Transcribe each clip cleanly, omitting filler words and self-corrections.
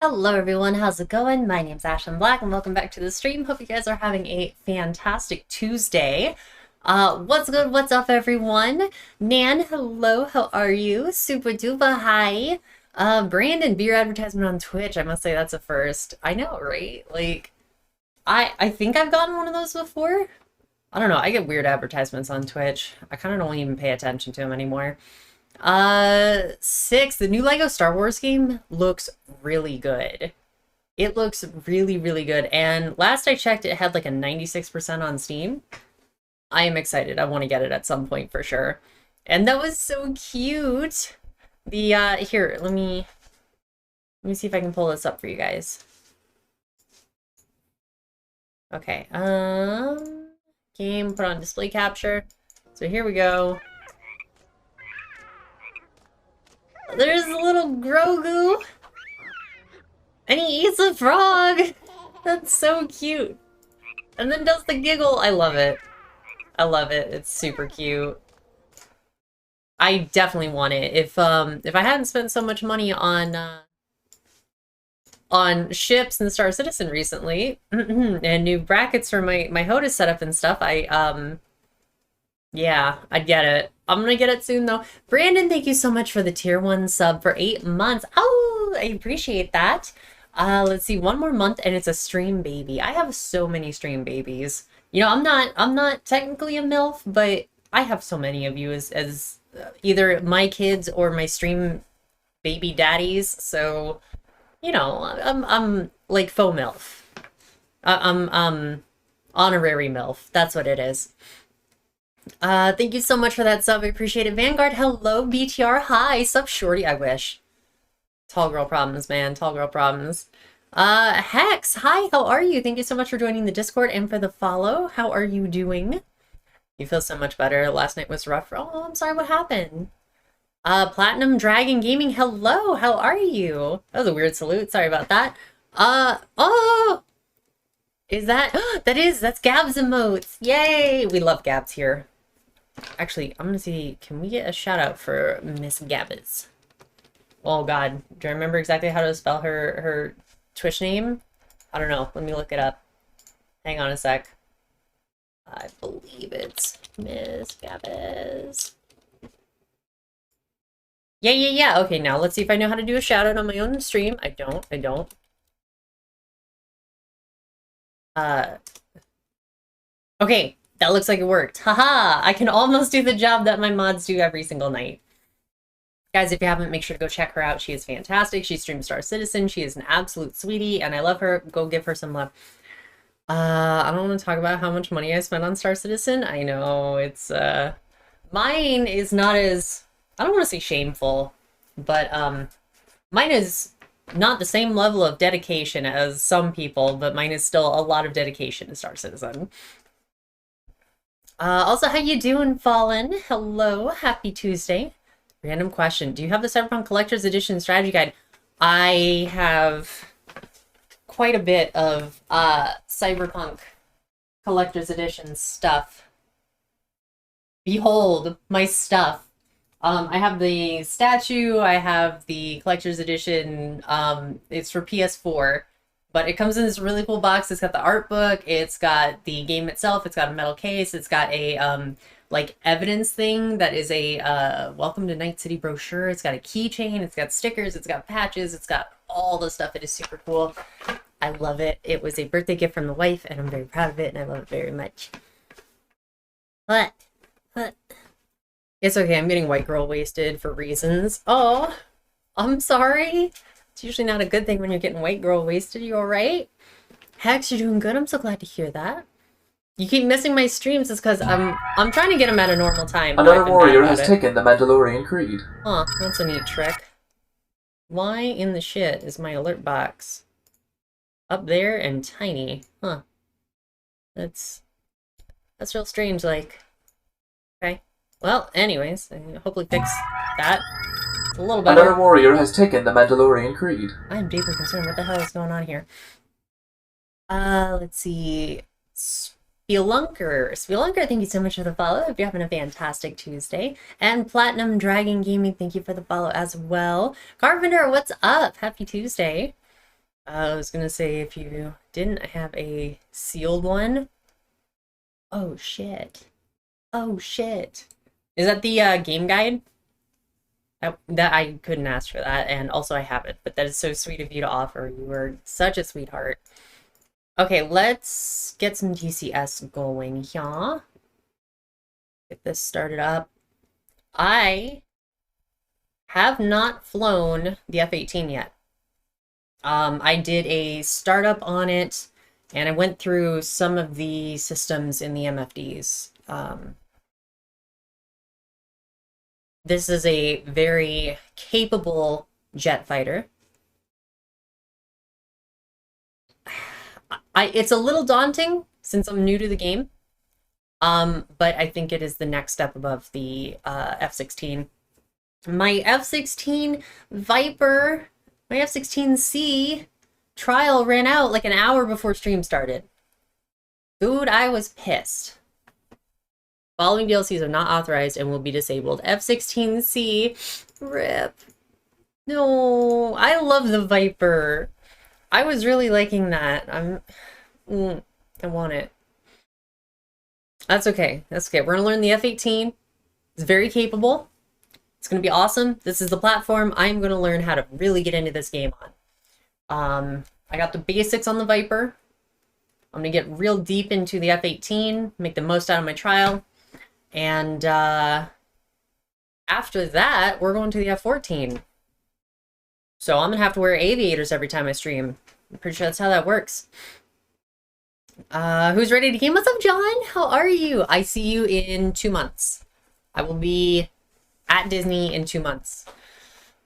Hello everyone, how's it going? My name's Ashlyn Black and welcome back to the stream. Hope you guys are having a fantastic Tuesday. What's good? What's up everyone? Nan, hello, how are you? Super duper hi. Brandon, beer advertisement on Twitch. I must say that's a first. I know, right? Like, I think I've gotten one of those before. I don't know, I get weird advertisements on Twitch. I kind of don't even pay attention to them anymore. 6, the new Lego Star Wars game looks really good. It looks really, really good. And last I checked, it had like a 96% on Steam. I am excited. I want to get it at some point for sure. And that was so cute. The, here, let me see if I can pull this up for you guys. Okay, game, put on display capture. So here we go. There's a little Grogu! And he eats a frog! That's so cute. And then does the giggle. I love it. I love it. It's super cute. I definitely want it. If I hadn't spent so much money on ships and Star Citizen recently, and new brackets for my HOTAS setup and stuff, yeah, I'd get it. I'm gonna get it soon though. Brandon, thank you so much for the tier 1 sub for 8 months. Oh, I appreciate that. Let's see, 1 more month and it's a stream baby. I have so many stream babies. You know, I'm not technically a MILF, but I have so many of you as either my kids or my stream baby daddies. So, you know, I'm like faux MILF. I'm honorary MILF. That's what it is. Thank you so much for that sub. I appreciate it. Vanguard, hello. BTR, hi. Sup, shorty, I wish. Tall girl problems, man. Tall girl problems. Hex, hi. How are you? Thank you so much for joining the Discord and for the follow. How are you doing? You feel so much better. Last night was rough. Oh, I'm sorry. What happened? Platinum Dragon Gaming, hello. How are you? That was a weird salute. Sorry about that. Oh! Is that... that's Gab's emotes. Yay! We love Gabs here. Actually, I'm gonna see, can we get a shout out for Miss Gabbers? Oh god, do I remember exactly how to spell her Twitch name? I don't know, let me look it up. Hang on a sec. I believe it's Miss Gabbers. Yeah. Okay, now let's see if I know how to do a shout out on my own stream. I don't. Okay. That looks like it worked. Haha! I can almost do the job that my mods do every single night. Guys, if you haven't, make sure to go check her out. She is fantastic. She streams Star Citizen. She is an absolute sweetie, and I love her. Go give her some love. I don't want to talk about how much money I spent on Star Citizen. I know, it's, mine is not as... I don't want to say shameful, but, mine is not the same level of dedication as some people, but mine is still a lot of dedication to Star Citizen. Also, how you doing, Fallen? Hello, happy Tuesday. Random question. Do you have the Cyberpunk Collector's Edition strategy guide? I have quite a bit of Cyberpunk Collector's Edition stuff. Behold, my stuff. I have the statue, I have the Collector's Edition, it's for PS4. But it comes in this really cool box. It's got the art book, it's got the game itself, it's got a metal case, it's got a, like, evidence thing that is a, Welcome to Night City brochure, it's got a keychain, it's got stickers, it's got patches, it's got all the stuff. It is super cool. I love it. It was a birthday gift from the wife, and I'm very proud of it, and I love it very much. What? It's okay, I'm getting white girl wasted for reasons. Oh, I'm sorry. It's usually not a good thing when you're getting white girl wasted. You alright? Hex, you're doing good. I'm so glad to hear that. You keep missing my streams is because I'm trying to get them at a normal time. Another warrior has taken the Mandalorian Creed. Huh, that's a neat trick. Why in the shit is my alert box up there and tiny? Huh. That's real strange, like. Okay. Well, anyways, I hopefully fix that. It's a little better. Another warrior has taken the Mandalorian Creed. I'm deeply concerned. What the hell is going on here? Let's see. Spelunker, thank you so much for the follow. Hope you're having a fantastic Tuesday. And Platinum Dragon Gaming, thank you for the follow as well. Carpenter, what's up? Happy Tuesday. I was gonna say, if you didn't have a sealed one. Oh shit. Oh shit. Is that the game guide? That I couldn't ask for that, and also I have it, but that is so sweet of you to offer. You were such a sweetheart. Okay, let's get some DCS going here. Get this started up. I have not flown the F-18 yet. I did a startup on it, and I went through some of the systems in the MFDs. This is a very capable jet fighter. It's a little daunting since I'm new to the game, but I think it is the next step above the F-16. My F-16 Viper, my F-16C trial ran out like an hour before stream started. Dude, I was pissed. Following DLCs are not authorized and will be disabled. F-16C, rip. No, I love the Viper. I was really liking that. I want it. That's okay. That's okay. We're gonna learn the F-18. It's very capable. It's gonna be awesome. This is the platform I'm gonna learn how to really get into this game on. I got the basics on the Viper. I'm gonna get real deep into the F-18, make the most out of my trial. And after that, we're going to the F-14. So I'm gonna have to wear aviators every time I stream. I'm pretty sure that's how that works. Who's ready to game? What's up, John? How are you? I see you in 2 months. I will be at Disney in 2 months.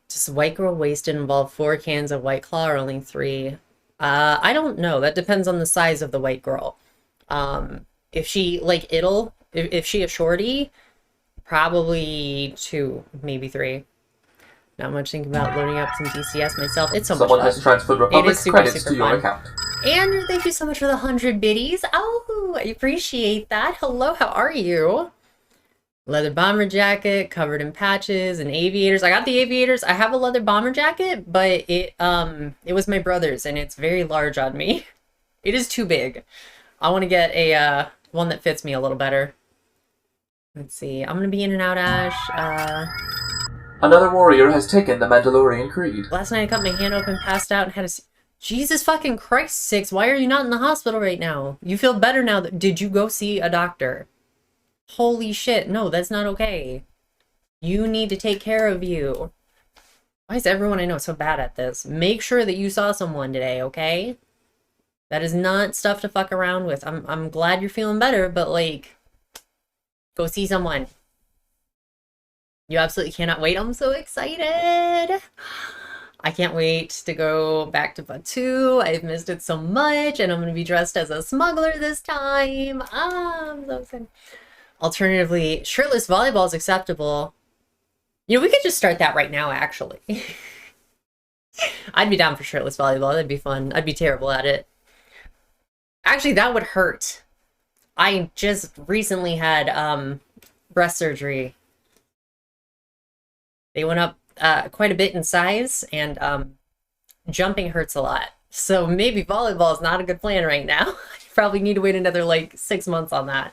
Does White Girl Wasted involve 4 cans of White Claw or only 3? I don't know. That depends on the size of the White Girl. If she, like, if she a shorty, probably 2, maybe 3. Not much thinking about loading up some DCS myself. It's so much fun. Someone has transferred Republic credits to your account. Andrew, thank you so much for the 100 biddies. Oh, I appreciate that. Hello, how are you? Leather bomber jacket, covered in patches and aviators. I got the aviators. I have a leather bomber jacket, but it was my brother's and it's very large on me. It is too big. I want to get a one that fits me a little better. Let's see. I'm gonna be in and out, Ash. Another warrior has taken the Mandalorian Creed. Last night I cut my hand open, passed out, and had a... Jesus fucking Christ sakes, why are you not in the hospital right now? You feel better now. Did you go see a doctor? Holy shit, no, that's not okay. You need to take care of you. Why is everyone I know so bad at this? Make sure that you saw someone today, okay? That is not stuff to fuck around with. I'm glad you're feeling better, but like, go see someone. You absolutely cannot wait. I'm so excited. I can't wait to go back to Batu. I've missed it so much, and I'm going to be dressed as a smuggler this time. I'm so excited. Alternatively, shirtless volleyball is acceptable. You know, we could just start that right now, actually. I'd be down for shirtless volleyball. That'd be fun. I'd be terrible at it. Actually, that would hurt. I just recently had breast surgery. They went up quite a bit in size, and jumping hurts a lot. So maybe volleyball is not a good plan right now. I probably need to wait another, like, 6 months on that.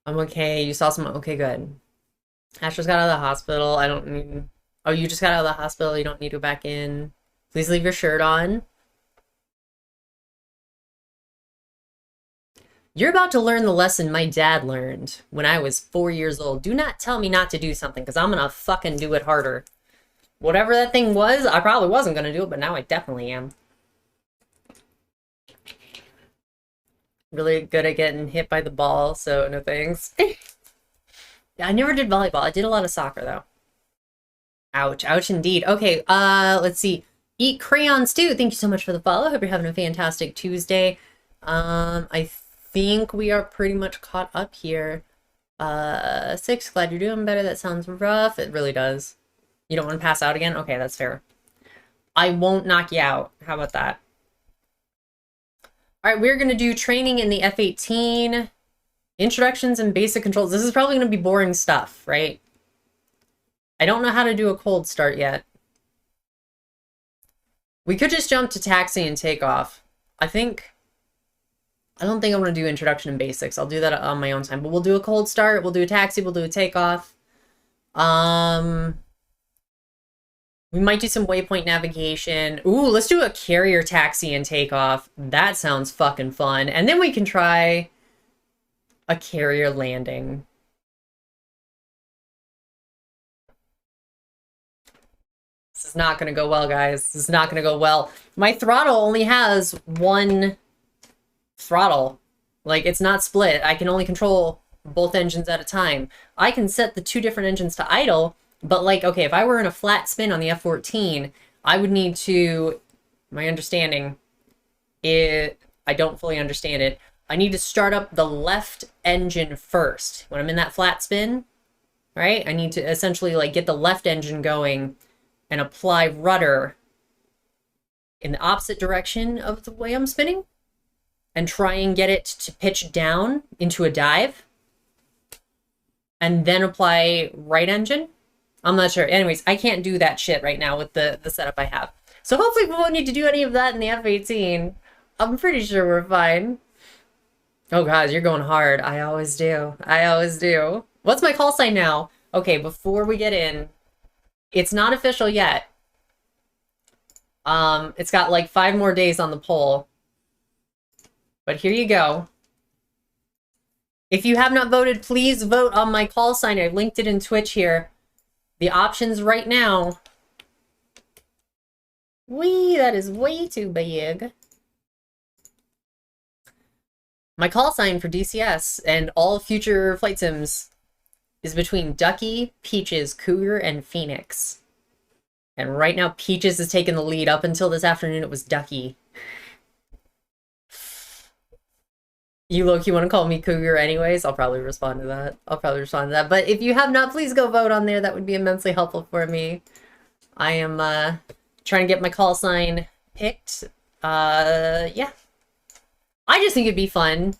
I'm okay. You saw someone? Okay, good. Ash just got out of the hospital. I don't need... Oh, you just got out of the hospital. You don't need to go back in. Please leave your shirt on. You're about to learn the lesson my dad learned when I was 4 years old. Do not tell me not to do something, because I'm gonna fucking do it harder. Whatever that thing was, I probably wasn't gonna do it, but now I definitely am. Really good at getting hit by the ball, so no thanks. Yeah, I never did volleyball. I did a lot of soccer, though. Ouch. Ouch indeed. Okay, let's see. Eat crayons, too. Thank you so much for the follow. Hope you're having a fantastic Tuesday. I think we are pretty much caught up here. 6, glad you're doing better. That sounds rough. It really does. You don't want to pass out again? Okay, that's fair. I won't knock you out. How about that? All right, we're going to do training in the F-18, introductions and basic controls. This is probably going to be boring stuff, right? I don't know how to do a cold start yet. We could just jump to taxi and take off. I don't think I'm going to do introduction and basics. I'll do that on my own time. But we'll do a cold start. We'll do a taxi. We'll do a takeoff. We might do some waypoint navigation. Ooh, let's do a carrier taxi and takeoff. That sounds fucking fun. And then we can try a carrier landing. This is not going to go well, guys. This is not going to go well. My throttle only has one throttle. Like, it's not split. I can only control both engines at a time. I can set the two different engines to idle, but like, okay, if I were in a flat spin on the F-14, I would need to, my understanding, I don't fully understand it. I need to start up the left engine first. When I'm in that flat spin, right? I need to essentially like get the left engine going and apply rudder in the opposite direction of the way I'm spinning and try and get it to pitch down into a dive and then apply right engine. I'm not sure. Anyways, I can't do that shit right now with the setup I have. So hopefully we won't need to do any of that in the F-18. I'm pretty sure we're fine. Oh, guys, you're going hard. I always do. I always do. What's my call sign now? Okay, before we get in, it's not official yet. It's got like 5 more days on the poll. But here you go. If you have not voted, please vote on my call sign. I linked it in Twitch here. The options right now. Wee, that is way too big. My call sign for DCS and all future flight sims is between Ducky, Peaches, Cougar, and Phoenix. And right now, Peaches is taking the lead. Up until this afternoon, it was Ducky. You low-key want to call me Cougar anyways? I'll probably respond to that. But if you have not, please go vote on there. That would be immensely helpful for me. I am trying to get my call sign picked. Yeah. I just think it'd be fun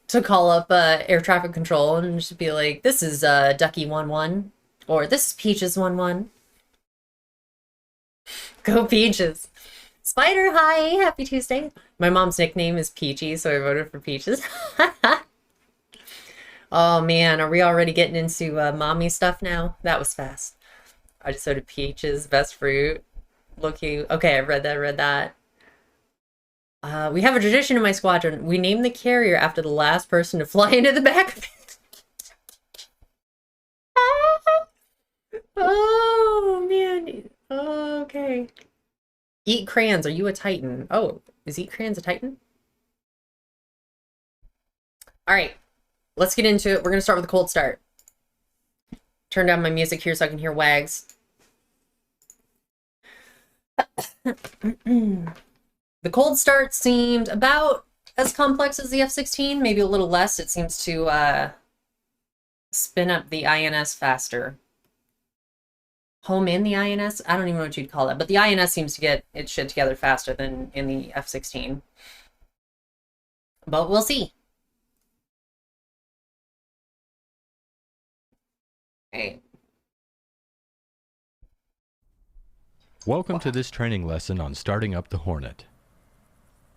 to call up air traffic control and just be like, this is Ducky 1-1. Or this is Peaches 1-1. Go Peaches. Spider, hi! Happy Tuesday. My mom's nickname is Peachy, so I voted for Peaches. Oh man, are we already getting into mommy stuff now? That was fast. I just voted Peaches, best fruit. Look cute. Okay, I read that. We have a tradition in my squadron. We name the carrier after the last person to fly into the back of it. Oh man. Okay. Eat crayons. Are you a Titan? Oh, is Eat crayons a Titan? All right, let's get into it. We're going to start with a cold start. Turn down my music here so I can hear Wags. The cold start seemed about as complex as the F-16, maybe a little less. It seems to spin up the INS faster. Home in the INS? I don't even know what you'd call that. But the INS seems to get its shit together faster than in the F-16. But we'll see. Okay. Welcome to this training lesson on starting up the Hornet.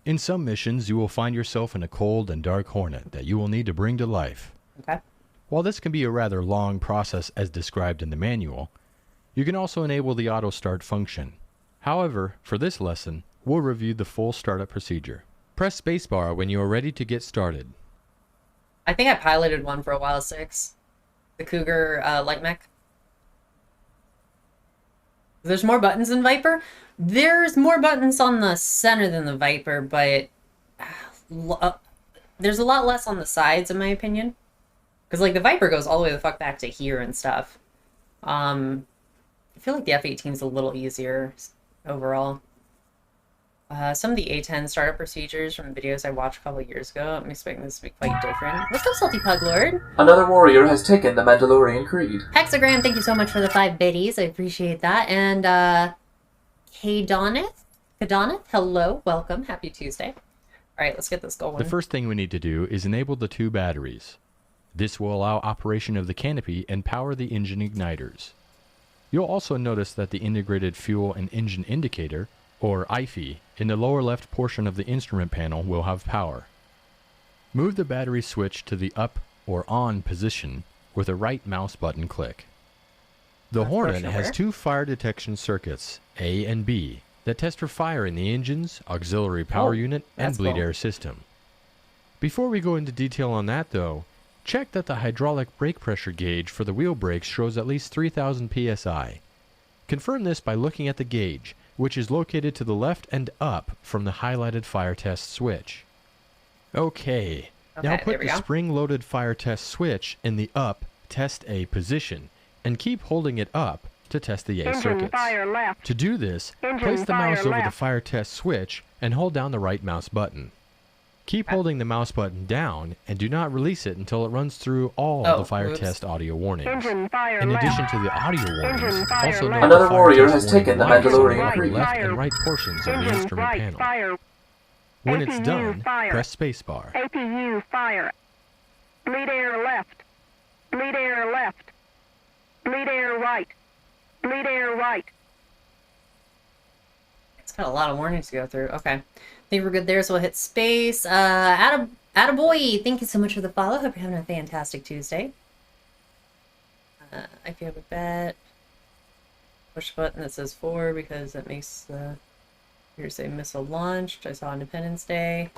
In some missions, you will find yourself in a cold and dark Hornet that you will need to bring to life. Okay. While this can be a rather long process as described in the manual, you can also enable the auto start function. However, for this lesson, we'll review the full startup procedure. Press spacebar when you are ready to get started. I think I piloted one for a while, 6. The Cougar light mech. There's more buttons than Viper? There's more buttons on the center than the Viper, but there's a lot less on the sides, in my opinion. Because, like, the Viper goes all the way the fuck back to here and stuff. I feel like the F-18 is a little easier overall. Some of the A-10 startup procedures from videos I watched a couple of years ago, I'm expecting this to be quite different. Let's go, Salty Pug Lord! Another warrior has taken the Mandalorian Creed. Hexagram, thank you so much for the 5 biddies. I appreciate that. And, Kadonith, hello, welcome. Happy Tuesday. Alright, let's get this going. The first thing we need to do is enable the 2 batteries. This will allow operation of the canopy and power the engine igniters. You'll also notice that the integrated fuel and engine indicator or IFE, in the lower left portion of the instrument panel will have power. Move the battery switch to the up or on position with a right mouse button click. The Hornet has two fire detection circuits, A and B, that test for fire in the engines, auxiliary power unit, and bleed air system. Before we go into detail on that though, check that the hydraulic brake pressure gauge for the wheel brakes shows at least 3000 psi. Confirm this by looking at the gauge, which is located to the left and up from the highlighted fire test switch. Okay, now put the spring-loaded fire test switch in the up test A position and keep holding it up to test the A circuits. To do this, place the mouse over the fire test switch and hold down the right mouse button. Keep holding the mouse button down and do not release it until it runs through all the fire test audio warnings. In addition to the audio warnings, also know Another the warrior fire has test warning taken the lights on Mandalorian the Creek. left and right portions of the instrument panel. When it's done, press spacebar. APU fire. Bleed air left. Bleed air left. Bleed air right. Bleed air right. It's got a lot of warnings to go through. Okay. I think we're good there, so we'll hit space. Attaboy! Thank you so much for the follow. Hope you're having a fantastic Tuesday. If you have a bet, push the button that says 4 because that makes the here say missile launched. I saw Independence Day.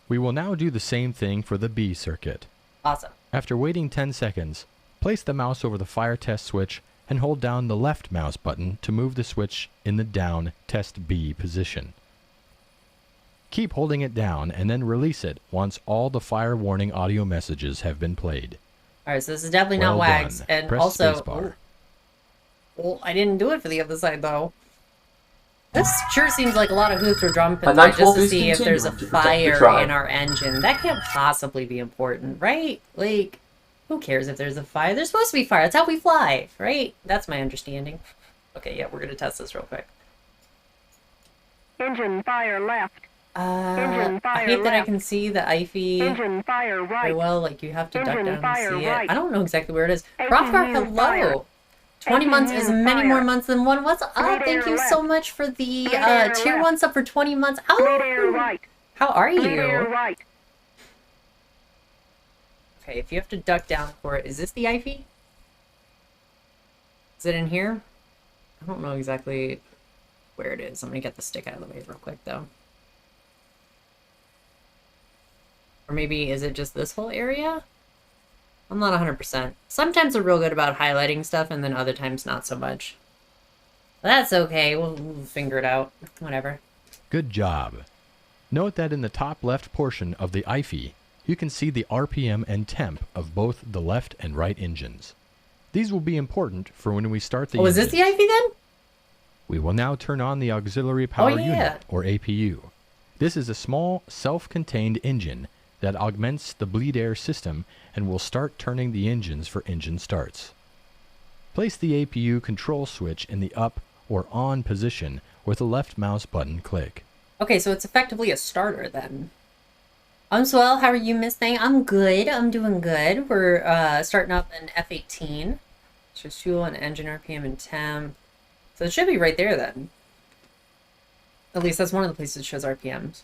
We will now do the same thing for the B circuit. Awesome. After waiting 10 seconds, place the mouse over the fire test switch and hold down the left mouse button to move the switch in the down test B position. Keep holding it down and then release it once all the fire warning audio messages have been played. Alright, so this is definitely not WAGs. And press also, spacebar. well, I didn't do it for the other side though. This sure seems like a lot of hoops we're jumping A through night just wolf to is see if there's a continuing to protect the fire tribe. in our engine. That can't possibly be important, right? Like, who cares if there's a fire? There's supposed to be fire. That's how we fly, right? That's my understanding. Okay, yeah, we're gonna test this real quick. Engine fire left. I hate that I can see the IFE Engine fire right. very well. Like, you have to duck Engine down and fire see right. it. I don't know exactly where it is. APU Rothgar, hello! fire. 20 months is APU many fire. more months than one. What's up? Bleed Thank air you left. so much for the Bleed air tier left. 1 sub for 20 months. Bleed air Oh! right. How are Bleed air you? right. Okay, if you have to duck down for it, is this the IFE? Is it in here? I don't know exactly where it is. I'm gonna get the stick out of the way real quick though. Or maybe is it just this whole area? I'm not 100%. Sometimes they're real good about highlighting stuff and then other times not so much. But that's okay. We'll figure it out. Whatever. Good job. Note that in the top left portion of the IFE, you can see the RPM and temp of both the left and right engines. These will be important for when we start the Oh, is this the IFE then? We will now turn on the auxiliary power yeah. unit, or APU. This is a small, self-contained engine that augments the bleed air system and will start turning the engines for engine starts. Place the APU control switch in the up or on position with the left mouse button click. Okay, so it's effectively a starter then. I'm Swell. How are you, Miss Thing? I'm good. I'm doing good. We're starting up an F-18. So fuel and engine RPM and temp. So it should be right there then. At least that's one of the places that shows RPMs.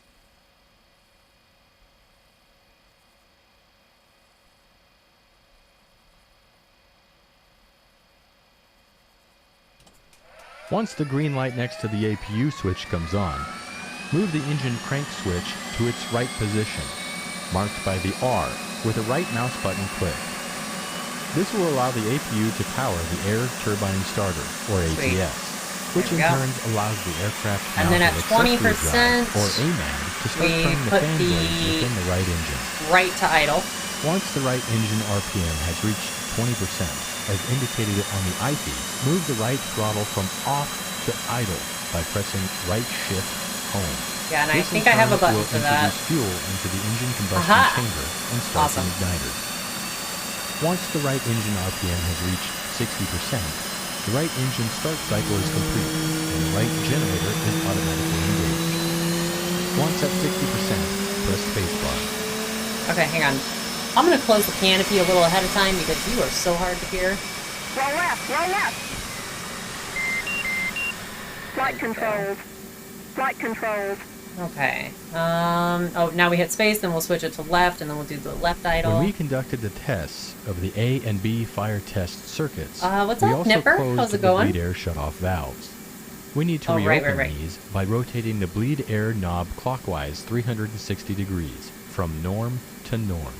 Once the green light next to the APU switch comes on, move the engine crank switch to its right position, marked by the R, with a right mouse button click. This will allow the APU to power the air turbine starter, or ATS, which in turn allows the aircraft And then at mounted accessory 20%, drive, or AMAG, to start we turning the put fan the blades within the right engine. right to idle. Once the right engine RPM has reached 20%, as indicated on the IFE, move the right throttle from off to idle by pressing right shift home. Yeah, and I This think in I have a turn button will for that. introduce fuel into the engine combustion Aha! chamber and start Awesome. the igniter. Once the right engine RPM has reached 60%, the right engine start cycle is complete and the right generator is automatically engaged. Once at 60%, press spacebar. Okay, hang on. I'm going to close the canopy a little ahead of time because you are so hard to hear. Roll left. Roll left. Flight controls. Flight controls. Okay. Oh, now we hit space, then we'll switch it to left, and then we'll do the left idle. When we conducted the tests of the A and B fire test circuits, What's we up, also Nipper? closed How's it the going? bleed air shutoff valves. We need to Oh, reopen right. these by rotating the bleed air knob clockwise 360 degrees, from norm to norm.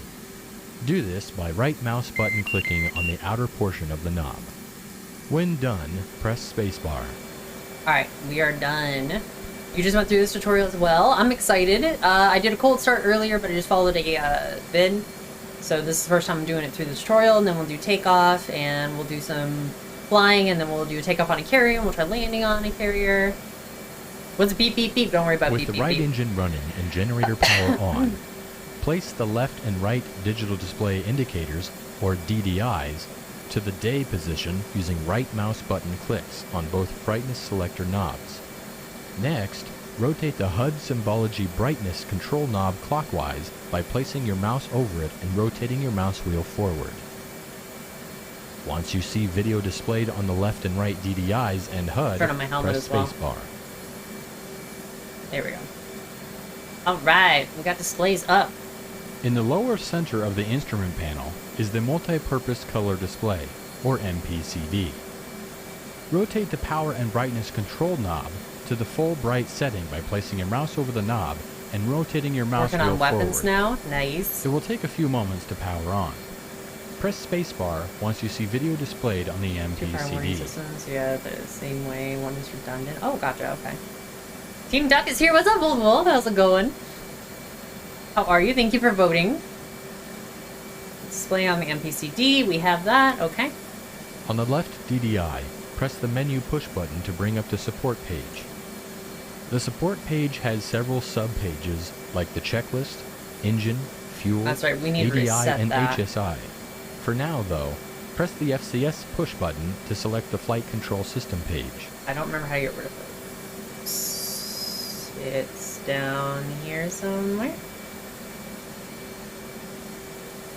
Do this by right mouse button clicking on the outer portion of the knob. When done, press spacebar. Alright, we are done. You just went through this tutorial as well. I'm excited. I did a cold start earlier, but I just followed a vid. So this is the first time I'm doing it through the tutorial, and then we'll do takeoff, and we'll do some flying, and then we'll do a takeoff on a carrier, and we'll try landing on a carrier. What's beep, beep, beep? Don't worry about With beep, the beep, right beep. engine running and generator power on, place the left and right digital display indicators, or DDIs, to the day position using right mouse button clicks on both brightness selector knobs. Next, rotate the HUD symbology brightness control knob clockwise by placing your mouse over it and rotating your mouse wheel forward. Once you see video displayed on the left and right DDIs and HUD, Turn on my helmet press as well. spacebar. There we go. Alright, we got displays up. In the lower center of the instrument panel is the multi-purpose color display, or MPCD. Rotate the power and brightness control knob to the full bright setting by placing your mouse over the knob and rotating your mouse Working wheel on weapons forward. now. Nice. It will take a few moments to power on. Press spacebar once you see video displayed on the Two fire warning MPCD. systems. Yeah, the same way. One is redundant. Oh, gotcha. Okay. Team Duck is here. What's up, Old Wolf? How's it going? How are you? Thank you for voting. Display on the MPCD. We have that. Okay. On the left DDI, press the menu push button to bring up the support page. The support page has several sub-pages like the checklist, engine, fuel, That's right, we need to ADI, reset and that. HSI. For now, though, press the FCS push button to select the flight control system page. I don't remember how to get rid of it. It's down here somewhere.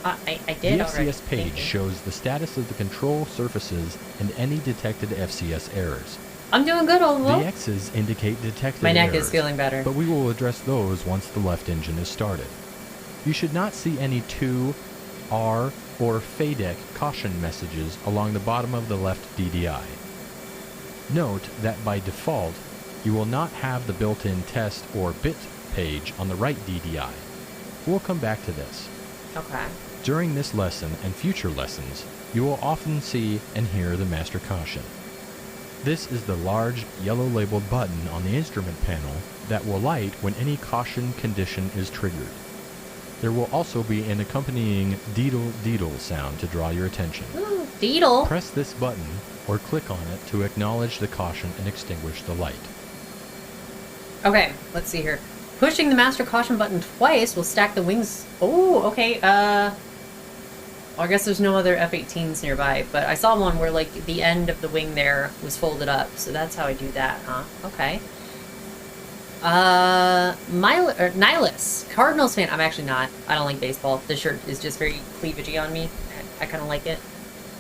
I did The already. FCS page shows the status of the control surfaces and any detected FCS errors. I'm doing good, Old The Wolf. X's indicate detected My neck errors, is feeling better. but we will address those once the left engine is started. You should not see any to, R, or FADEC caution messages along the bottom of the left DDI. Note that by default, you will not have the built-in test or bit page on the right DDI. We'll come back to this. Okay. During this lesson and future lessons, you will often see and hear the master caution. This is the large yellow labeled button on the instrument panel that will light when any caution condition is triggered. There will also be an accompanying deedle sound to draw your attention. Ooh, Beetle. Press this button or click on it to acknowledge the caution and extinguish the light. Okay, let's see here. Pushing the master caution button twice will stack the wings. Oh, okay. Well, I guess there's no other F-18s nearby, but I saw one where, like, the end of the wing there was folded up, so that's how I do that, huh? Okay. Nihilus, Cardinals fan. I'm actually not. I don't like baseball. This shirt is just very cleavagey on me. I kind of like it.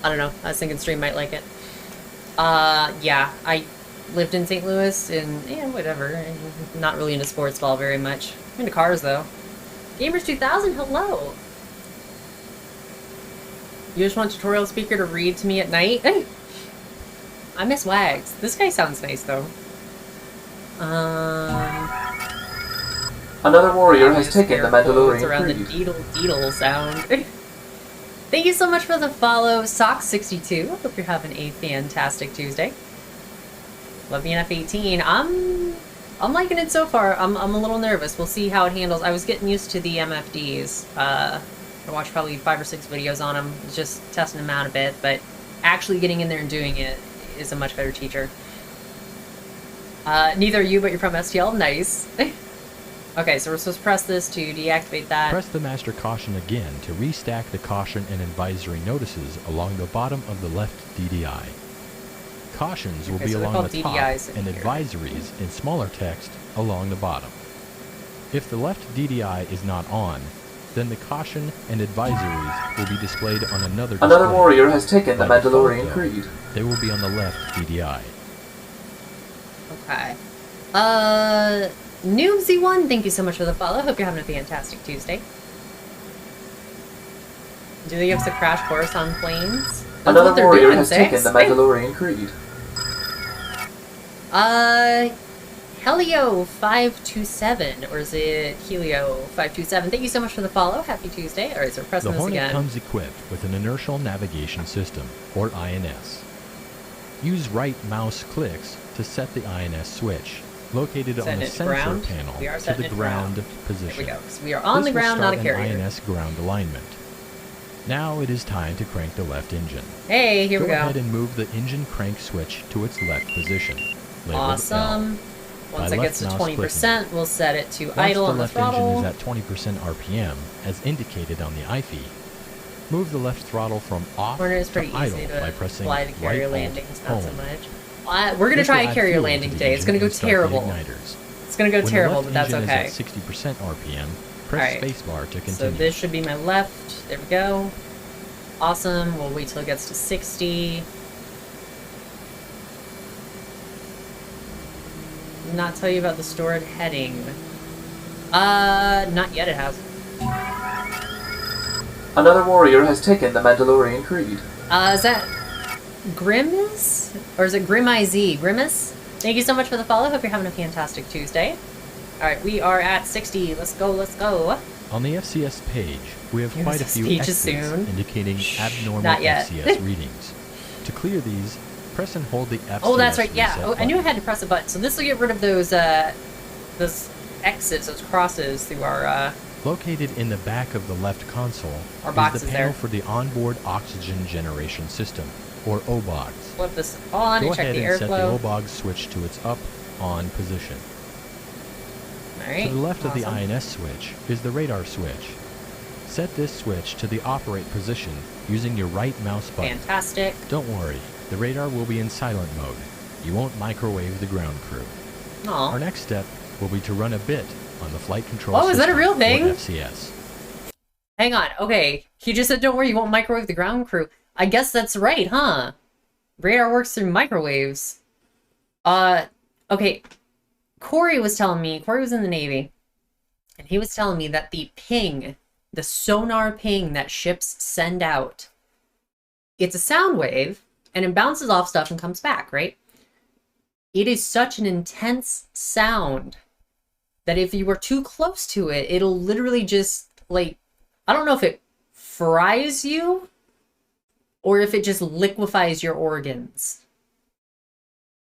I don't know. I was thinking Stream might like it. Yeah, I lived in St. Louis, and yeah, whatever. I'm not really into sports ball very much. I'm into cars, though. Gamers 2000, hello! You just want a tutorial speaker to read to me at night? Hey! I miss Wags. This guy sounds nice, though. Another warrior has taken the It's Mandalorian around the Creed. deedle sound. Thank you so much for the follow, Sock62. Hope you're having a fantastic Tuesday. Love me an F-18. I'm liking it so far. I'm a little nervous. We'll see how it handles. I was getting used to the MFDs. I watched probably 5 or 6 videos on them, just testing them out a bit, but actually getting in there and doing it is a much better teacher. Neither are you, but you're from STL. Nice. Okay, so we're supposed to press this to deactivate that. Press the master caution again to restack the caution and advisory notices along the bottom of the left DDI. Cautions will Okay, be so they're along called the top DDIs and in here. advisories in smaller text along the bottom. If the left DDI is not on, then the caution and advisories will be displayed on another display. Another warrior has taken the By default, Mandalorian though, Creed. They will be on the left DDI. Okay. Noobsy1, thank you so much for the follow. Hope you're having a fantastic Tuesday. Do they give us a crash course on planes? That's Another what they're warrior doing, has Six. taken the Mandalorian Creed. Helio 527, or is it Helio 527? Thank you so much for the follow. Happy Tuesday. All right, so we're pressing The this Hornet again. comes equipped with an inertial navigation system, or INS. Use right mouse clicks to set the INS switch, located on Setting the it to sensor ground. panel We are to setting the it to ground There position. we go. So we are on This the ground, will not start a carrier. an INS ground alignment. Now it is time to crank the left engine. Hey, here we go. ahead and move the engine crank switch to its left position, labeled L. Awesome. Once By it gets to left mouse 20%, we'll set it to Once idle the on the left engine throttle. is at 20% RPM, as indicated on the IFE, move the left throttle from off Corner is pretty to idle easy by to pressing fly the carrier right landings, not so home. much. We're going to This try will a add carrier fuel to landing the today. It's going to engine go and start the terrible. igniters. It's going to go When terrible, the but left that's engine okay. is at 60% RPM, press Alright. spacebar to continue. So this should be my left. There we go. Awesome. We'll wait till it gets to 60. Not tell you about the stored heading. Not yet it has. Another warrior has taken the Mandalorian Creed. Is that Grimace? Or is it Grimiz? Grimace? Thank you so much for the follow. Hope you're having a fantastic Tuesday. Alright, we are at 60. Let's go, let's go. On the FCS page, we have Give quite a us few speeches X's soon. indicating abnormal not yet. FCS readings. To clear these, press and hold the FCS Oh, that's right. Yeah. reset Oh, I knew I button. had to press a button. So this will get rid of those X's, those crosses through our, Located in the back of the left console Our is boxes the panel there. for the onboard oxygen generation system, or OBOGs. flip this on Go and check ahead the and set the airflow. OBOG switch to its up-on position. Alright. To the left of the awesome. INS switch is the radar switch. Set this switch to the operate position using your right mouse button. Fantastic. Don't worry, the radar will be in silent mode. You won't microwave the ground crew. Our Aw. next step will be to run a bit on the flight control Oh, is that a system, real or thing? FCS. Hang on. Okay. He just said, don't worry, you won't microwave the ground crew. I guess that's right, huh? Radar works through microwaves. Okay. Corey was telling me, Corey was in the Navy, and he was telling me that the ping, the sonar ping that ships send out, it's a sound wave, and it bounces off stuff and comes back, right? It is such an intense sound that if you were too close to it, it'll literally just, like, I don't know if it fries you or if it just liquefies your organs.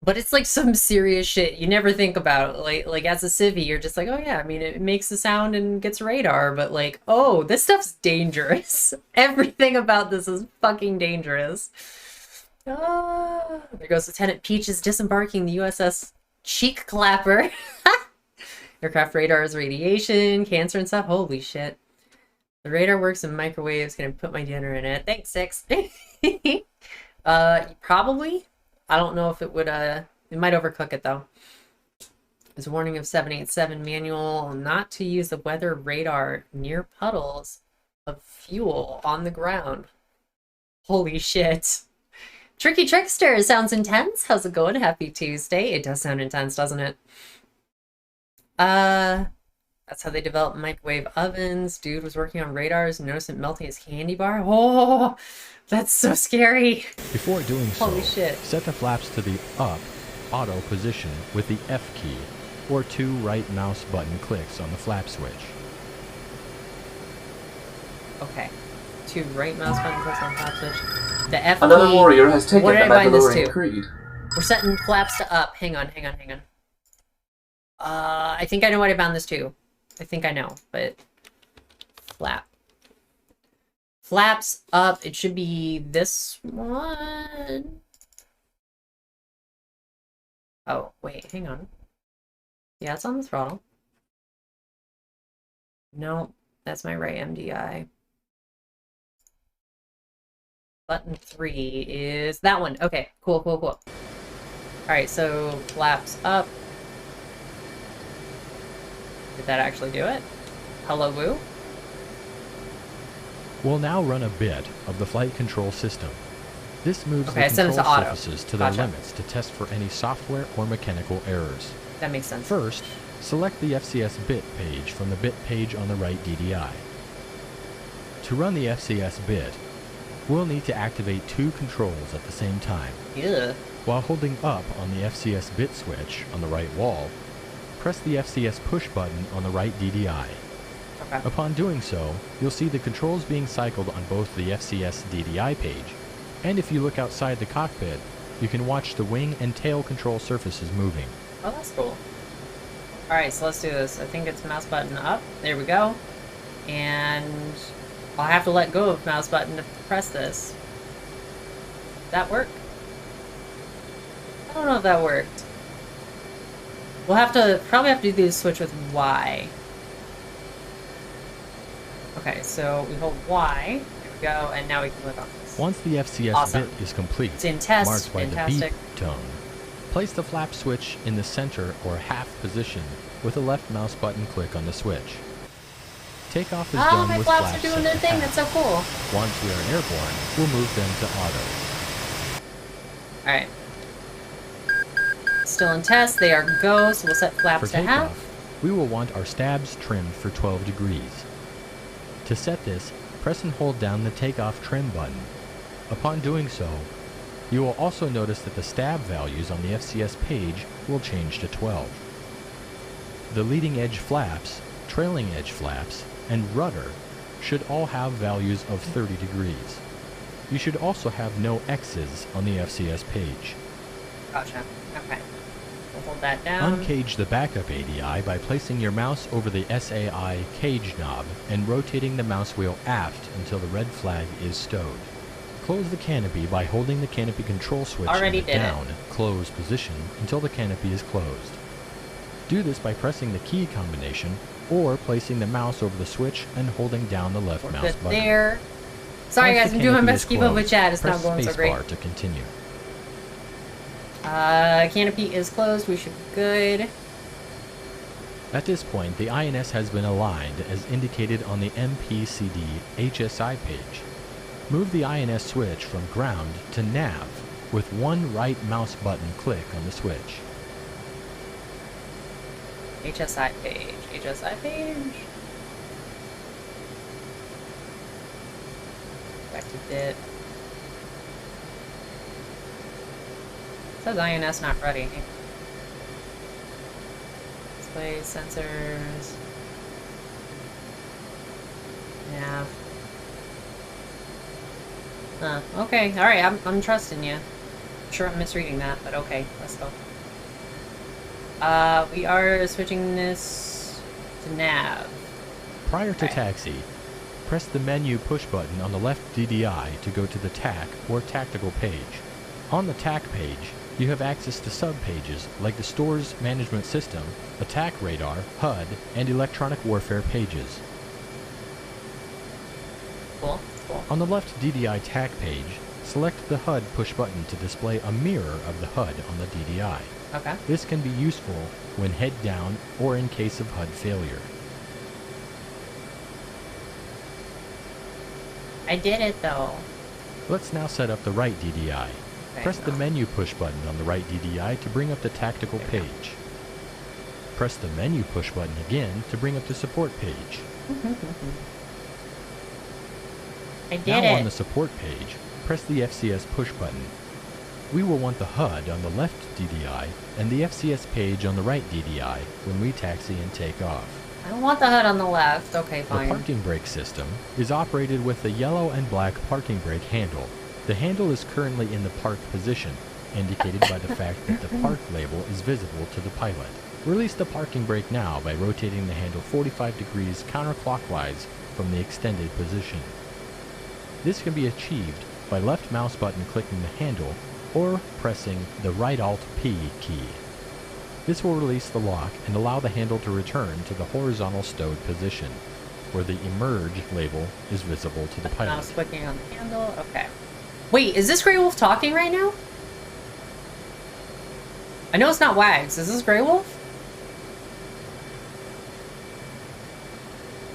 But it's like some serious shit you never think about. Like as a civvy, you're just like, oh yeah, I mean, it makes a sound and gets radar, but like, oh, this stuff's dangerous. Everything about this is fucking dangerous. Ah, there goes Lieutenant Peaches disembarking the USS Cheek Clapper. Aircraft radars, radiation, cancer and stuff. Holy shit. The radar works in microwaves. Gonna put my dinner in it. Thanks, Six. Probably. I don't know if it would, it might overcook it though. There's a warning of 787 manual not to use the weather radar near puddles of fuel on the ground. Holy shit. Tricky Trickster sounds intense. How's it going? Happy Tuesday. It does sound intense, doesn't it? That's how they develop microwave ovens. Dude was working on radars and noticed it melting his candy bar. Oh, that's so scary. Before doing so, Holy shit. set the flaps to the up auto position with the F key, or 2 right mouse button clicks on the flap switch. Okay. 2 right mouse button clicks on flap switch. The F Another key. warrior has taken What the did I bind this Mandalorian to? Creed. We're setting flaps to up. Hang on. I think I know what I bound this to. I think I know, but flap. Flaps up. It should be this one. Oh, wait, hang on. Yeah, it's on the throttle. No, that's my right MDI. Button 3 is that one. Okay, cool. All right, so flaps up. Did that actually do it? Hello, Woo? We'll now run a bit of the flight control system. This moves Okay, I the set it control to auto. surfaces to their Gotcha. limits to test for any software or mechanical errors. That makes sense. First, select the FCS bit page from the bit page on the right DDI. To run the FCS bit, we'll need to activate two controls at the same time. Yeah. While holding up on the FCS bit switch on the right wall, press the FCS push button on the right DDI. Okay. Upon doing so, you'll see the controls being cycled on both the FCS DDI page, and if you look outside the cockpit, you can watch the wing and tail control surfaces moving. Oh, that's cool. Alright, so let's do this. I think it's mouse button up. There we go. And I'll have to let go of mouse button to press this. Did that work? I don't know if that worked. We'll probably have to do the switch with Y. Okay, so we hold Y. There we go, and now we can click on this. Once the FCS Awesome. bit is complete, It's in test. marked by Fantastic. the beep tone, place the flap switch in the center or half position with a left mouse button click on the switch. Takeoff is Oh, done my with flaps are doing set their to thing. half. That's so cool. Once we are airborne, we'll move them to auto. Alright. Still in test. They are go, so we'll set For flaps to half. takeoff, we will want our stabs trimmed for 12 degrees. To set this, press and hold down the takeoff trim button. Upon doing so, you will also notice that the stab values on the FCS page will change to 12. The leading edge flaps, trailing edge flaps, and rudder should all have values of 30 degrees. You should also have no X's on the FCS page. Gotcha. Okay. We'll hold that down. Uncage the backup ADI by placing your mouse over the SAI cage knob and rotating the mouse wheel aft until the red flag is stowed. Close the canopy by holding the canopy control switch Already in the did it. down, close position until the canopy is closed. Do this by pressing the key combination or placing the mouse over the switch and holding down the left We're mouse good button. there. Sorry Once guys, the I'm doing my canopy best is to keep up with closed, chat. It's not press going so great. spacebar to continue. Canopy is closed. We should be good. At this point, the INS has been aligned as indicated on the MPCD HSI page. Move the INS switch from ground to nav with one right mouse button click on the switch. HSI page. HSI page. Back to bit. Says INS not ready. Display sensors. Nav. Okay. Alright, I'm trusting you. I'm sure I'm misreading that, but okay, let's go. We are switching this to nav. Prior to Okay. taxi, press the menu push button on the left DDI to go to the TAC or tactical page. On the TAC page, you have access to sub-pages like the store's management system, attack radar, HUD, and electronic warfare pages. Cool. Cool. On the left DDI TAC page, select the HUD push button to display a mirror of the HUD on the DDI. Okay. This can be useful when head down or in case of HUD failure. I did it though. Let's now set up the right DDI. Okay, Press the no. menu push button on the right DDI to bring up the tactical There we go. page. Press the menu push button again to bring up the support page. I did Now on it. the support page, press the FCS push button. We will want the HUD on the left DDI and the FCS page on the right DDI when we taxi and take off. I don't want the HUD on the left. Okay, The fine. parking brake system is operated with the yellow and black parking brake handle. The handle is currently in the park position, indicated by the fact that the park label is visible to the pilot. Release the parking brake now by rotating the handle 45 degrees counterclockwise from the extended position. This can be achieved by left mouse button clicking the handle or pressing the right Alt P key. This will release the lock and allow the handle to return to the horizontal stowed position, where the emerge label is visible to the pilot. Mouse clicking on the handle. Okay. Wait, is this Grey Wolf talking right now? I know it's not Wags. Is this Grey Wolf?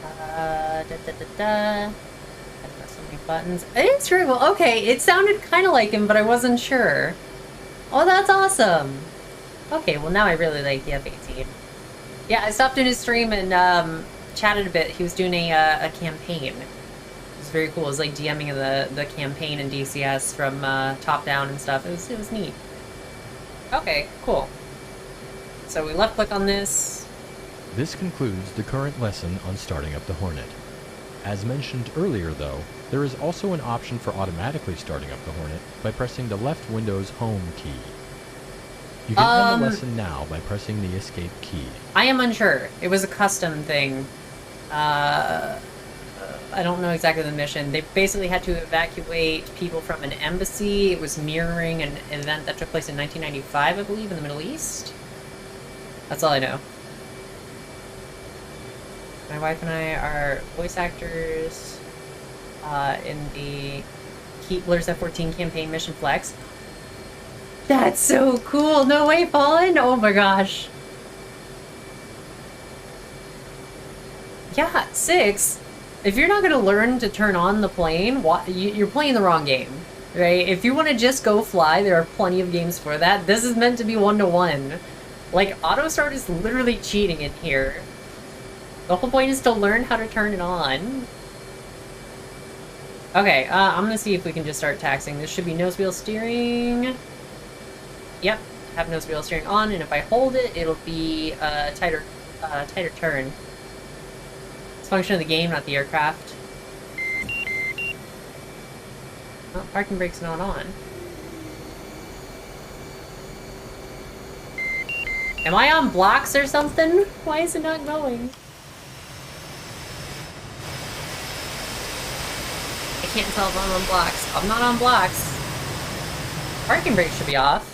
Da da da da. Gotta press something. Buttons. It's true. Okay, it sounded kind of like him, but I wasn't sure. Oh, that's awesome. Okay, well now I really like the F-18. Yeah, I stopped in his stream and chatted a bit. He was doing a campaign. It was very cool. It was like DMing the campaign in DCS from top down and stuff. It was neat. Okay, cool. So we left click on this. This concludes the current lesson on starting up the Hornet. As mentioned earlier though, there is also an option for automatically starting up the Hornet by pressing the left Windows Home key. You can end the lesson now by pressing the Escape key. I am unsure. It was a custom thing. I don't know exactly the mission. They basically had to evacuate people from an embassy. It was mirroring an event that took place in 1995, I believe, in the Middle East. That's all I know. My wife and I are voice actors in the Keepler's F-14 campaign mission Flex. That's so cool! No way, Fallen! Oh my gosh. Yeah, 6. If you're not going to learn to turn on the plane, you're playing the wrong game, right? If you want to just go fly, there are plenty of games for that. This is meant to be one-to-one. Like, auto start is literally cheating in here. The whole point is to learn how to turn it on. Okay, I'm gonna see if we can just start taxing. This should be nose wheel steering. Yep, have nose wheel steering on, and if I hold it, it'll be a tighter turn. It's a function of the game, not the aircraft. Oh, parking brake's not on. Am I on blocks or something? Why is it not going? I can't tell if I'm on blocks. I'm not on blocks. Parking brake should be off.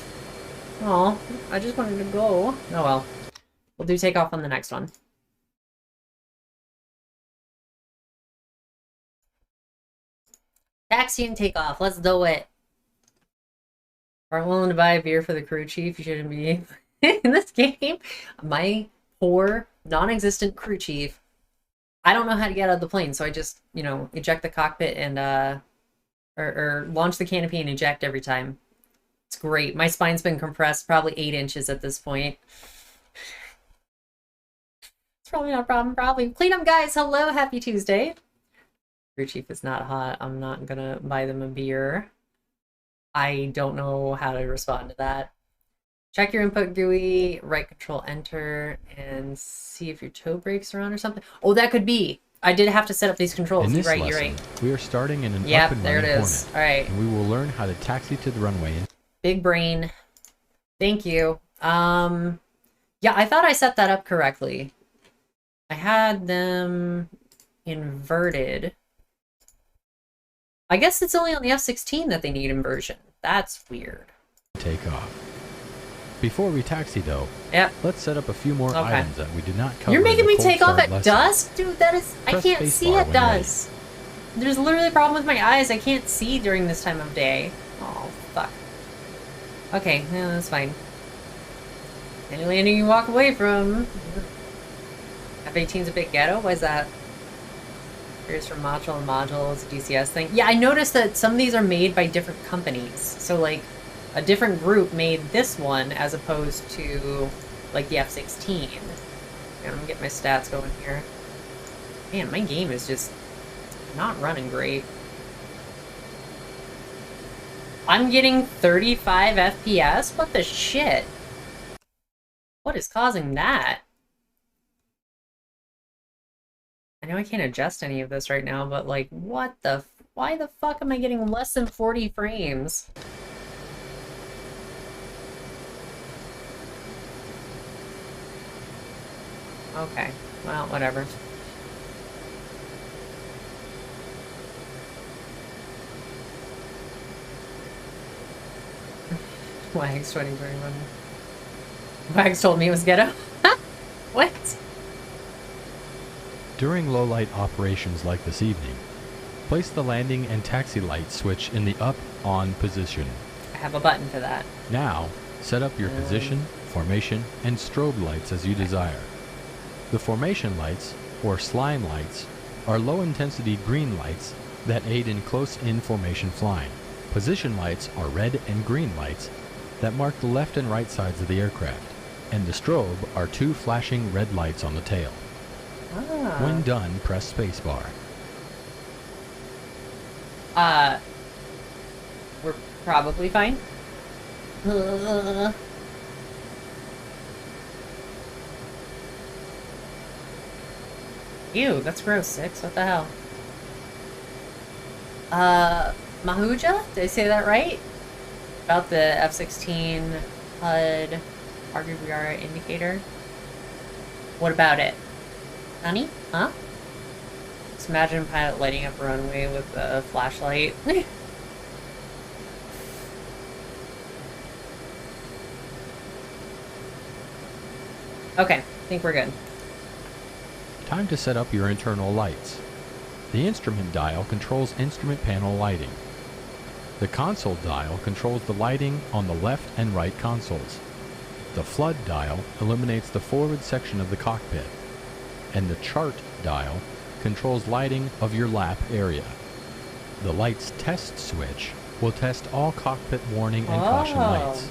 Oh, I just wanted to go. Oh well. We'll do takeoff on the next one. Taxi and takeoff. Let's do it. Aren't willing to buy a beer for the crew chief. You shouldn't be in this game. My poor, non-existent crew chief. I don't know how to get out of the plane, so I just, you know, eject the cockpit and or launch the canopy and eject every time. It's great. My spine's been compressed probably 8 inches at this point. It's probably not a problem. Probably. Clean up, guys. Hello. Happy Tuesday. Crew chief is not hot. I'm not gonna buy them a beer. I don't know how to respond to that. Check your input GUI, right control enter, and see if your toe brakes are on or something. Oh, that could be. I did have to set up these controls. In this You're right, lesson, you're right. we are starting in an Yep, up and there it running is. Hornet, All right. and we will learn how to taxi to the runway. Big brain. Thank you. Yeah, I thought I set that up correctly. I had them inverted. I guess it's only on the F-16 that they need inversion. That's weird. Take off. Before we taxi, though, Yep. let's set up a few more Okay. items that we did not cover. You're in making the me cold take off start at lesson. dusk? Dude, that is... I Press can't see spacebar at when ready. dusk. There's literally a problem with my eyes. I can't see during this time of day. Oh, fuck. Okay, yeah, that's fine. Any landing you walk away from. F-18's a bit ghetto? Why is that? Here's from module and module. It's a DCS thing. Yeah, I noticed that some of these are made by different companies. So, like, a different group made this one as opposed to, like, the F-16. I'm gonna get my stats going here. Man, my game is just not running great. I'm getting 35 FPS? What the shit? What is causing that? I know I can't adjust any of this right now, but like, what the... Why the fuck am I getting less than 40 frames? Okay, well, whatever. Wags 2021. Wags told me it was ghetto. What? During low-light operations like this evening, place the landing and taxi light switch in the up-on position. I have a button for that. Now, set up your position, formation, and strobe lights as you desire. The formation lights, or slime lights, are low-intensity green lights that aid in close-in formation flying. Position lights are red and green lights that mark the left and right sides of the aircraft, and the strobe are 2 flashing red lights on the tail. Ah. When done, press spacebar. We're probably fine. Ew, that's gross, 6. What the hell? Mahuja? Did I say that right? About the F-16 HUD RWR indicator? What about it? Honey? Huh? Just imagine a pilot lighting up a runway with a flashlight. Okay, I think we're good. Time to set up your internal lights. The instrument dial controls instrument panel lighting. The console dial controls the lighting on the left and right consoles. The flood dial illuminates the forward section of the cockpit. And the chart dial controls lighting of your lap area. The lights test switch will test all cockpit warning and caution lights.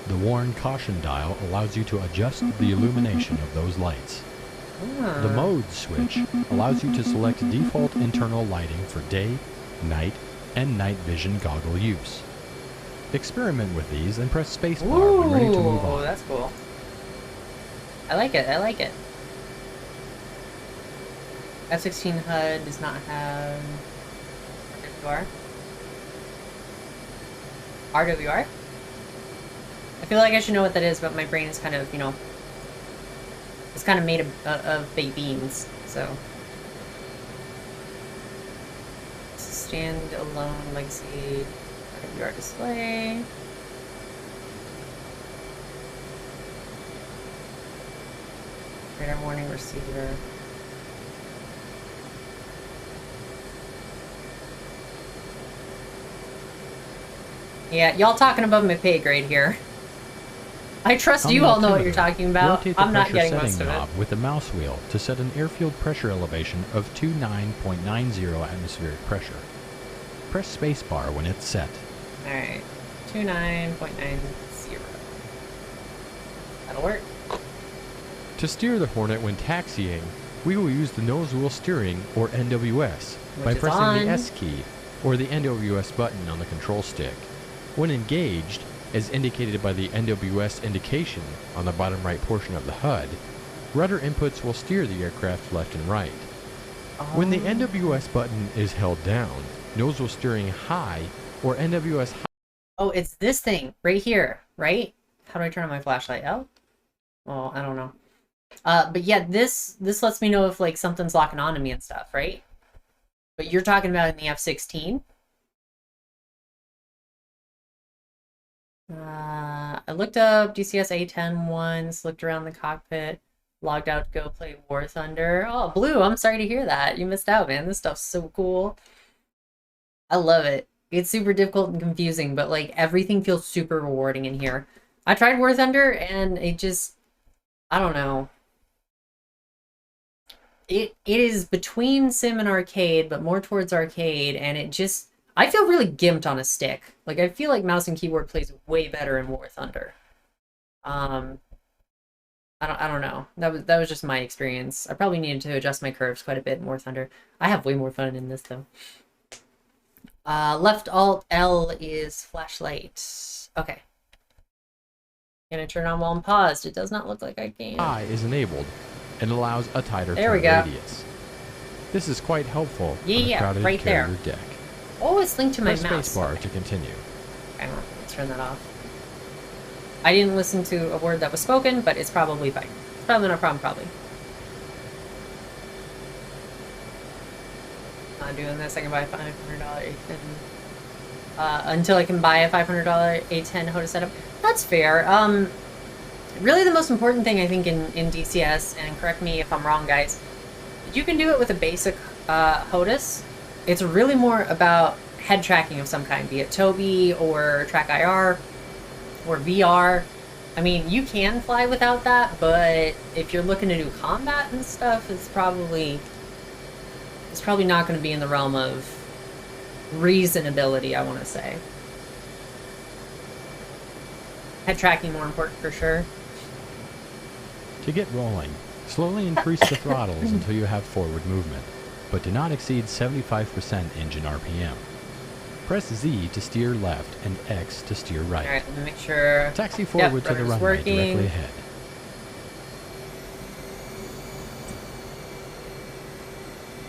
The warn caution dial allows you to adjust the illumination of those lights. The mode switch allows you to select default internal lighting for day, night, and night vision goggle use. Experiment with these and press spacebar when ready to move on. That's cool. I like it, I like it. F-16 HUD does not have RWR. RWR? I feel like I should know what that is, but my brain is kind of, you know, it's kind of made of baked beans, so. Stand-alone legacy RWR display. Radar warning receiver. Yeah, y'all talking above my pay grade here. I trust you all know what you're talking about. Rotate the I'm not pressure getting most setting of knob it. with the mouse wheel to set an airfield pressure elevation of 29.90 atmospheric pressure. Press spacebar when it's set. Alright, 29.90. That'll work. To steer the Hornet when taxiing, we will use the nose wheel steering, or NWS, by Which is pressing on. the S key, or the NWS button on the control stick. When engaged, as indicated by the NWS indication on the bottom right portion of the HUD, rudder inputs will steer the aircraft left and right. When the NWS button is held down, nose wheel steering high, or NWS high. Oh, it's this thing right here, right? How do I turn on my flashlight? Oh, well, I don't know. But yeah, this lets me know if like something's locking onto me and stuff, right? But you're talking about in the F-16. I looked up DCS A-10 once, looked around the cockpit, logged out to go play War Thunder. Oh, Blue, I'm sorry to hear that. You missed out, man. This stuff's so cool. I love it. It's super difficult and confusing, but like everything feels super rewarding in here. I tried War Thunder and it just, I don't know. It is between sim and arcade, but more towards arcade, and it just, I feel really gimped on a stick. Like I feel like mouse and keyboard plays way better in War Thunder. I don't know. That was just my experience. I probably needed to adjust my curves quite a bit in War Thunder. I have way more fun in this though. Left Alt L is flashlight. Okay. Gonna turn on while I'm paused. It does not look like I can. I is enabled and allows a tighter There we turn go. radius. This is quite helpful on a Yeah, crowded right there. carrier deck. Oh, it's linked to my Press mouse. spacebar Okay. to continue. Hang on, let's turn that off. I didn't listen to a word that was spoken, but it's probably fine. It's probably no problem, probably. Not doing this, I can buy a $500 A10. Until I can buy a $500 A10 HOTA setup. That's fair. Really the most important thing I think in DCS, and correct me if I'm wrong guys, you can do it with a basic HOTAS. It's really more about head tracking of some kind, be it Toby or Track IR or VR. I mean, you can fly without that, but if you're looking to do combat and stuff, it's probably It's probably not going to be in the realm of reasonability, I want to say. Head tracking more important for sure. To get rolling, slowly increase the throttles until you have forward movement, but do not exceed 75% engine RPM. Press Z to steer left and X to steer right. Alright, let me make sure. Taxi forward to the rudder's runway working. directly ahead.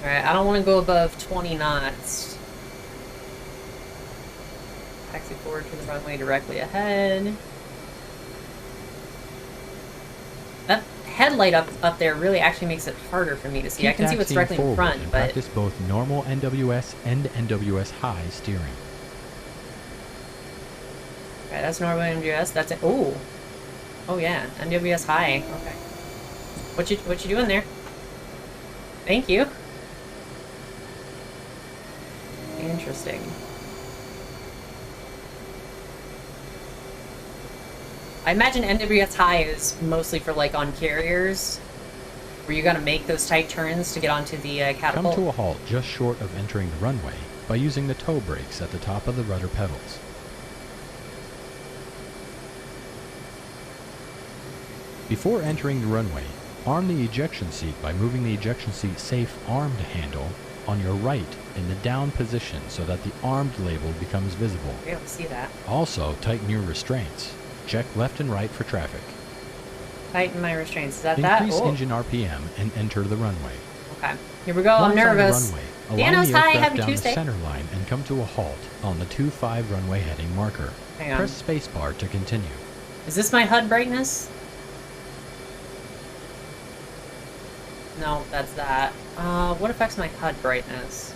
Alright, I don't want to go above 20 knots. Taxi forward to the runway directly ahead. That headlight up there really actually makes it harder for me to see. Keep I can see what's taxiing directly in forward front, and but... practice both normal NWS and NWS high steering. Okay, that's normal NWS. That's it. Oh, oh yeah, NWS high. Okay. What you doing there? Thank you. Interesting. I imagine NWS high is mostly for like on carriers, where you gotta make those tight turns to get onto the catapult. Come to a halt just short of entering the runway by using the toe brakes at the top of the rudder pedals. Before entering the runway, arm the ejection seat by moving the ejection seat safe armed handle on your right in the down position so that the armed label becomes visible. Be able to see that. Also, tighten your restraints. Check left and right for traffic. Tighten my restraints. Is that Increase that? Oh. engine RPM and enter the runway. Okay. Here we go. I'm Once on the nervous. runway, Piano's align the high. aircraft Happy down the Tuesday. center line and come to a halt on the 25 runway heading marker. Hang on. Press spacebar to continue. Is this my HUD brightness? No, that's that. What affects my HUD brightness?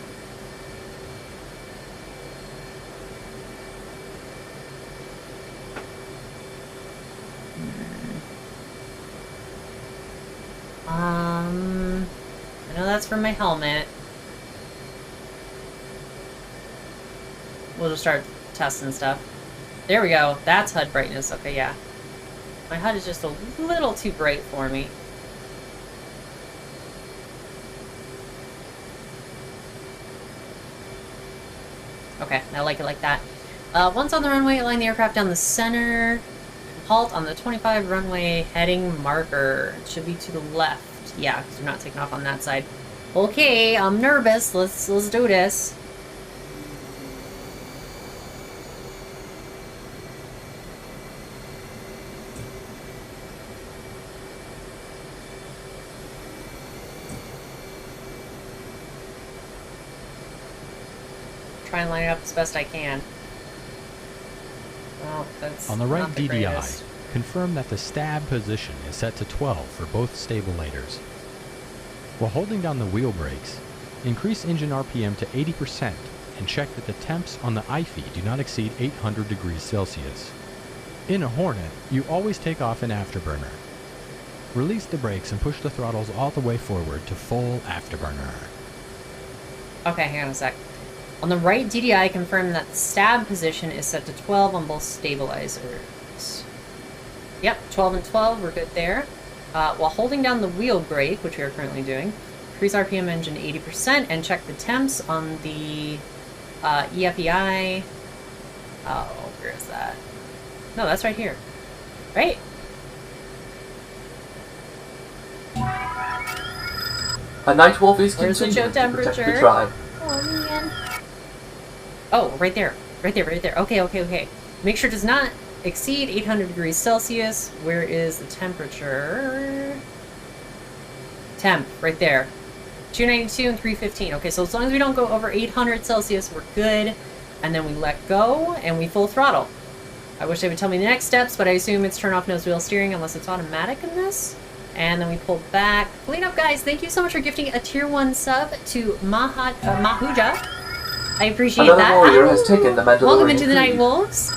I know that's for my helmet. We'll just start testing stuff. There we go. That's HUD brightness. Okay, yeah. My HUD is just a little too bright for me. Okay, I like it like that. Once on the runway, align the aircraft down the center. Halt on the 25 runway heading marker. It should be to the left. Yeah, because we're not taking off on that side. Okay, I'm nervous. Let's do this. Try and line it up as best I can. Well, that's On the right not the DDI, greatest. confirm that the stab position is set to 12 for both stabilators. While holding down the wheel brakes, increase engine RPM to 80% and check that the temps on the IFE do not exceed 800 degrees Celsius. In a Hornet, you always take off in afterburner. Release the brakes and push the throttles all the way forward to full afterburner. Okay, hang on a sec. On the right DDI, confirm that the stab position is set to 12 on both stabilizers. Yep, 12 and 12, we're good there. While holding down the wheel brake, which we are currently doing, increase RPM engine 80% and check the temps on the EFEI. Oh, where is that? No, that's right here. Right? A night wolf is Where's the continuing show to protect the temperature? tribe. Oh, man. Oh, right there. Right there, right there. Okay, okay, okay. Make sure it does not exceed 800 degrees Celsius. Where is the temperature? Temp, right there. 292 and 315. Okay, so as long as we don't go over 800 Celsius, we're good. And then we let go, and we full throttle. I wish they would tell me the next steps, but I assume it's turn off nose wheel steering unless it's automatic in this. And then we pull back. Clean up, guys. Thank you so much for gifting a tier 1 sub to Mahuja. I appreciate Another that. warrior has taken the Mandalorian Welcome into the Creed. Night Wolves.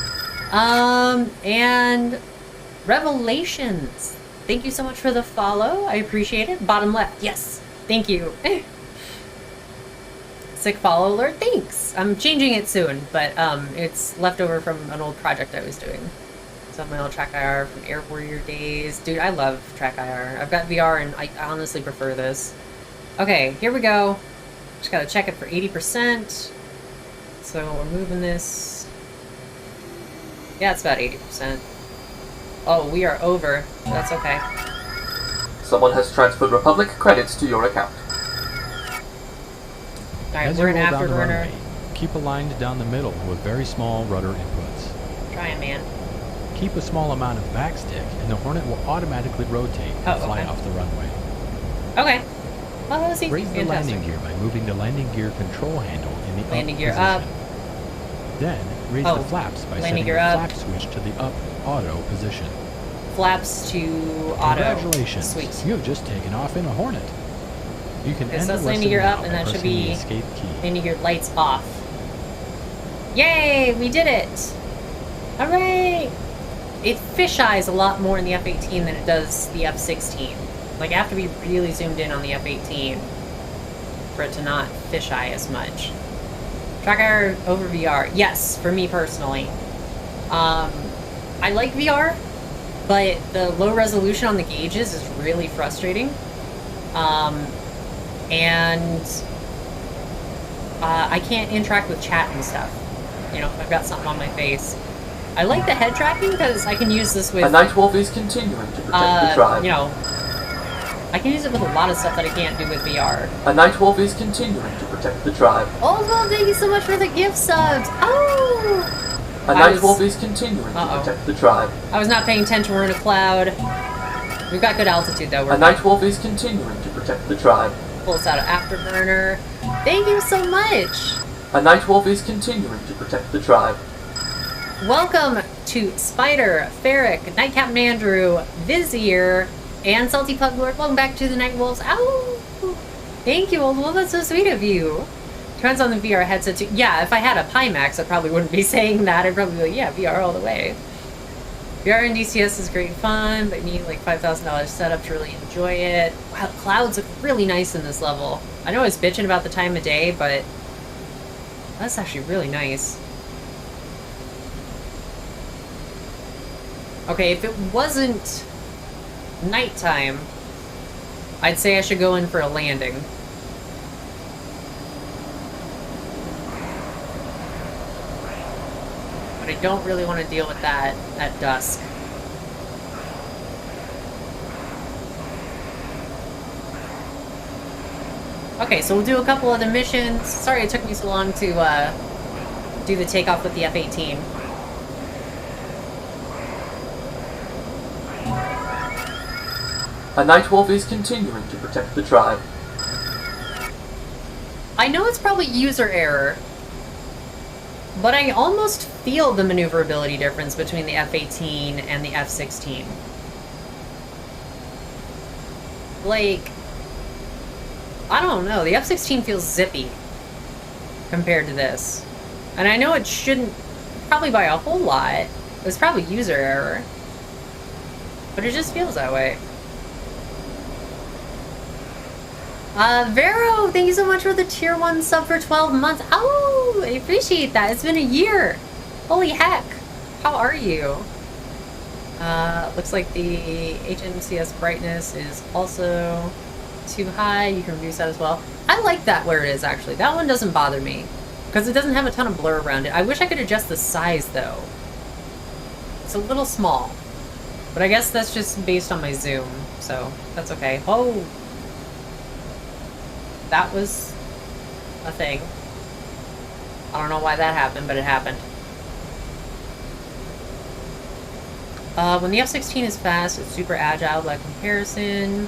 And Revelations. Thank you so much for the follow. I appreciate it. Bottom left. Yes. Thank you. Sick follow alert. Thanks. I'm changing it soon, but it's leftover from an old project I was doing. So my old Track IR from Air Warrior days. Dude, I love Track IR. I've got VR and I honestly prefer this. Okay, here we go. Just gotta check it for 80%. So we're moving this. Yeah, it's about 80%. Oh, we are over. That's okay. Someone has transferred Republic credits to your account. Alright, As we're you in roll down the afterburner. runway, keep aligned down the middle with very small rudder inputs. Trying, man. Keep a small amount of backstick, and the Hornet will automatically rotate and fly okay. off the runway. Okay. Well, that was easy. Raise the Fantastic. landing gear by moving the landing gear control handle in the Landing up gear position. up. Then raise Oh, the flaps by landing setting the gear up. flap switch to the up auto position. Flaps to auto. Congratulations! Sweet. You have just taken off in a Hornet. You can Okay, end so the that's lesson landing gear now up, and by that should pressing the be escape key. landing gear lights off. Yay! We did it! Hooray! It fisheyes a lot more in the F-18 than it does the F-16. Like, I have to be really zoomed in on the F-18 for it to not fisheye as much. Tracker over VR. Yes, for me personally. I like VR, but the low resolution on the gauges is really frustrating. And I can't interact with chat and stuff. You know, if I've got something on my face. I like the head tracking because I can use this with, A Night Wolf is continuing to protect the tribe. you know, I can use it with a lot of stuff that I can't do with VR. A Night Wolf is continuing to protect the tribe. Oswald, thank you so much for the gift subs. Oh! A Night Wolf is continuing to Uh-oh. protect the tribe. I was not paying attention. We're in a cloud. We've got good altitude though. We're A Night Wolf is continuing to protect the tribe. pull us out of afterburner. Thank you so much. A Night Wolf is continuing to protect the tribe. Welcome to Spider, Ferric, Night Captain Andrew, Vizier, and Salty Pug Lord. Welcome back to the Night Wolves. Ow! Thank you, Old Wolf. That's so sweet of you. Turns on the VR headset too. Yeah, if I had a Pimax, I probably wouldn't be saying that. I'd probably be like, yeah, VR all the way. VR and DCS is great fun, but you need like $5,000 setup to really enjoy it. Wow, clouds look really nice in this level. I know I was bitching about the time of day, but that's actually really nice. Okay, if it wasn't nighttime, I'd say I should go in for a landing. But I don't really want to deal with that at dusk. Okay, so we'll do a couple of the missions. Sorry it took me so long to do the takeoff with the F-18. A Night Wolf is continuing to protect the tribe. I know it's probably user error, but I almost feel the maneuverability difference between the F-18 and the F-16. Like, I don't know, the F-16 feels zippy compared to this. And I know it shouldn't, probably by a whole lot. It's probably user error. But it just feels that way. Vero, thank you so much for the tier 1 sub for 12 months. Oh, I appreciate that. It's been a year. Holy heck. How are you? Looks like the HMCS brightness is also too high. You can reduce that as well. I like that where it is, actually. That one doesn't bother me because it doesn't have a ton of blur around it. I wish I could adjust the size, though. It's a little small, but I guess that's just based on my zoom, so that's okay. Oh! That was a thing. I don't know why that happened, but it happened. When the F-16 is fast, it's super agile by comparison.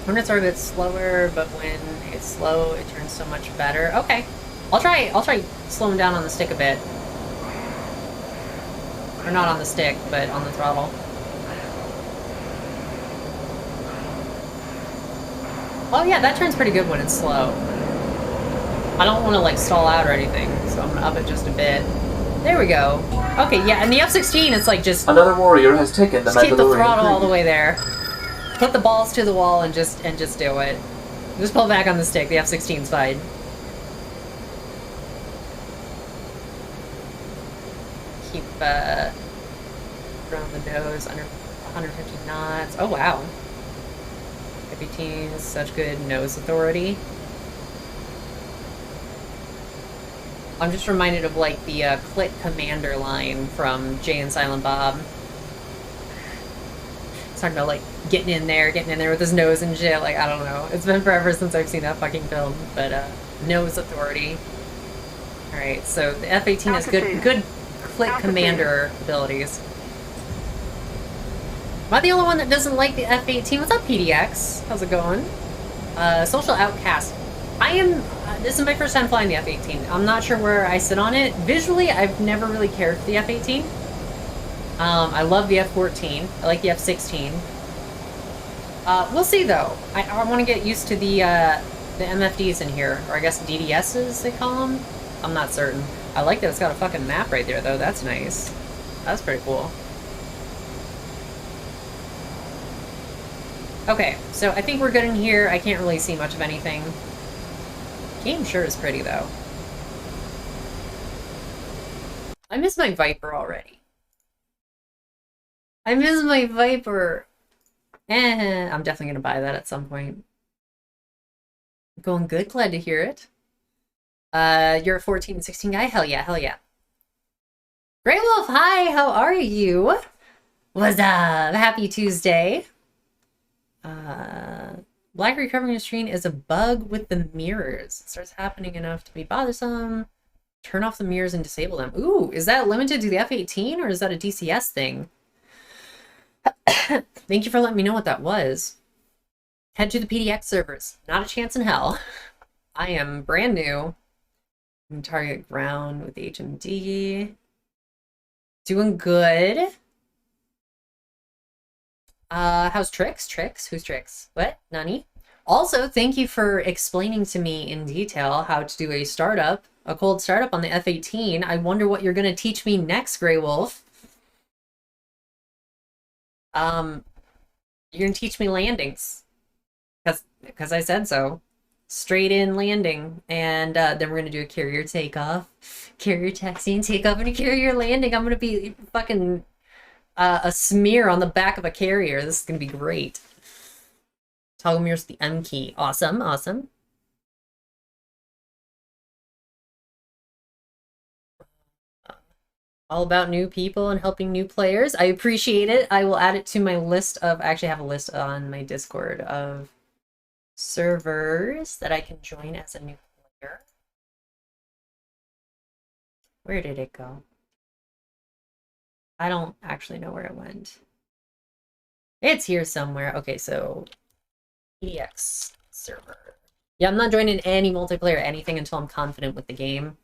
Hornets are a bit slower, but when it's slow, it turns so much better. Okay. I'll try slowing down on the stick a bit. Or not on the stick, but on the throttle. Oh yeah, that turns pretty good when it's slow. I don't want to like stall out or anything, so I'm gonna up it just a bit. There we go. Okay, yeah, and the F-16, it's like just Another warrior has taken the keep the Mandalorian throttle all the Creed. way there. Put the balls to the wall and just do it. Just pull back on the stick. The F-16's fine. Keep from the nose under 150 knots. Oh wow. F-18 is such good nose authority. I'm just reminded of like the Click Commander line from Jay and Silent Bob. It's talking about like getting in there with his nose and shit. Like, I don't know. It's been forever since I've seen that fucking film, but nose authority. All right, so the F-18 has good Click Commander abilities. Am I the only one that doesn't like the F-18? What's up, PDX? How's it going? Social Outcast. This is my first time flying the F-18. I'm not sure where I sit on it. Visually, I've never really cared for the F-18. I love the F-14. I like the F-16. We'll see, though. I want to get used to the MFDs in here. Or I guess DDSs, they call them? I'm not certain. I like that it's got a fucking map right there, though. That's nice. That's pretty cool. Okay, so I think we're good in here. I can't really see much of anything. Game sure is pretty, though. I miss my Viper already. I miss my Viper. I'm definitely gonna buy that at some point. Going good, glad to hear it. You're a 14 and 16 guy? Hell yeah, hell yeah. Grey Wolf, hi, how are you? What's up? Happy Tuesday. Black recovering screen is a bug with the mirrors. It starts happening enough to be bothersome. Turn off the mirrors and disable them. Ooh, is that limited to the F-18 or is that a DCS thing? Thank you for letting me know what that was. Head to the PDX servers. Not a chance in hell. I am brand new. I'm target ground with the HMD. Doing good. How's Trix? Trix? Who's Trix? What? Nani? Also, thank you for explaining to me in detail how to do a startup, a cold startup on the F-18. I wonder what you're going to teach me next, Grey Wolf. You're going to teach me landings. Because I said so. Straight in landing. And then we're going to do a carrier takeoff. Carrier taxi and takeoff and a carrier landing. I'm going to be fucking... a smear on the back of a carrier. This is going to be great. Toggle mirrors the M key. Awesome, awesome. All about new people and helping new players. I appreciate it. I will add it to my list of... I actually have a list on my Discord of servers that I can join as a new player. Where did it go? I don't actually know where it went. It's here somewhere. Okay, so PDX server. Yeah, I'm not joining any multiplayer or anything until I'm confident with the game.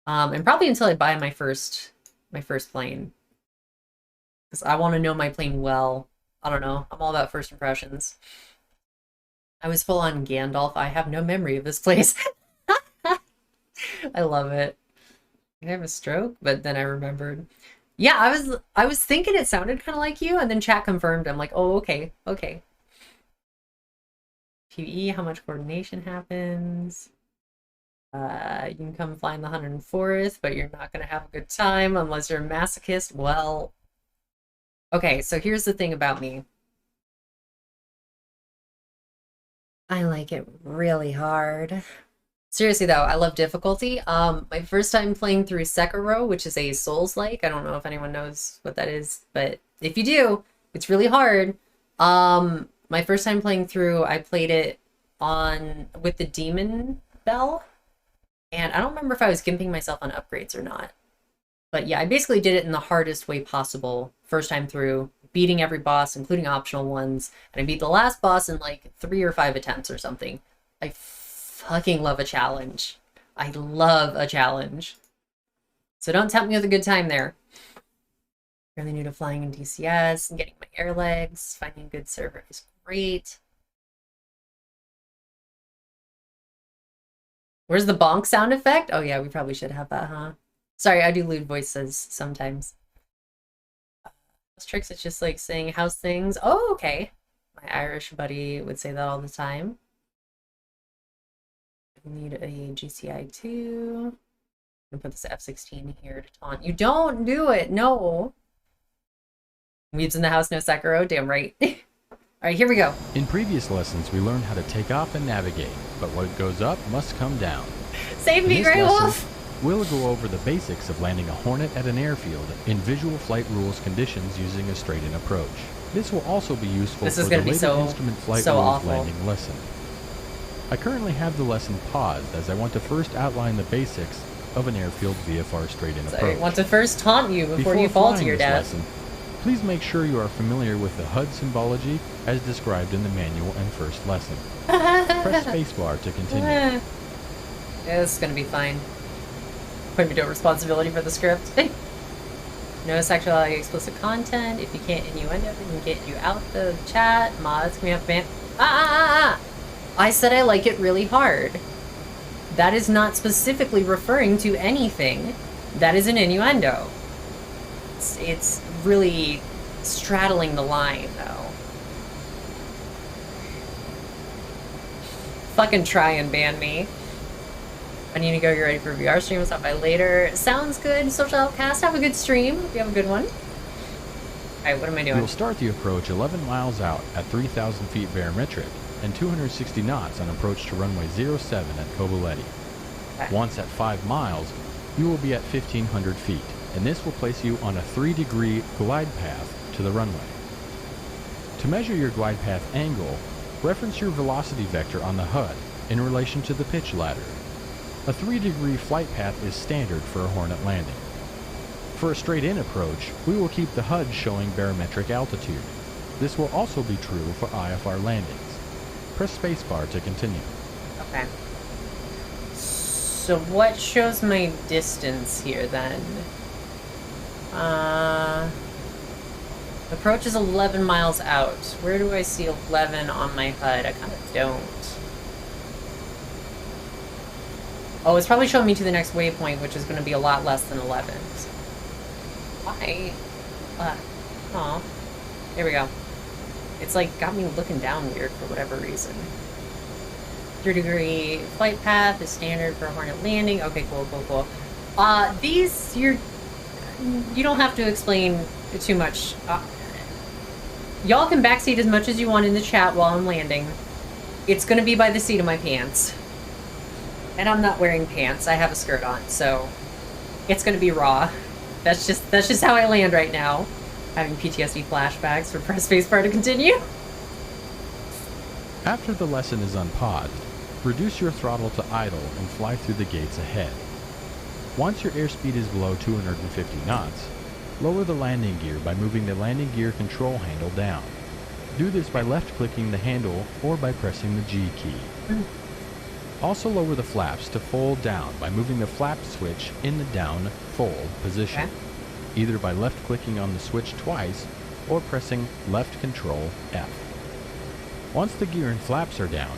And probably until I buy my first plane. Because I want to know my plane well. I don't know. I'm all about first impressions. I was full on Gandalf. I have no memory of this place. I love it. Did I have a stroke? But then I remembered. Yeah, I was thinking it sounded kind of like you, and then chat confirmed. I'm like, oh, okay, okay. PvE, how much coordination happens? You can come fly in the 104th, but you're not gonna have a good time unless you're a masochist. Well, okay, so here's the thing about me. I like it really hard. Seriously though, I love difficulty. My first time playing through Sekiro, which is a Souls-like. I don't know if anyone knows what that is, but if you do, it's really hard. My first time playing through, I played it with the Demon Bell. And I don't remember if I was gimping myself on upgrades or not. But yeah, I basically did it in the hardest way possible. First time through, beating every boss, including optional ones. And I beat the last boss in like 3 or 5 attempts or something. I fucking love a challenge. I love a challenge. So don't tempt me with a good time there. Really new to flying in DCS and getting my air legs. Finding a good server is great. Where's the bonk sound effect? Oh yeah, we probably should have that, huh? Sorry, I do lewd voices sometimes. Those tricks, it's just like saying, how's things? Oh, okay. My Irish buddy would say that all the time. We need a GCI-2. I'm gonna put this F-16 here to taunt. You don't do it, no. Weeds in the house, no Sekiro, damn right. All right, here we go. In previous lessons, we learned how to take off and navigate, but what goes up must come down. Save me, In this Grey lesson, Wolf! we'll go over the basics of landing a Hornet at an airfield in visual flight rules conditions using a straight-in approach. This will also be useful This for is the gonna be later so- instrument flight so rules awful. landing lesson. I currently have the lesson paused as I want to first outline the basics of an airfield VFR straight-in So I approach. want to first taunt you before you fall to flying your this death. lesson, please make sure you are familiar with the HUD symbology as described in the manual and first lesson. Press spacebar to continue. Yeah, this is gonna be fine. Put me to responsibility for the script. No sexuality explicit content. If you can't innuendo, we can get you out the chat. Mods, can we have ban? I said I like it really hard. That is not specifically referring to anything. That is an innuendo. It's really straddling the line, though. Fucking try and ban me. I need to go get ready for a VR stream. I'll stop by later. Sounds good. Social Outcast, have a good stream. Hope you have a good one. Alright, what am I doing? You'll start the approach 11 miles out at 3,000 feet barometric and 260 knots on approach to runway 07 at Coboletti. Okay. Once at 5 miles, you will be at 1,500 feet, and this will place you on a 3-degree glide path to the runway. To measure your glide path angle, reference your velocity vector on the HUD in relation to the pitch ladder. A 3-degree flight path is standard for a Hornet landing. For a straight-in approach, we will keep the HUD showing barometric altitude. This will also be true for IFR landings. Press spacebar to continue. Okay. So what shows my distance here then? Approach is 11 miles out. Where do I see 11 on my HUD? I kind of don't. Oh, it's probably showing me to the next waypoint, which is going to be a lot less than 11. So why? Aw. There we go. It's like got me looking down weird for whatever reason. 3-degree flight path is standard for a Hornet landing. Okay, cool. These, you don't have to explain too much. Y'all can backseat as much as you want in the chat while I'm landing. It's gonna be by the seat of my pants. And I'm not wearing pants, I have a skirt on, so it's gonna be raw. That's just how I land right now. Having PTSD flashbacks for press spacebar to continue. After the lesson is unpaused, reduce your throttle to idle and fly through the gates ahead. Once your airspeed is below 250 knots, lower the landing gear by moving the landing gear control handle down. Do this by left-clicking the handle or by pressing the G key. Also lower the flaps to fold down by moving the flap switch in the down fold position, either by left-clicking on the switch twice or pressing left control F. Once the gear and flaps are down,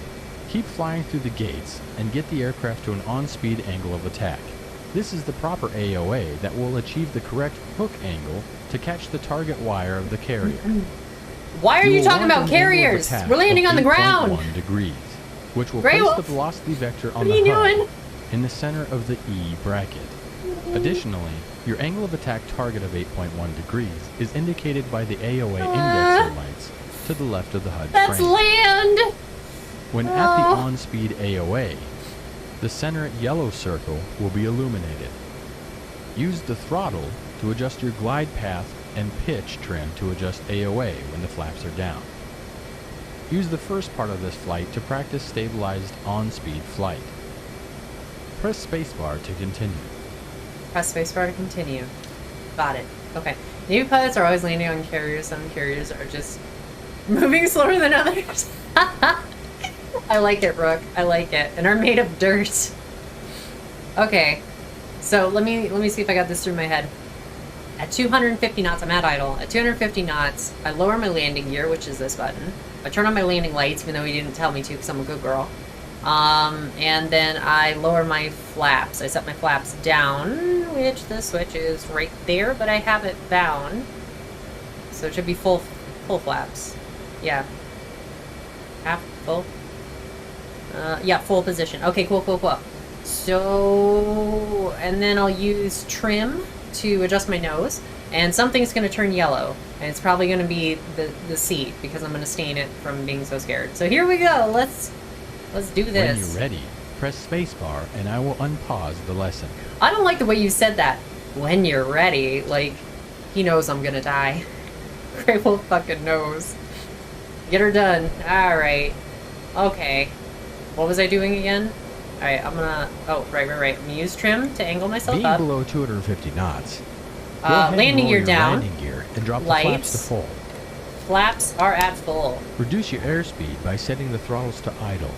keep flying through the gates and get the aircraft to an on-speed angle of attack. This is the proper AOA that will achieve the correct hook angle to catch the target wire of the carrier. Why are you will talking want about an angle of carriers? attack We're landing of on the ground. 8.1 degrees, which will Grey place Wolf. the velocity vector on What the are you HUD doing? in the center of the E bracket. Additionally, your angle of attack target of 8.1 degrees is indicated by the AOA indexer lights to the left of the HUD That's frame. land! When at the on-speed AOA, the center yellow circle will be illuminated. Use the throttle to adjust your glide path and pitch trim to adjust AOA when the flaps are down. Use the first part of this flight to practice stabilized on-speed flight. Press spacebar to continue. Press spacebar to continue. Got it. Okay. Navy pilots are always landing on carriers. Some carriers are just moving slower than others. I like it, Rook. I like it. And are made of dirt. Okay. So let me see if I got this through my head. At 250 knots, I'm at idle. At 250 knots, I lower my landing gear, which is this button. I turn on my landing lights, even though he didn't tell me to because I'm a good girl. And then I lower my flaps. I set my flaps down, which the switch is right there, but I have it down. So it should be full flaps. Yeah. Half full. Yeah, full position. Okay, cool. So, and then I'll use trim to adjust my nose, and something's going to turn yellow, and it's probably going to be the seat, because I'm going to stain it from being so scared. So here we go. Let's do this. When you're ready, press spacebar and I will unpause the lesson. I don't like the way you said that. When you're ready, like, he knows I'm gonna die. Grey Wolf fucking knows. Get her done. Alright. Okay. What was I doing again? Alright, I'm gonna... Oh, right. I'm gonna use trim to angle myself Being up. below 250 knots, go ahead and Landing roll gear your down. landing gear and drop the flaps Lights. to full. Flaps are at full. Reduce your airspeed by setting the throttles to idle.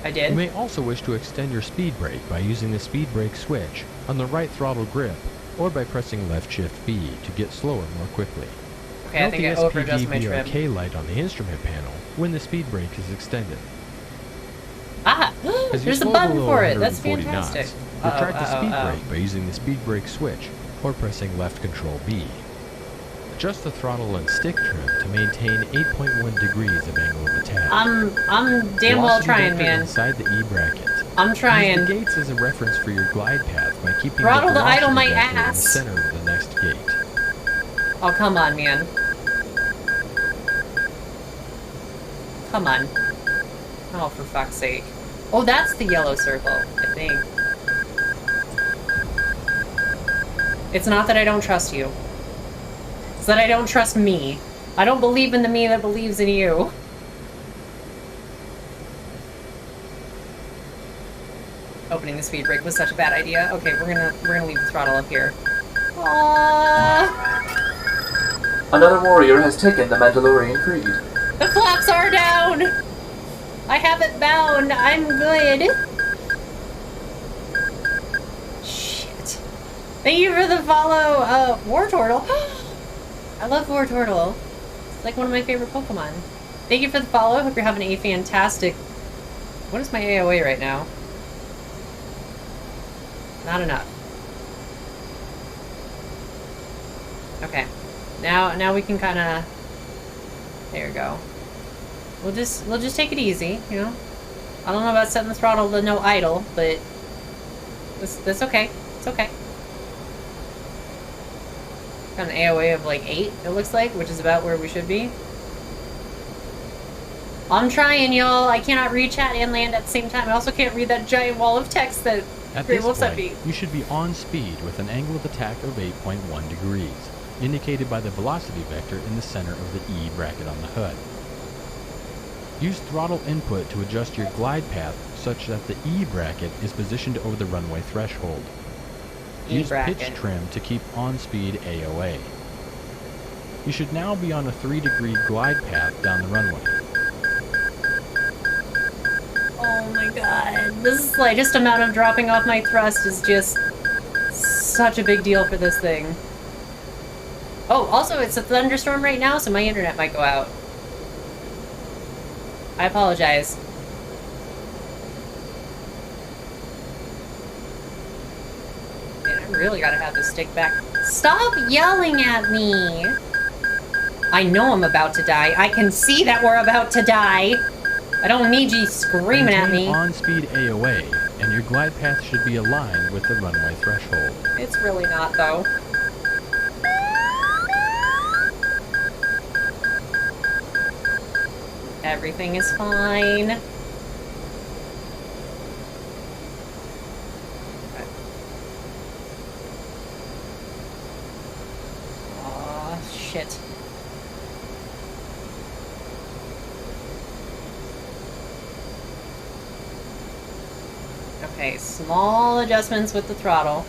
I You did. may also wish to extend your speed brake by using the speed brake switch on the right throttle grip or by pressing left shift B to get slower more quickly. Okay, I Note think I the over-adjusted my trim. SPD-BRK light on the instrument panel when the speed brake is extended. Ah! As you There's a slow button below for it. That's 140 fantastic. knots, retract the speed brake by using the speed brake switch or pressing left control B. Adjust the throttle and stick trim to maintain 8.1 degrees of angle of attack. I'm damn well Velocity trying, vector man. Inside the E bracket. I'm Use trying. the gates as a reference for your glide path by keeping Throttle the to idle velocity my vector in the ass. center of the next gate. Oh, come on, man. Come on. Oh, for fuck's sake. Oh, that's the yellow circle, I think. It's not that I don't trust you. It's that I don't trust me. I don't believe in the me that believes in you. Opening the speed brake was such a bad idea. Okay, we're gonna leave the throttle up here. Aww. Another warrior has taken the Mandalorian Creed. The flaps are down! I have it bound. I'm good. Shit. Thank you for the follow, War Turtle. I love War Turtle. It's like one of my favorite Pokemon. Thank you for the follow. Hope you're having a fantastic... What is my AOA right now? Not enough. Okay. Now we can kind of... There we go. We'll just take it easy, you know? I don't know about setting the throttle to no idle, but... That's okay. It's okay. Got an AOA of like 8, it looks like, which is about where we should be. I'm trying, y'all. I cannot read chat and land at the same time. I also can't read that giant wall of text that At Grey this Wolf sent point, me. you should be on speed with an angle of attack of 8.1 degrees, indicated by the velocity vector in the center of the E bracket on the HUD. Use throttle input to adjust your glide path such that the E bracket is positioned over the runway threshold. Use E-bracket. pitch trim to keep on-speed AOA. You should now be on a 3-degree glide path down the runway. Oh my god. This slightest amount of dropping off my thrust is just such a big deal for this thing. Oh, also it's a thunderstorm right now, so my internet might go out. I apologize. Man, I really gotta have this stick back. Stop yelling at me! I know I'm about to die. I can see that we're about to die. I don't need you screaming at Maintain me. on-speed AOA, and your glide path should be aligned with the runway threshold. It's really not, though. Everything is fine. Aw, shit. Okay, small adjustments with the throttle.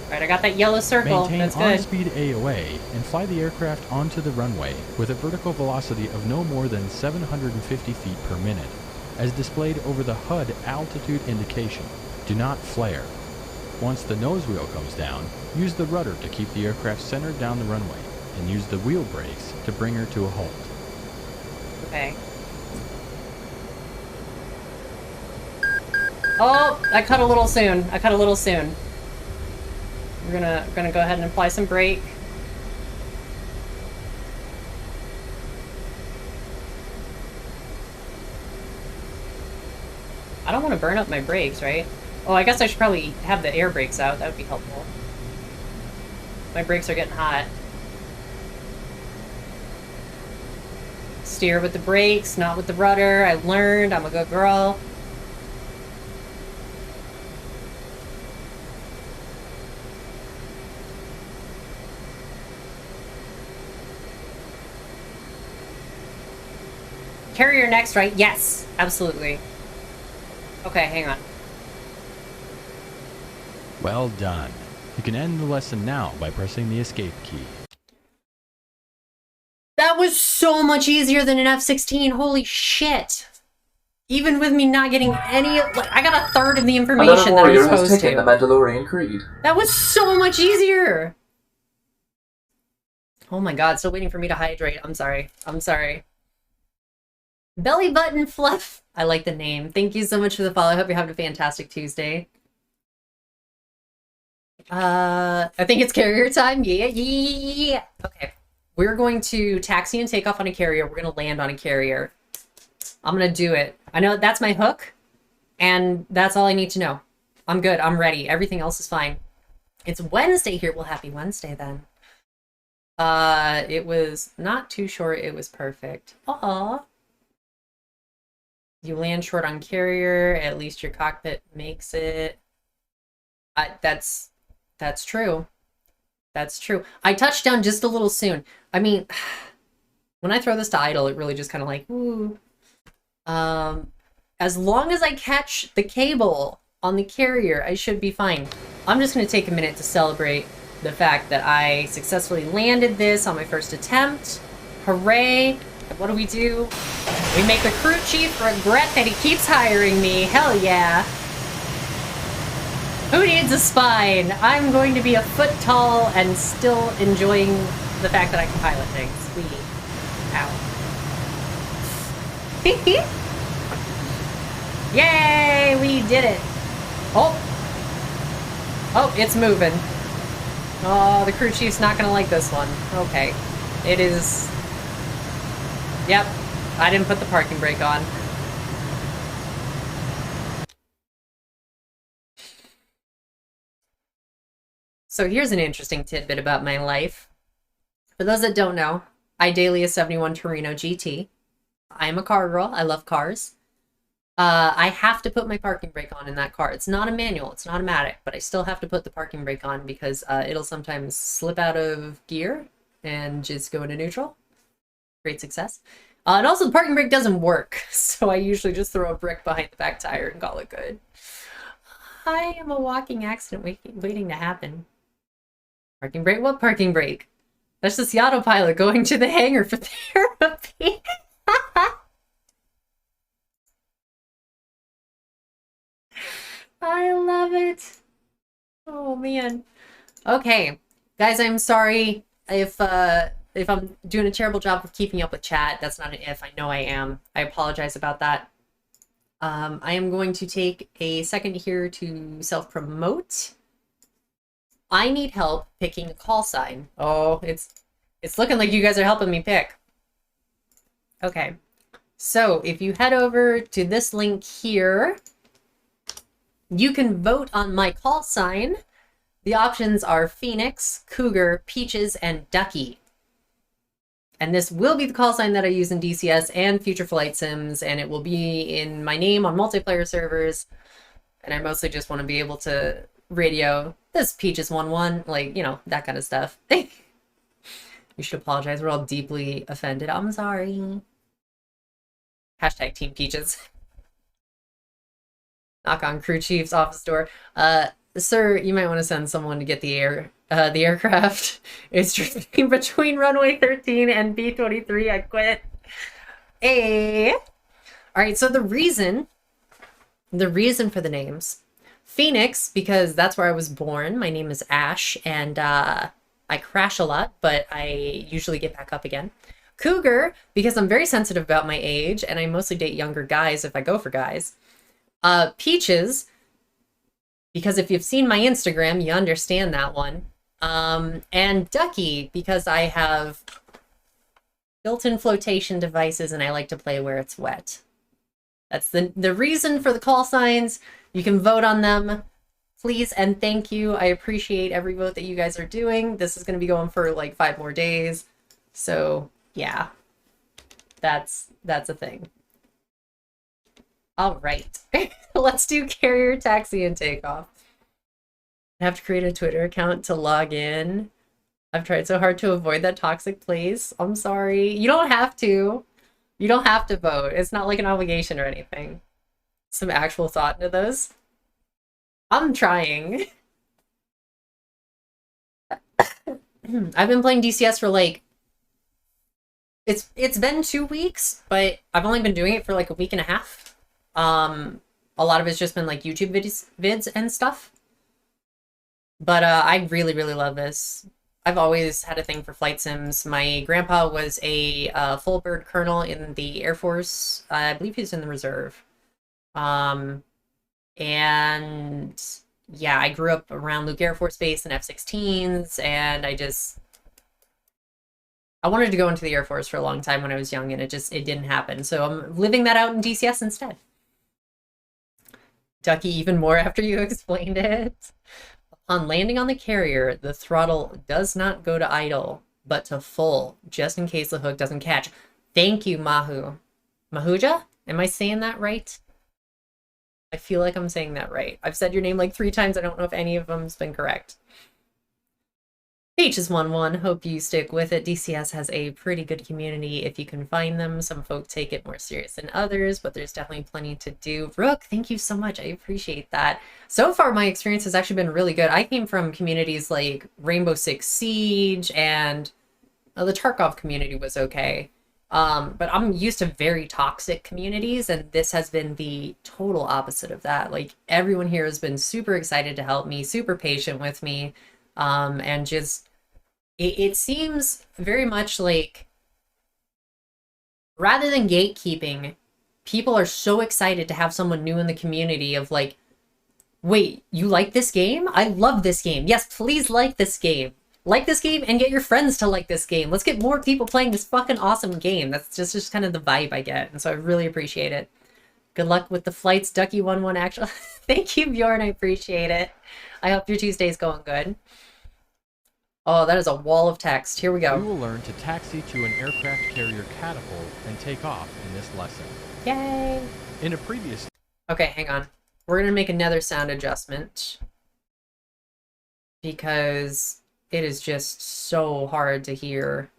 Alright, I got that yellow circle. Maintain That's good. on-speed AOA and fly the aircraft onto the runway with a vertical velocity of no more than 750 feet per minute, as displayed over the HUD altitude indication. Do not flare. Once the nose wheel comes down, use the rudder to keep the aircraft centered down the runway, and use the wheel brakes to bring her to a halt. Okay. Oh, I cut a little soon. I cut a little soon. We're gonna go ahead and apply some brake. I don't want to burn up my brakes, right? Oh, I guess I should probably have the air brakes out. That would be helpful. My brakes are getting hot. steer with the brakes, not with the rudder. I learned. I'm a good girl. Carrier next, right? Yes, absolutely. Okay, hang on. Well done. You can end the lesson now by pressing the escape key. That was so much easier than an F-16. Holy shit. Even with me not getting any, like, I got a third of the Another information that I was warrior has supposed taken the to. Mandalorian Creed. That was so much easier. Oh my god, still waiting for me to hydrate. I'm sorry. I'm sorry. Belly Button Fluff. I like the name. Thank you so much for the follow. I hope you're having a fantastic Tuesday. I think it's carrier time. Yeah. Okay. We're going to taxi and take off on a carrier. We're going to land on a carrier. I'm going to do it. I know that's my hook, and that's all I need to know. I'm good. I'm ready. Everything else is fine. It's Wednesday here. Well, happy Wednesday then. It was not too short. It was perfect. Aw. You land short on carrier. At least your cockpit makes it. That's true. That's true. I touched down just a little soon. I mean, when I throw this to idle, it really just kind of like, ooh. As long as I catch the cable on the carrier, I should be fine. I'm just going to take a minute to celebrate the fact that I successfully landed this on my first attempt. Hooray. What do? We make the crew chief regret that he keeps hiring me. Hell yeah. Who needs a spine? I'm going to be a foot tall and still enjoying the fact that I can pilot things. Sweet. Ow. Yay! We did it. Oh. Oh, it's moving. Oh, the crew chief's not gonna like this one. Okay. It is... Yep. I didn't put the parking brake on. So here's an interesting tidbit about my life. For those that don't know, I daily a 71 Torino GT. I am a car girl. I love cars. I have to put my parking brake on in that car. It's not a manual. It's an automatic, but I still have to put the parking brake on because it'll sometimes slip out of gear and just go into neutral. Great success. And also the parking brake doesn't work, so I usually just throw a brick behind the back tire and call it good. I am a walking accident waiting to happen. Parking brake? What parking brake? That's just the autopilot going to the hangar for therapy. I love it. Oh man. Okay, guys, I'm sorry if I'm doing a terrible job of keeping up with chat. That's not an if. I know I am. I apologize about that. I am going to take a second here to self-promote. I need help picking a call sign. Oh, it's looking like you guys are helping me pick. Okay. So if you head over to this link here, you can vote on my call sign. The options are Phoenix, Cougar, Peaches, and Ducky. And this will be the call sign that I use in DCS and future flight sims, and it will be in my name on multiplayer servers. And I mostly just want to be able to radio, this Peaches 1-1, like, you know, that kind of stuff. You should apologize. We're all deeply offended. I'm sorry. Hashtag Team Peaches. Knock on crew chief's office door. Sir, you might want to send someone to get the aircraft. It's drifting between runway 13 and B-23. I quit. Hey. All right, so the reason for the names. Phoenix, because that's where I was born. My name is Ash, and I crash a lot, but I usually get back up again. Cougar, because I'm very sensitive about my age, and I mostly date younger guys if I go for guys. Peaches, because if you've seen my Instagram, you understand that one. And Ducky, because I have built-in flotation devices and I like to play where it's wet. That's the reason for the call signs. You can vote on them. Please and thank you. I appreciate every vote that you guys are doing. This is going to be going for like 5 more days. So, yeah. That's a thing. All right. Let's do carrier taxi and takeoff. I have to create a Twitter account to log in. I've tried so hard to avoid that toxic place. I'm sorry. You don't have to. You don't have to vote. It's not like an obligation or anything. Some actual thought into those. I'm trying. I've been playing DCS for like it's been 2 weeks, but I've only been doing it for like a week and a half. A lot of it's just been like YouTube vids and stuff. But I really, really love this. I've always had a thing for flight sims. My grandpa was a full bird colonel in the Air Force. I believe he's in the reserve. And yeah, I grew up around Luke Air Force Base and F-16s, and I wanted to go into the Air Force for a long time when I was young, and it didn't happen. So I'm living that out in DCS instead. Ducky, even more after you explained it. On landing on the carrier, the throttle does not go to idle, but to full, just in case the hook doesn't catch. Thank you, Mahu. Mahuja? Am I saying that right? I feel like I'm saying that right. I've said your name like 3 times. I don't know if any of them's been correct. H1-1, hope you stick with it. DCS has a pretty good community if you can find them. Some folk take it more serious than others, but there's definitely plenty to do. Rook, thank you so much. I appreciate that. So far, my experience has actually been really good. I came from communities like Rainbow Six Siege, and the Tarkov community was okay. But I'm used to very toxic communities, and this has been the total opposite of that. Like, everyone here has been super excited to help me, super patient with me, and just... It seems very much like, rather than gatekeeping, people are so excited to have someone new in the community of like, wait, you like this game? I love this game. Yes, please like this game. Like this game and get your friends to like this game. Let's get more people playing this fucking awesome game. That's just kind of the vibe I get. And so I really appreciate it. Good luck with the flights, Ducky11 actually. Thank you, Bjorn. I appreciate it. I hope your Tuesday's going good. Oh, that is a wall of text. Here we go. We will learn to taxi to an aircraft carrier catapult and take off in this lesson. Yay! In a previous... Okay, hang on. We're going to make another sound adjustment. Because it is just so hard to hear.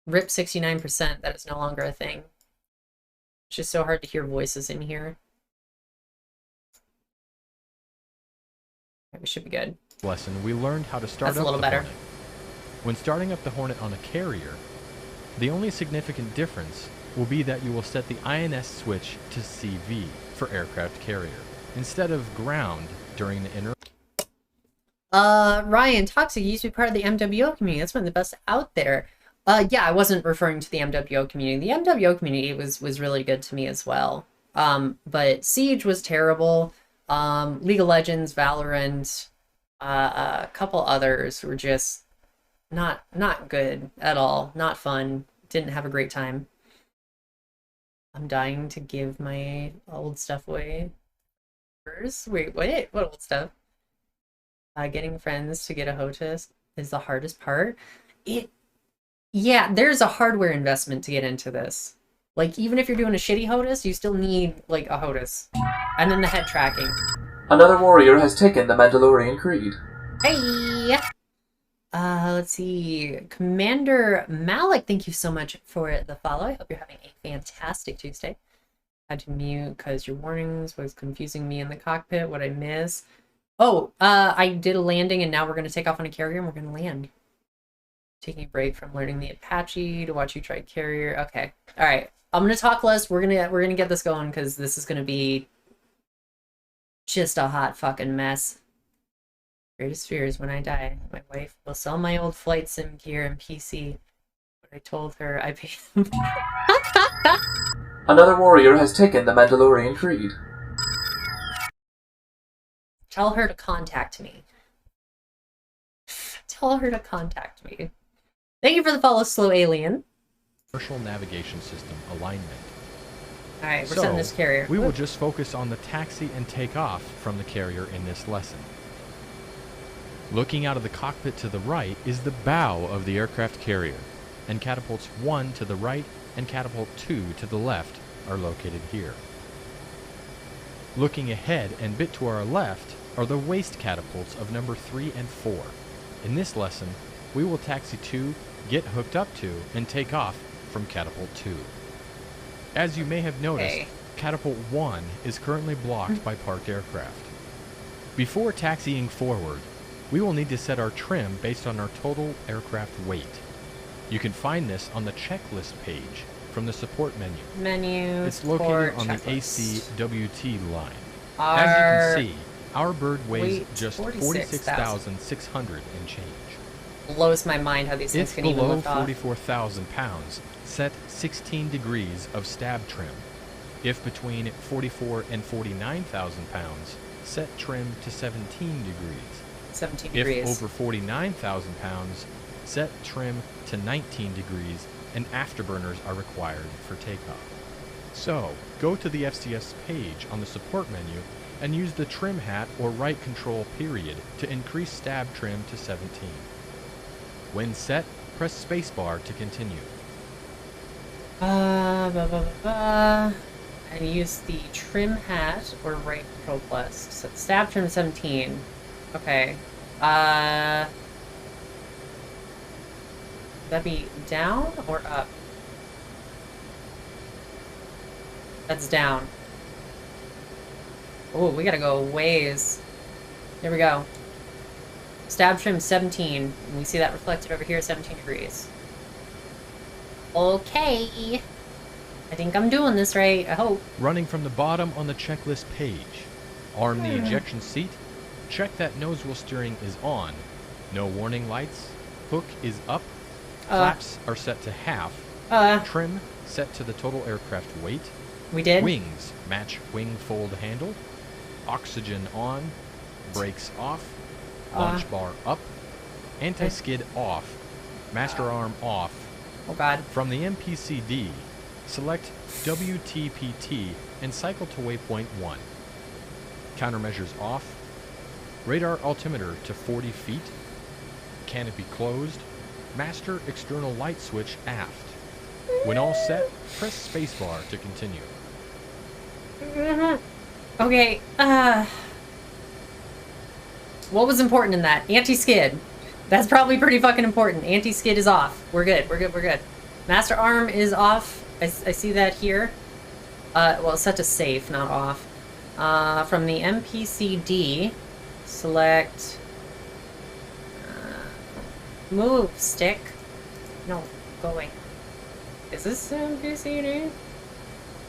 RIP 69%, that is no longer a thing. It's just so hard to hear voices in here. We should be good. Lesson, we learned how to start That's up a little the better. Hornet. When starting up the Hornet on a carrier, the only significant difference will be that you will set the INS switch to CV for aircraft carrier, instead of ground during the inter... Ryan, Toxic used to be part of the MWO community. That's one of the best out there. Yeah, I wasn't referring to the MWO community. The MWO community was really good to me as well. But Siege was terrible. League of Legends, Valorant, a couple others were just not good at all. Not fun. Didn't have a great time. I'm dying to give my old stuff away. Wait, what old stuff? Getting friends to get a HOTAS is the hardest part. Yeah, there's a hardware investment to get into this. Like, even if you're doing a shitty HOTAS, you still need, like, a HOTAS. And then the head tracking. Another warrior has taken the Mandalorian Creed. Hey! Let's see. Commander Malik, thank you so much for the follow. I hope you're having a fantastic Tuesday. Had to mute because your warnings was confusing me in the cockpit. What I miss? Oh, I did a landing and now we're going to take off on a carrier and we're going to land. Taking a break from learning the Apache to watch you try carrier. Okay. All right. I'm going to talk less. We're going to get this going because this is going to be just a hot fucking mess. Greatest fears when I die. My wife will sell my old flight sim gear and PC. But I told her I paid them. Another warrior has taken the Mandalorian Creed. Tell her to contact me. Tell her to contact me. Thank you for the follow, Slow Alien. Commercial navigation system alignment. Alright, we're setting this carrier. We will just focus on the taxi and take off from the carrier in this lesson. Looking out of the cockpit to the right is the bow of the aircraft carrier, and catapults 1 to the right and Catapult 2 to the left are located here. Looking ahead and bit to our left are the waste catapults of number 3 and 4. In this lesson, we will taxi to, get hooked up to, and take off from Catapult 2. As you may have noticed, Okay. Catapult 1 is currently blocked by parked aircraft. Before taxiing forward, we will need to set our trim based on our total aircraft weight. You can find this on the checklist page from the support menu. Menu. It's located support, on the checklist. ACWT line. Our As you can see, our bird weighs weight, just 46,000. 46,600 and change. blows my mind how these things If can even below lift off. 44,000 pounds, set 16 degrees of stab trim. If between 44 and 49,000 pounds, set trim to 17 degrees. 17 If degrees. over 49,000 pounds, set trim to 19 degrees and afterburners are required for takeoff. So, go to the FCS page on the support menu and use the trim hat or right control period to increase stab trim to 17. When set, press spacebar to continue. Blah, blah, blah, blah. And use the trim hat or right control plus. So stab trim 17. Okay. Would that be down or up? That's down. Oh, we gotta go ways. Here we go. Stab trim 17. And we see that reflected over here, 17 degrees. Okay. I think I'm doing this right. I hope. Running from the bottom on the checklist page. Arm the ejection seat. Check that nose wheel steering is on. No warning lights. Hook is up. Flaps are set to half. Trim set to the total aircraft weight. We did? Wings match wing fold handle. Oxygen on. Brakes off. Launch bar up. Anti-skid off. Master arm off. Oh god. From the MPCD, select WTPT and cycle to waypoint 1. Countermeasures off. Radar altimeter to 40 feet. Canopy closed. Master external light switch aft. When all set, press spacebar to continue. Okay, what was important in that? Anti-skid. That's probably pretty fucking important. Anti-skid is off. We're good, we're good, we're good. Master arm is off. I see that here. Well, it's set to safe, not off. From the MPCD, select... move, stick. No, go away. Is this MPCD?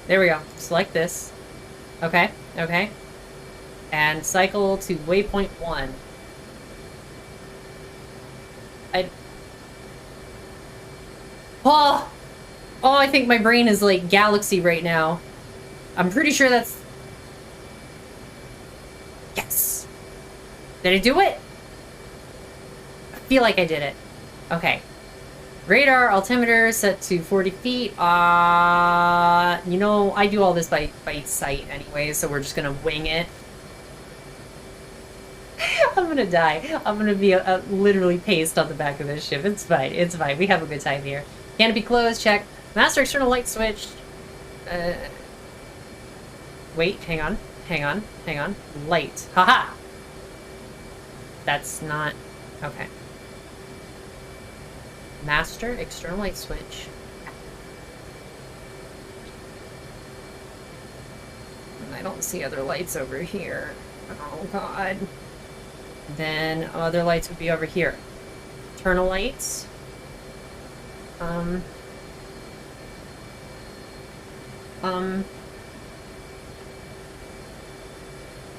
There we go. Select this. Okay, okay. And cycle to waypoint 1. Oh! Oh, I think my brain is like galaxy right now. I'm pretty sure that's... Yes! Did I do it? I feel like I did it. Okay. Radar altimeter set to 40 feet. You know, I do all this by sight anyway, so we're just gonna wing it. I'm gonna die. I'm gonna be literally paced on the back of this ship. It's fine. It's fine. We have a good time here. Canopy closed. Check. Master external light switch. Wait. Hang on. Hang on. Hang on. Light. Haha. That's not... Okay. Master external light switch. And I don't see other lights over here. Oh god. Then other lights would be over here. Internal lights.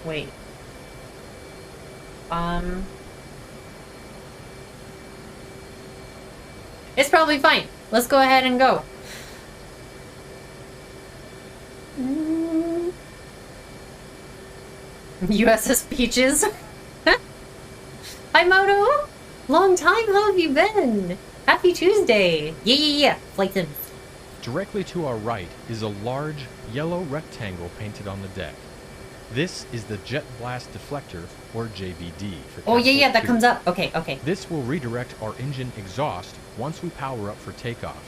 Wait. It's probably fine. Let's go ahead and go. USS Peaches. Hi, Moto. Long time. How have you been? Happy Tuesday. Yeah. Flight in. Directly to our right is a large yellow rectangle painted on the deck. This is the Jet Blast Deflector, or JBD. For Oh, yeah, Catapult that 2. comes up. Okay. This will redirect our engine exhaust once we power up for takeoff.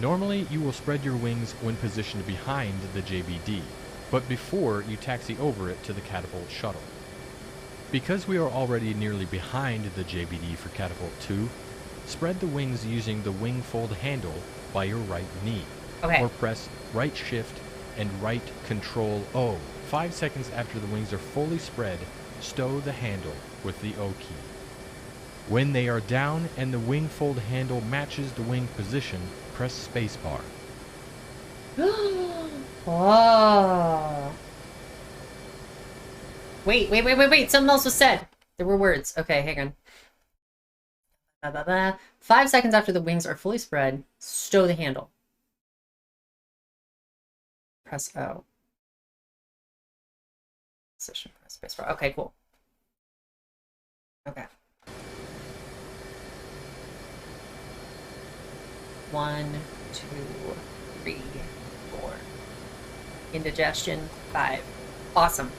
Normally, you will spread your wings when positioned behind the JBD, but before you taxi over it to the catapult shuttle. Because we are already nearly behind the JBD for Catapult 2, spread the wings using the wing fold handle by your right knee. Okay. Or press right shift and right control O. 5 seconds after the wings are fully spread, stow the handle with the O key. When they are down and the wing fold handle matches the wing position, press spacebar. Oh. Wait. Something else was said. There were words. Okay, hang on. Blah, blah, blah. 5 seconds after the wings are fully spread, stow the handle. Press O. Position, press spacebar. Okay, cool. Okay. 1, 2, 3, 4. Indigestion, 5. Awesome.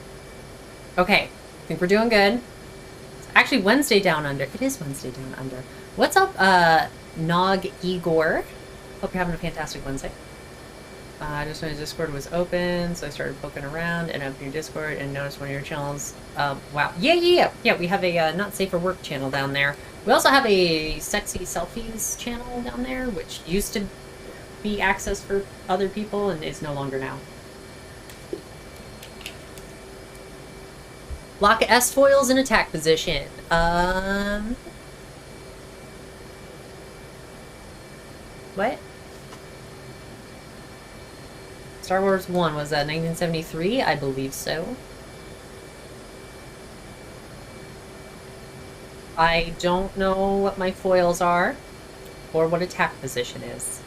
Okay, I think we're doing good. It's actually Wednesday Down Under. It is Wednesday Down Under. What's up, Nog Igor? Hope you're having a fantastic Wednesday. Just when Discord was open, so I started poking around and opening Discord and noticed one of your channels. Wow. Yeah, we have a Not Safe for Work channel down there. We also have a Sexy Selfies channel down there, which used to be access for other people and is no longer now. Lock S foils in attack position. What? Star Wars 1, was that 1973? I believe so. I don't know what my foils are or what attack position is.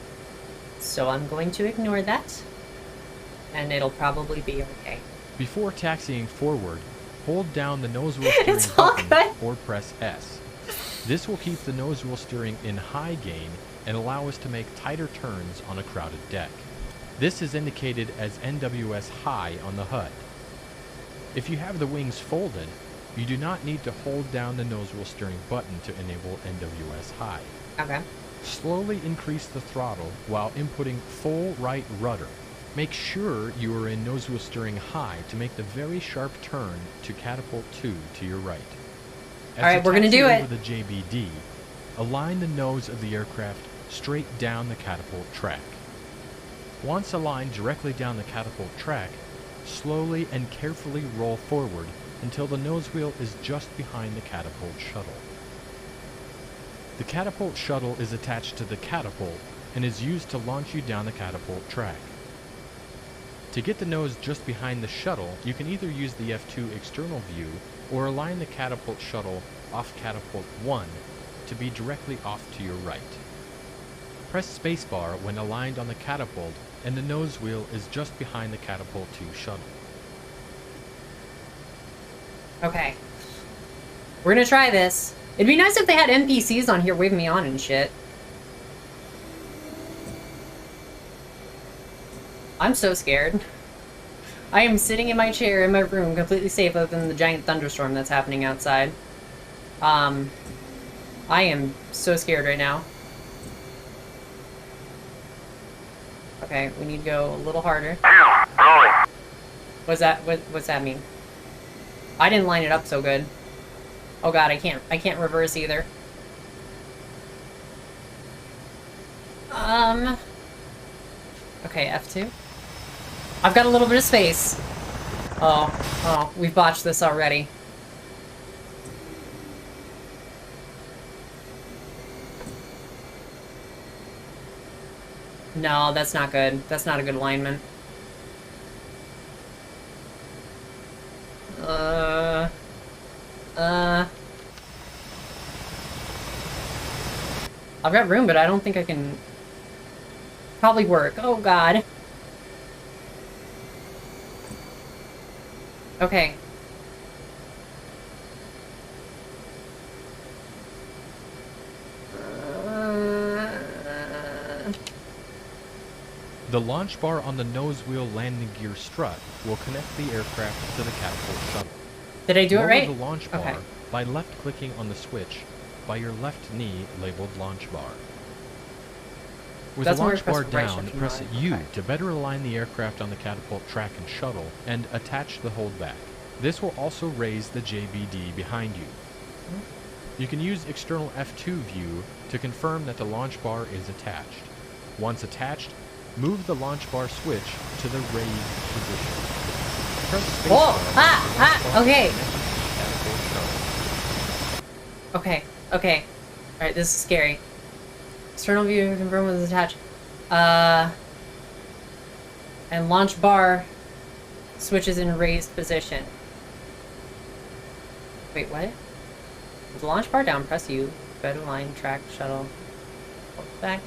So I'm going to ignore that. And it'll probably be okay. Before taxiing forward, hold down the nose wheel steering It's all button good. or press S. This will keep the nose wheel steering in high gain and allow us to make tighter turns on a crowded deck. This is indicated as NWS high on the HUD. If you have the wings folded, you do not need to hold down the nose wheel steering button to enable NWS high. Okay. Slowly increase the throttle while inputting full right rudder. Make sure you are in nose wheel steering high to make the very sharp turn to Catapult 2 to your right. As Alright, we're gonna do it. Over the JBD, align the nose of the aircraft straight down the catapult track. Once aligned directly down the catapult track, slowly and carefully roll forward until the nose wheel is just behind the catapult shuttle. The catapult shuttle is attached to the catapult and is used to launch you down the catapult track. To get the nose just behind the shuttle, you can either use the F2 external view or align the catapult shuttle off catapult 1 to be directly off to your right. Press spacebar when aligned on the catapult and the nose wheel is just behind the catapult 2 shuttle. Okay. We're gonna try this. It'd be nice if they had NPCs on here waving me on and shit. I'm so scared. I am sitting in my chair in my room, completely safe other than the giant thunderstorm that's happening outside. I am so scared right now. Okay, we need to go a little harder. What's that mean? I didn't line it up so good. Oh god, I can't reverse either. Okay, F2. I've got a little bit of space. Oh, we've botched this already. No, that's not good. That's not a good alignment. I've got room, but I don't think I can probably work. Oh god. Okay. The launch bar on the nose wheel landing gear strut will connect the aircraft to the catapult shuttle. Did I do it Lower right? the launch bar Okay. by left-clicking on the switch by your left knee labeled launch bar. With That's the where launch we bar press right down, shift press and U okay. to better align the aircraft on the catapult track and shuttle, and attach the holdback. This will also raise the JBD behind you. You can use external F2 view to confirm that the launch bar is attached. Once attached, move the launch bar switch to the raised position. Press space Whoa! bar Okay. catapult shuttle. Okay. Okay. Alright, this is scary. External view confirm was attached. And launch bar switches in raised position. Wait, what? With the launch bar down, press U. Better line, track, shuttle. Hold back.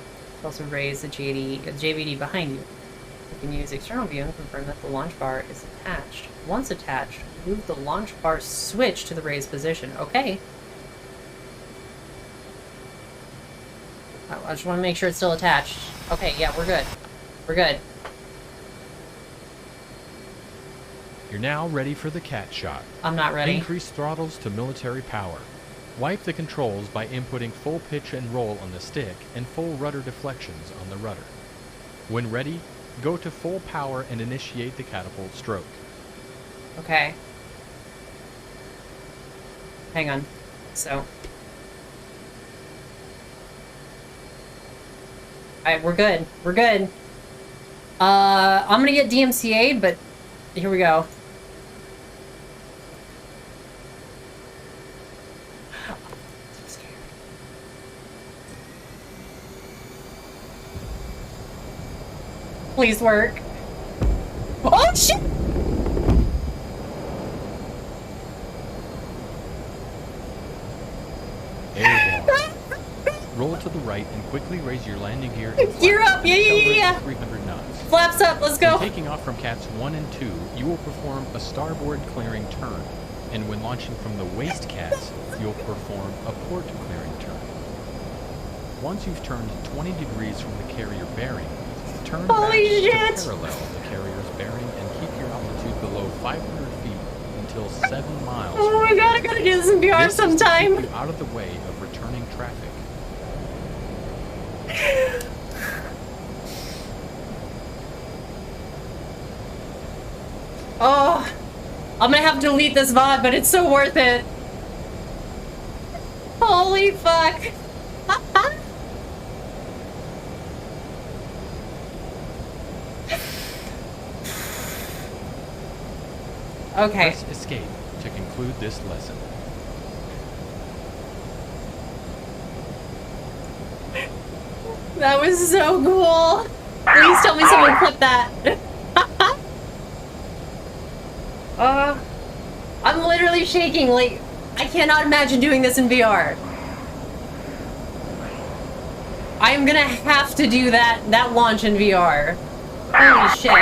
Also raise the JVD behind you. You can use external view and confirm that the launch bar is attached. Once attached, move the launch bar switch to the raised position. Okay. I just want to make sure it's still attached. Okay, yeah, we're good. We're good. You're now ready for the cat shot. I'm not ready. Increase throttles to military power. Wipe the controls by inputting full pitch and roll on the stick and full rudder deflections on the rudder. When ready, go to full power and initiate the catapult stroke. Okay. Hang on. So. Alright, we're good. We're good. I'm gonna get DMCA'd, but here we go. I'm so scared. Please work. Oh shit! There you go. Roll to the right and quickly raise your landing gear. And Gear up! Yeah, accelerate yeah. to 300 knots. Flaps up, let's go! When taking off from cats 1 and 2, you will perform a starboard clearing turn, and when launching from the waist cats, you'll perform a port clearing turn. Once you've turned 20 degrees from the carrier bearing, turn Holy back shit! to parallel the carrier's bearing and keep your altitude below 500 feet until 7 miles. Oh my god, I gotta do this in VR This is to keep sometime! you out of the way of returning traffic. Oh, I'm gonna have to delete this VOD, but it's so worth it. Holy fuck. Okay. Press escape to conclude this lesson. That was so cool. Please tell me someone clipped that. I'm literally shaking, like, I cannot imagine doing this in VR. I am gonna have to do that launch in VR. Holy shit.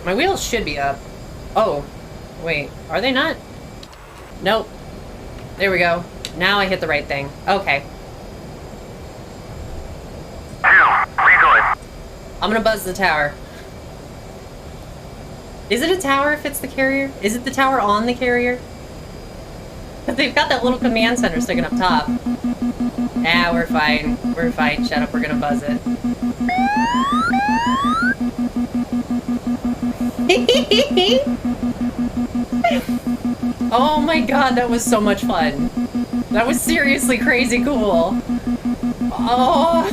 My wheels should be up. Oh, wait, are they not? Nope. There we go. Now I hit the right thing. Okay. I'm gonna buzz the tower. Is it a tower if it's the carrier? Is it the tower on the carrier? Because they've got that little command center sticking up top. Ah, we're fine. We're fine. Shut up, we're gonna buzz it. Oh my god, that was so much fun. That was seriously crazy cool. Oh.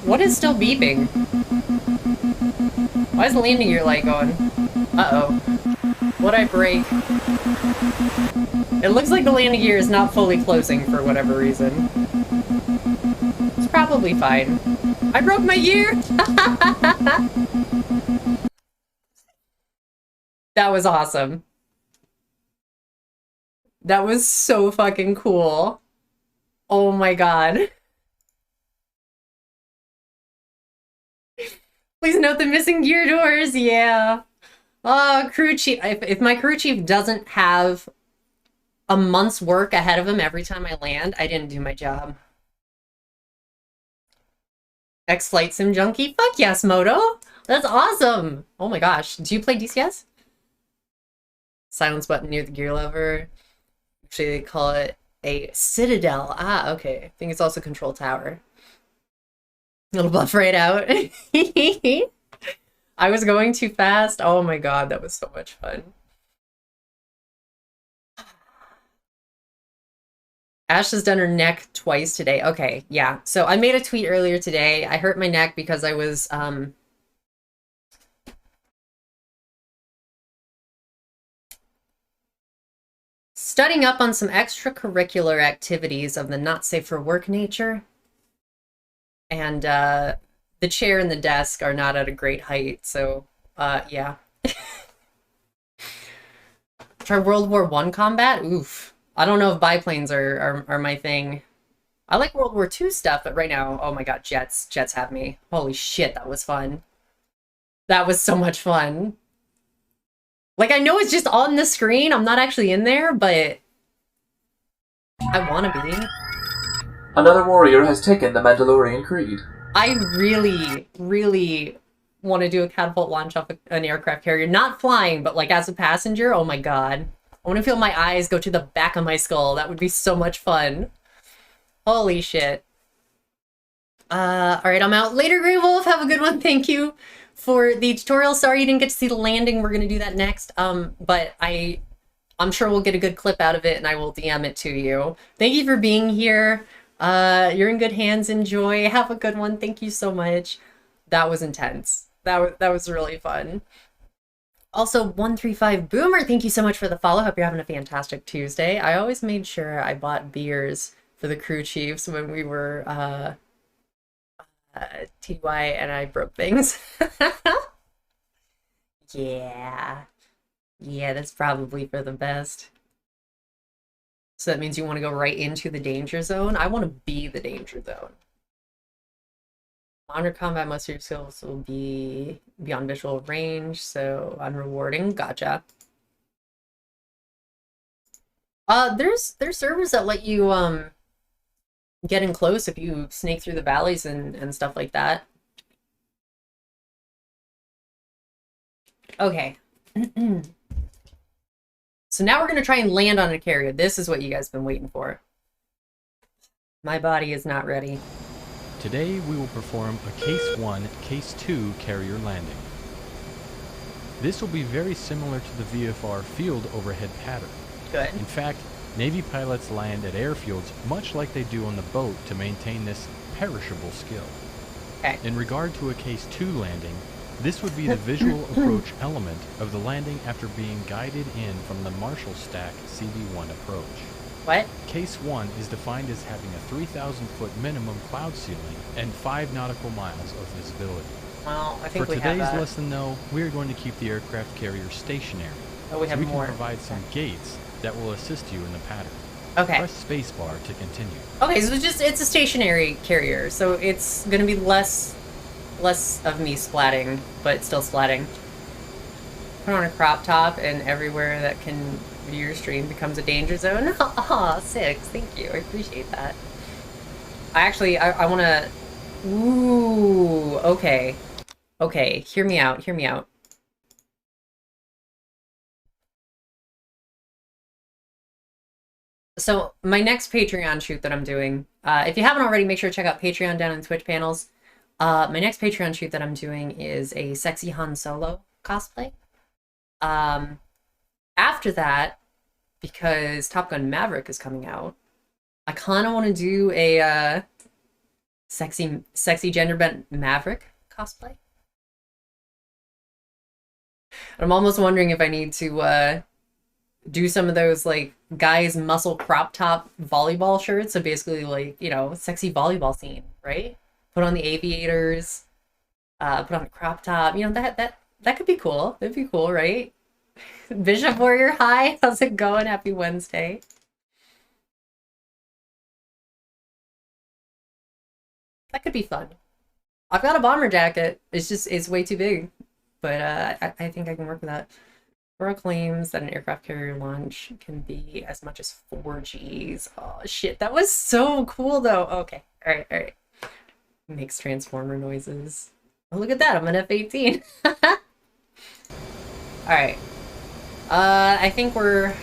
What is still beeping? Why is the landing gear light going? Uh-oh. What'd I break? It looks like the landing gear is not fully closing for whatever reason. It's probably fine. I broke my gear! That was awesome. That was so fucking cool. Oh my god. Please note the missing gear doors. Yeah. Oh, crew chief. If my crew chief doesn't have a month's work ahead of him every time I land, I didn't do my job. X-Flight Sim Junkie? Fuck yes, Moto! That's awesome! Oh my gosh. Do you play DCS? Silence button near the gear lever. Actually, they call it A citadel. Ah, okay. I think it's also control tower. It'll buff right out. I was going too fast. Oh my god, that was so much fun. Ash has done her neck twice today. Okay, yeah. So I made a tweet earlier today. I hurt my neck because I was studying up on some extracurricular activities of the not safe for work nature. And the chair and the desk are not at a great height, so yeah. Try World War I combat? Oof. I don't know if biplanes are my thing. I like World War II stuff, but right now, oh my god, jets. Jets have me. Holy shit, that was fun. That was so much fun. Like, I know it's just on the screen. I'm not actually in there, but I want to be. Another warrior has taken the Mandalorian Creed. I really, really want to do a catapult launch off an aircraft carrier. Not flying, but like as a passenger. Oh my god. I want to feel my eyes go to the back of my skull. That would be so much fun. Holy shit. Alright, I'm out. Later, Grey Wolf. Have a good one. Thank you for the tutorial. Sorry you didn't get to see the landing. We're going to do that next. But I'm sure we'll get a good clip out of it and I will DM it to you. Thank you for being here. You're in good hands. Enjoy. Have a good one. Thank you so much. That was intense. That was really fun. Also, 135 Boomer, thank you so much for the follow. Hope you're having a fantastic Tuesday. I always made sure I bought beers for the crew chiefs when we were TY and I broke things. Yeah. Yeah, that's probably for the best. So that means you want to go right into the danger zone? I want to be the danger zone. Honor combat, most of your skills will be beyond visual range, so unrewarding. Gotcha. There's servers that let you get in close if you snake through the valleys and stuff like that. Okay. So now we're gonna try and land on a carrier. This is what you guys have been waiting for. My body is not ready. Today we will perform a Case 1, Case 2 carrier landing. This will be very similar to the VFR field overhead pattern. Good. In fact, Navy pilots land at airfields much like they do on the boat to maintain this perishable skill. Okay. In regard to a Case 2 landing, this would be the visual approach element of the landing after being guided in from the Marshall Stack CV-1 approach. What? Case 1 is defined as having a 3,000-foot minimum cloud ceiling and 5 nautical miles of visibility. Well, I think For we have today's that. lesson, though, we are going to keep the aircraft carrier stationary. Oh, we so have we more. can provide some gates that will assist you in the pattern. Okay. Press spacebar to continue. Okay, so it's a stationary carrier, so it's gonna be less of me splatting, but still splatting. Put on a crop top, and everywhere that can view your stream becomes a danger zone. Aw, 6. Thank you. I appreciate that. I want to... Ooh, okay. Okay, hear me out. Hear me out. So, my next Patreon shoot that I'm doing, if you haven't already, make sure to check out Patreon down in the Twitch panels. My next Patreon shoot that I'm doing is a sexy Han Solo cosplay. After that, because Top Gun Maverick is coming out, I kind of want to do a sexy gender bent Maverick cosplay. I'm almost wondering if I need to do some of those like guys muscle crop top volleyball shirts. So basically like, you know, sexy volleyball scene, right? Put on the aviators, put on the crop top. You know, that could be cool. That'd be cool, right? Bishop Warrior, hi. How's it going? Happy Wednesday. That could be fun. I've got a bomber jacket. It's way too big. But I think I can work with that. Burrow claims that an aircraft carrier launch can be as much as 4 Gs. Oh, shit. That was so cool, though. Okay. All right. Makes transformer noises. Oh, look at that. I'm an F-18. All right. I think we're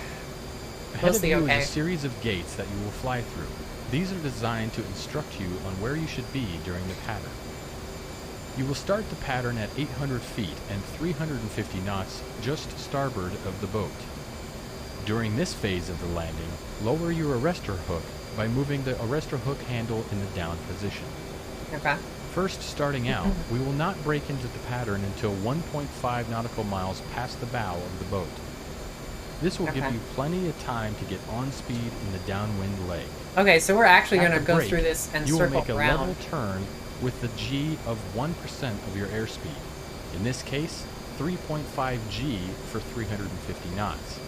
Ahead of Mostly you okay. is a series of gates that you will fly through. These are designed to instruct you on where you should be during the pattern. You will start the pattern at 800 feet and 350 knots just starboard of the boat. During this phase of the landing, lower your arrestor hook by moving the arrestor hook handle in the down position. Okay. First, starting out, we will not break into the pattern until 1.5 nautical miles past the bow of the boat. This will give Okay. you plenty of time to get on speed in the downwind leg. Okay, so we're actually At going to the go break, through this and you will circle make a around. level turn with the G of 1% of your airspeed. In this case, 3.5 G for 350 knots.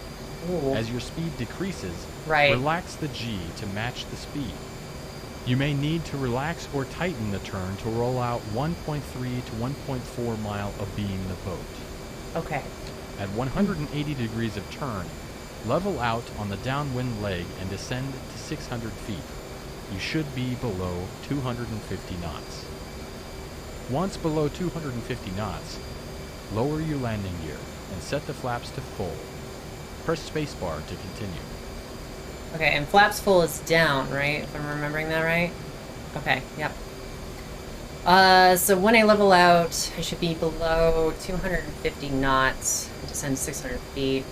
Ooh. As your speed decreases, Right. relax the G to match the speed. You may need to relax or tighten the turn to roll out 1.3 to 1.4 mile abeam the boat. Okay. At 180 degrees of turn, level out on the downwind leg and descend to 600 feet. You should be below 250 knots. Once below 250 knots, lower your landing gear and set the flaps to full. Press spacebar to continue. Okay, and flaps full is down, right? If I'm remembering that right? Okay, yep. So when I level out, I should be below 250 knots, descend 600 feet.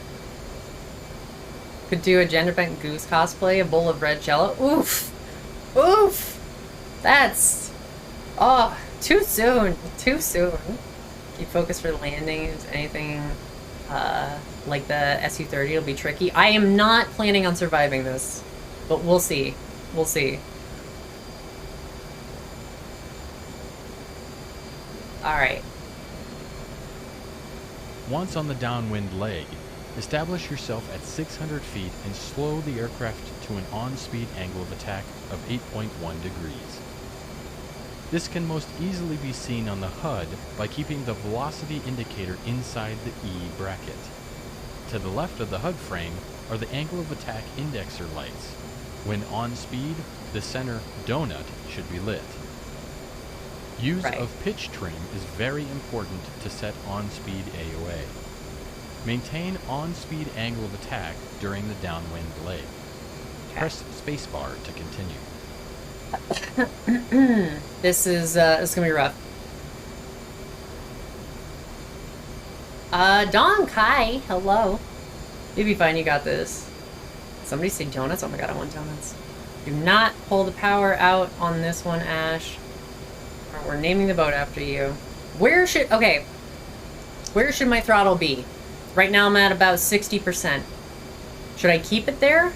Could do a gender bent goose cosplay, a bowl of red jello. Oof! Oof! That's... Oh, too soon. Too soon. Keep focused for landings, anything like the SU-30 will be tricky. I am not planning on surviving this, but we'll see. We'll see. Alright. Once on the downwind leg, establish yourself at 600 feet and slow the aircraft to an on-speed angle of attack of 8.1 degrees. This can most easily be seen on the HUD by keeping the velocity indicator inside the E bracket. To the left of the HUD frame are the angle of attack indexer lights. When on speed, the center donut should be lit. Use Right. of pitch trim is very important to set on-speed AOA. Maintain on-speed angle of attack during the downwind leg. Okay. Press spacebar to continue. This is gonna be rough. Don Kai, hello. You'll be fine, you got this. Somebody say donuts? Oh my god, I want donuts. Do not pull the power out on this one, Ash. Or we're naming the boat after you. Where should my throttle be? Right now I'm at about 60%. Should I keep it there?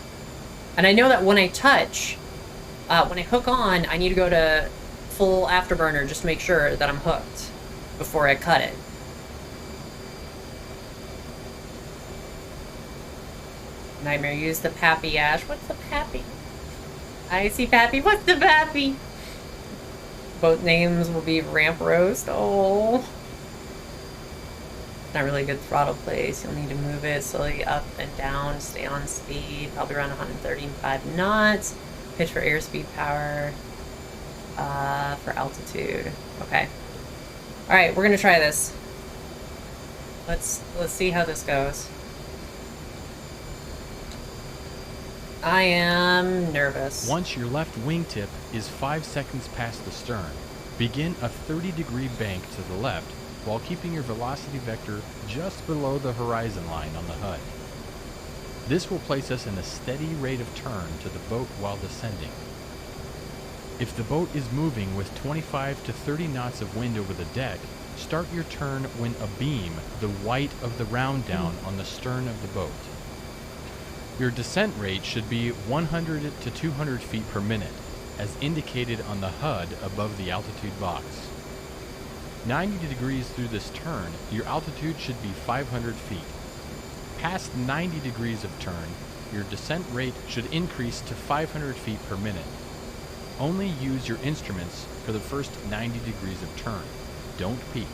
And I know that when I touch, when I hook on, I need to go to full afterburner just to make sure that I'm hooked before I cut it. Nightmare, use the Pappy, Ash. What's the Pappy? I see Pappy. What's the Pappy? Both names will be Ramp Roast. Oh. Not really a good throttle place. You'll need to move it slowly up and down. Stay on speed. Probably around 135 knots. Pitch for airspeed power. For altitude. Okay. Alright, we're gonna try this. Let's see how this goes. I am nervous. Once your left wingtip is 5 seconds past the stern, begin a 30-degree bank to the left while keeping your velocity vector just below the horizon line on the HUD. This will place us in a steady rate of turn to the boat while descending. If the boat is moving with 25 to 30 knots of wind over the deck, start your turn when abeam the white of the round down on the stern of the boat. Your descent rate should be 100 to 200 feet per minute, as indicated on the HUD above the altitude box. 90 degrees through this turn, your altitude should be 500 feet. Past 90 degrees of turn, your descent rate should increase to 500 feet per minute. Only use your instruments for the first 90 degrees of turn. Don't peak.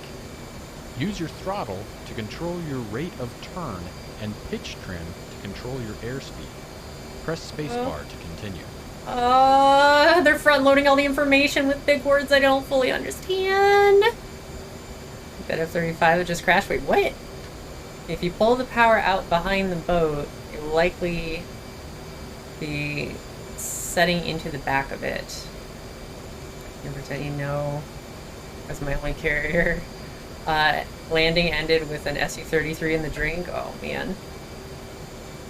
Use your throttle to control your rate of turn and pitch trim to control your airspeed. Press spacebar to continue. They're front loading all the information with big words I don't fully understand. That F-35 would just crash. Wait, what? If you pull the power out behind the boat, it will likely Be setting into the back of it. Never said you know, as my only carrier. Landing ended with an SU-33 in the drink. Oh man.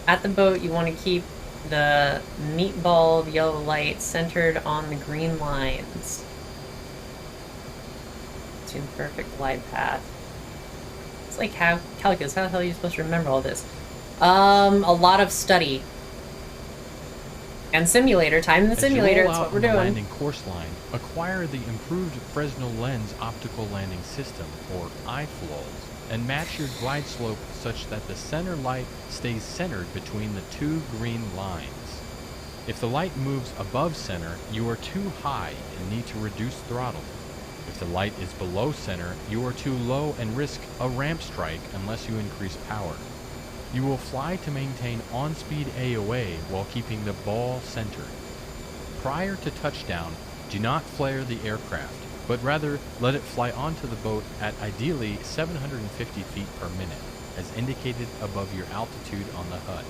At the boat, you want to keep the meatball yellow light centered on the green lines. To the perfect glide path. It's like calculus. How the hell are you supposed to remember all this? A lot of study. And simulator. Time in the simulator. That's what we're doing. Landing course line. Acquire the improved Fresnel lens optical landing system, or IFLOLs, and match your glide slope such that the center light stays centered between the two green lines. If the light moves above center, you are too high and need to reduce throttle. If the light is below center, you are too low and risk a ramp strike unless you increase power. You will fly to maintain on-speed AOA while keeping the ball centered. Prior to touchdown, do not flare the aircraft, but rather let it fly onto the boat at ideally 750 feet per minute, as indicated above your altitude on the HUD.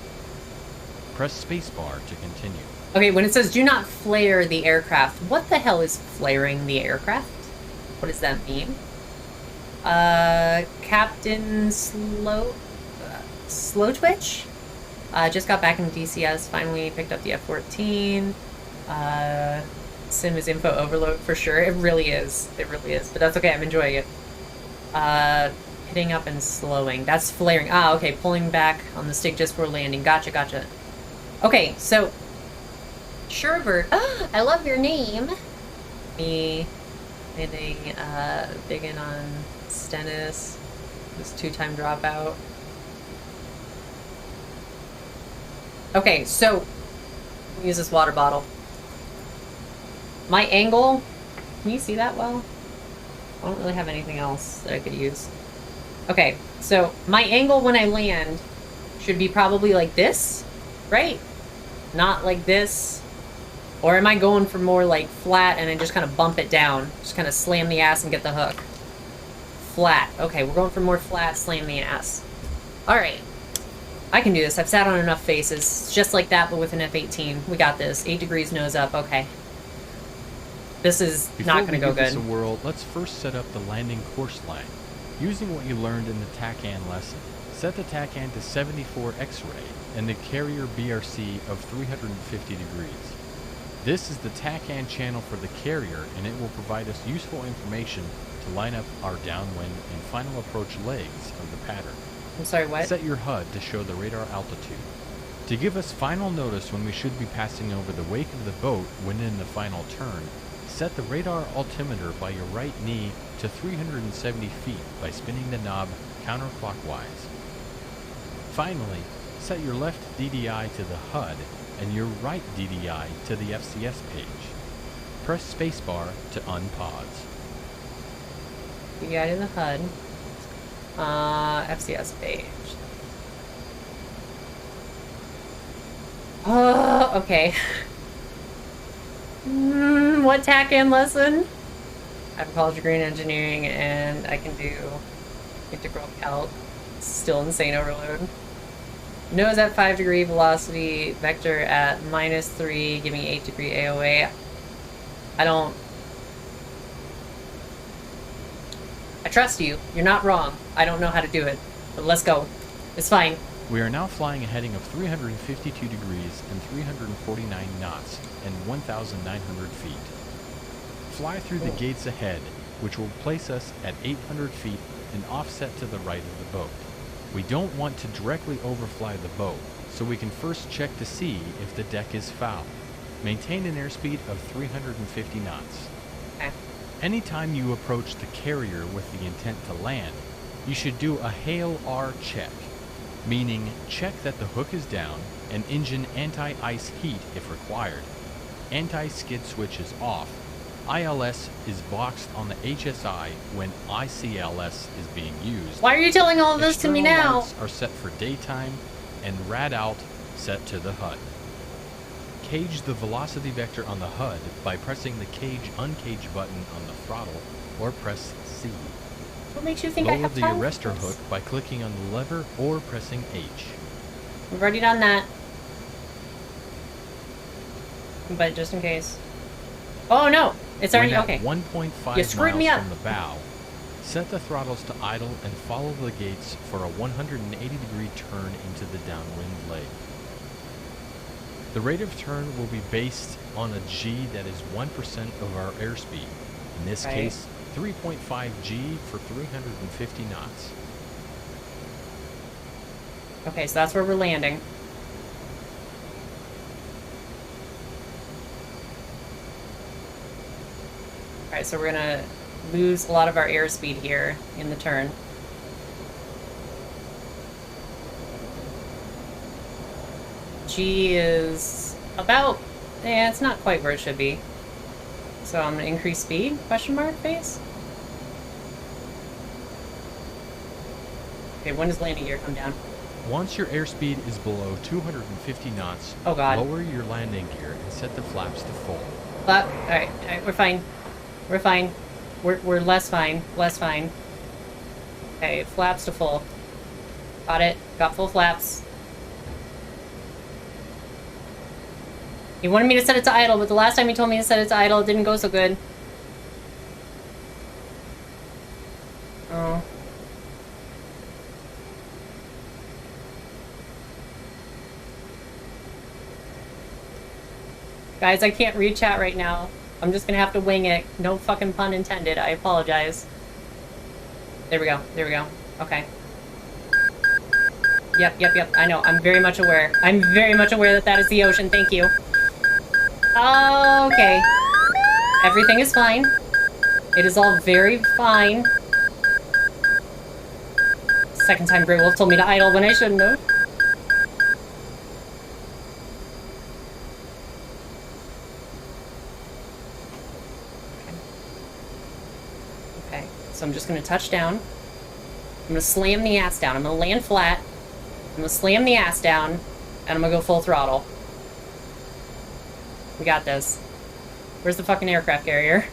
Press spacebar to continue. Okay, when it says do not flare the aircraft, what the hell is flaring the aircraft? What does that mean? Captain Slow Twitch? Just got back in DCS, finally picked up the F-14. Sim is info overload for sure. It really is. It really is. But that's okay, I'm enjoying it. Hitting up and slowing. That's flaring. Ah, okay, pulling back on the stick just before landing. Gotcha, gotcha. Okay, so... Sherbert. Ah, I love your name. Me hitting, big in on Stennis. This 2-time dropout. Okay, so... use this water bottle. My angle... Can you see that well? I don't really have anything else that I could use. Okay, so my angle when I land should be probably like this, right? Not like this. Or am I going for more like flat and then just kind of bump it down? Just kind of slam the ass and get the hook. Flat. Okay, we're going for more flat, slam the ass. Alright. I can do this. I've sat on enough faces. Just like that, but with an F-18. We got this. 8 degrees nose up. Okay. This is not going to go good. Before we give this a whirl, let's first set up the landing course line. Using what you learned in the TACAN lesson, set the TACAN to 74 X-ray and the carrier BRC of 350 degrees. This is the TACAN channel for the carrier, and it will provide us useful information to line up our downwind and final approach legs of the pattern. I'm sorry, what? Set your HUD to show the radar altitude. To give us final notice when we should be passing over the wake of the boat when in the final turn, set the radar altimeter by your right knee to 370 feet by spinning the knob counterclockwise. Finally, set your left DDI to the HUD and your right DDI to the FCS page. Press spacebar to unpause. DDI to the HUD. FCS page. Oh, okay. What TACAN lesson? I have a college degree in engineering and I can do integral calc. Still insane overload. Nose at 5 degree velocity, vector at -3, giving 8 degree AOA. I trust you. You're not wrong. I don't know how to do it. But let's go. It's fine. We are now flying a heading of 352 degrees and 349 knots and 1,900 feet. Fly through the gates ahead, which will place us at 800 feet and offset to the right of the boat. We don't want to directly overfly the boat, so we can first check to see if the deck is foul. Maintain an airspeed of 350 knots. Okay. Anytime you approach the carrier with the intent to land, you should do a hail R check, meaning check that the hook is down and engine anti-ice heat if required. Anti-skid switch is off. ILS is boxed on the HSI when ICLS is being used. Why are you telling all of this to me External now? lights are set for daytime and rad alt set to the HUD. Cage the velocity vector on the HUD by pressing the cage uncage button on the throttle or press C. What makes you think I Lower have the time for arrestor this? hook by clicking on the lever or pressing H. We've already done that. but just in case. Oh no, it's already When okay. at 1.5 You screwed me miles up. from the bow, set the throttles to idle and follow the gates for a 180-degree turn into the downwind leg. The rate of turn will be based on a G that is 1% of our airspeed. In this Right. case, 3.5 G for 350 knots. Okay, so that's where we're landing. Alright, so we're gonna lose a lot of our airspeed here in the turn. G is about, it's not quite where it should be. So I'm gonna increase speed, question mark face? Okay, when does landing gear come down? Once your airspeed is below 250 knots, Oh god. lower your landing gear and set the flaps to full. Alright, we're fine. We're fine. We're less fine. Less fine. Okay, flaps to full. Got it. Got full flaps. He wanted me to set it to idle, but the last time he told me to set it to idle, it didn't go so good. Oh. Guys, I can't read chat right now. I'm just gonna have to wing it. No fucking pun intended. I apologize. There we go. There we go. Okay. Yep. I know. I'm very much aware. I'm very much aware that that is the ocean. Thank you. Okay. Everything is fine. It is all very fine. Second time Grey Wolf told me to idle when I shouldn't have. Okay, so I'm just gonna touch down. I'm gonna slam the ass down. I'm gonna land flat. I'm gonna slam the ass down, and I'm gonna go full throttle. We got this. Where's the fucking aircraft carrier?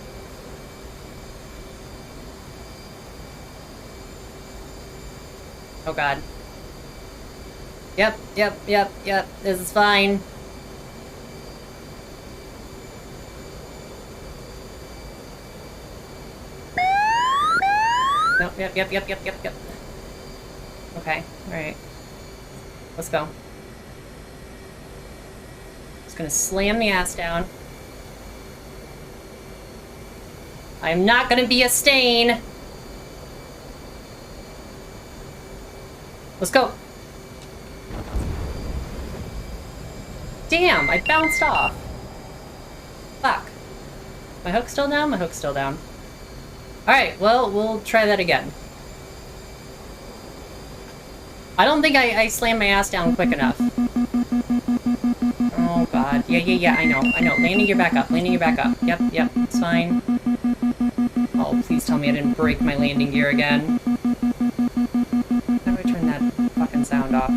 Oh god. Yep. This is fine. No, yep. Okay, alright. Let's go. Just gonna slam the ass down. I'm not gonna be a stain! Let's go! Damn, I bounced off. Fuck. My hook's still down? My hook's still down. Alright, well, we'll try that again. I don't think I slammed my ass down quick enough. Oh god. Yeah, I know. Landing gear back up. Yep, it's fine. Oh, please tell me I didn't break my landing gear again. How do I turn that fucking sound off?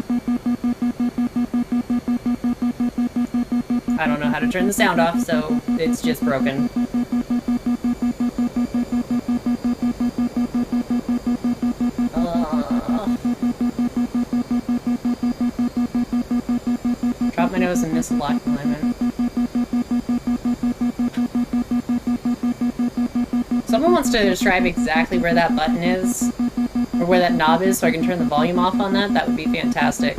I don't know how to turn the sound off, so it's just broken. Drop my nose and miss block alignment. Someone wants to describe exactly where that button is, or where that knob is, so I can turn the volume off on that. That would be fantastic.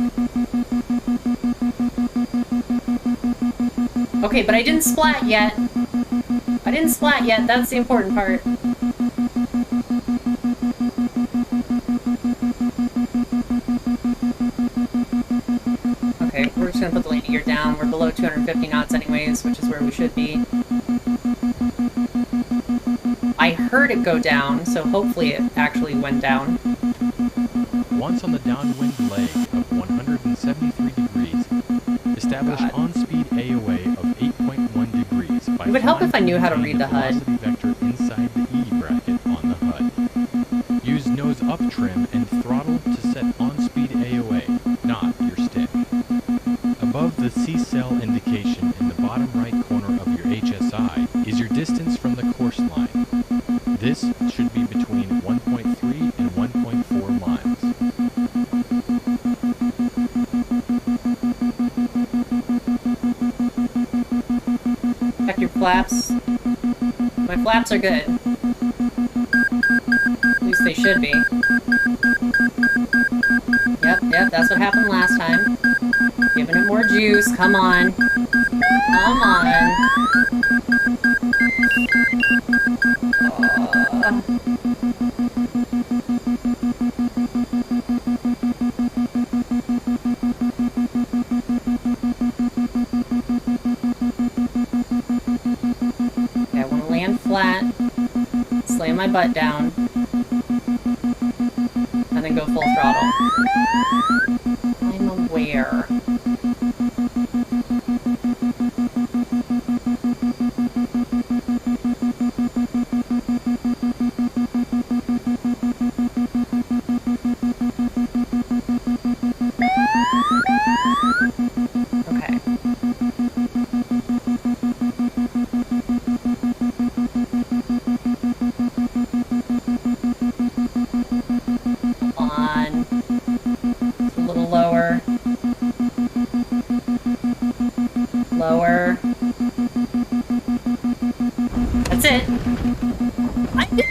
Okay, but I didn't splat yet. That's the important part. Okay, we're just gonna put the landing gear down. We're below 250 knots anyways, which is where we should be. I heard it go down, so hopefully it actually went down. Once on the downwind leg of 173 degrees, establish on-speed AOA of 8.1 degrees by It would help if I knew how to flying read the HUD. velocity vector inside the E bracket on the HUD. Use nose up trim and throttle to set on-speed AOA, not your stick. Above the C-cell indication in the bottom right corner of your HSI is your distance from the course line. This should be between 1.3 and 1.4 miles. flaps. My flaps are good. At least they should be. Yep, that's what happened last time. Giving it more juice. Come on. Come on. Okay, I want to land flat. Slam my butt down. And then go full throttle. I'm aware. Okay. On. A little lower. Lower. That's it. I did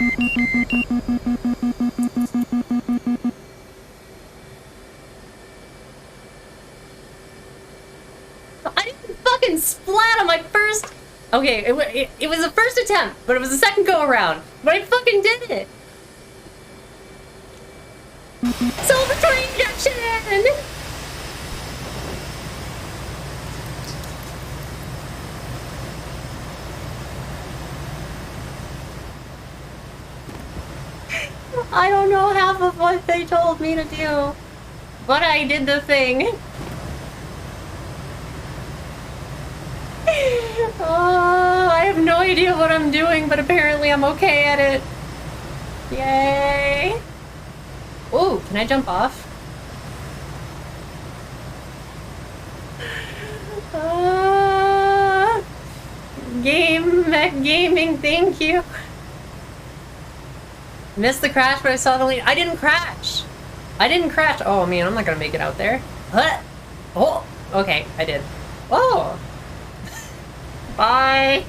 I didn't fucking splat on my first... Okay, it was the first attempt, but it was the second go around. But I fucking did it! Celebratory injection! I don't know half of what they told me to do, but I did the thing. Oh, I have no idea what I'm doing, but apparently I'm okay at it. Yay! Ooh, can I jump off? Gaming, thank you. Missed the crash, but I saw the lead. I didn't crash. I didn't crash. Oh man, I'm not gonna make it out there. Huh? Oh, okay, I did. Oh. Bye.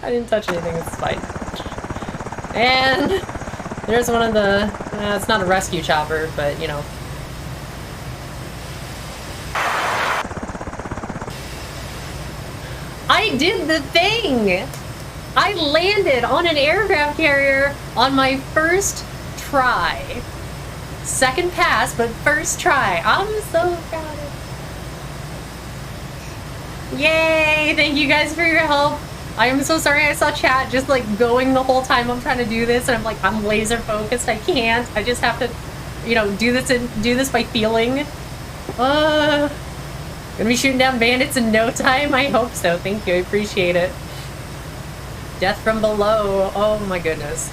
I didn't touch anything, it's fine. And there's one of the, it's not a rescue chopper, but you know. I did the thing! I landed on an aircraft carrier on my first try. Second pass, but first try. I'm so proud of it. Yay! Thank you guys for your help. I am so sorry I saw chat just like going the whole time I'm trying to do this and I'm like, I'm laser focused. I can't. I just have to, you know, do this by feeling. Gonna be shooting down bandits in no time? I hope so. Thank you. I appreciate it. Death from below. Oh my goodness.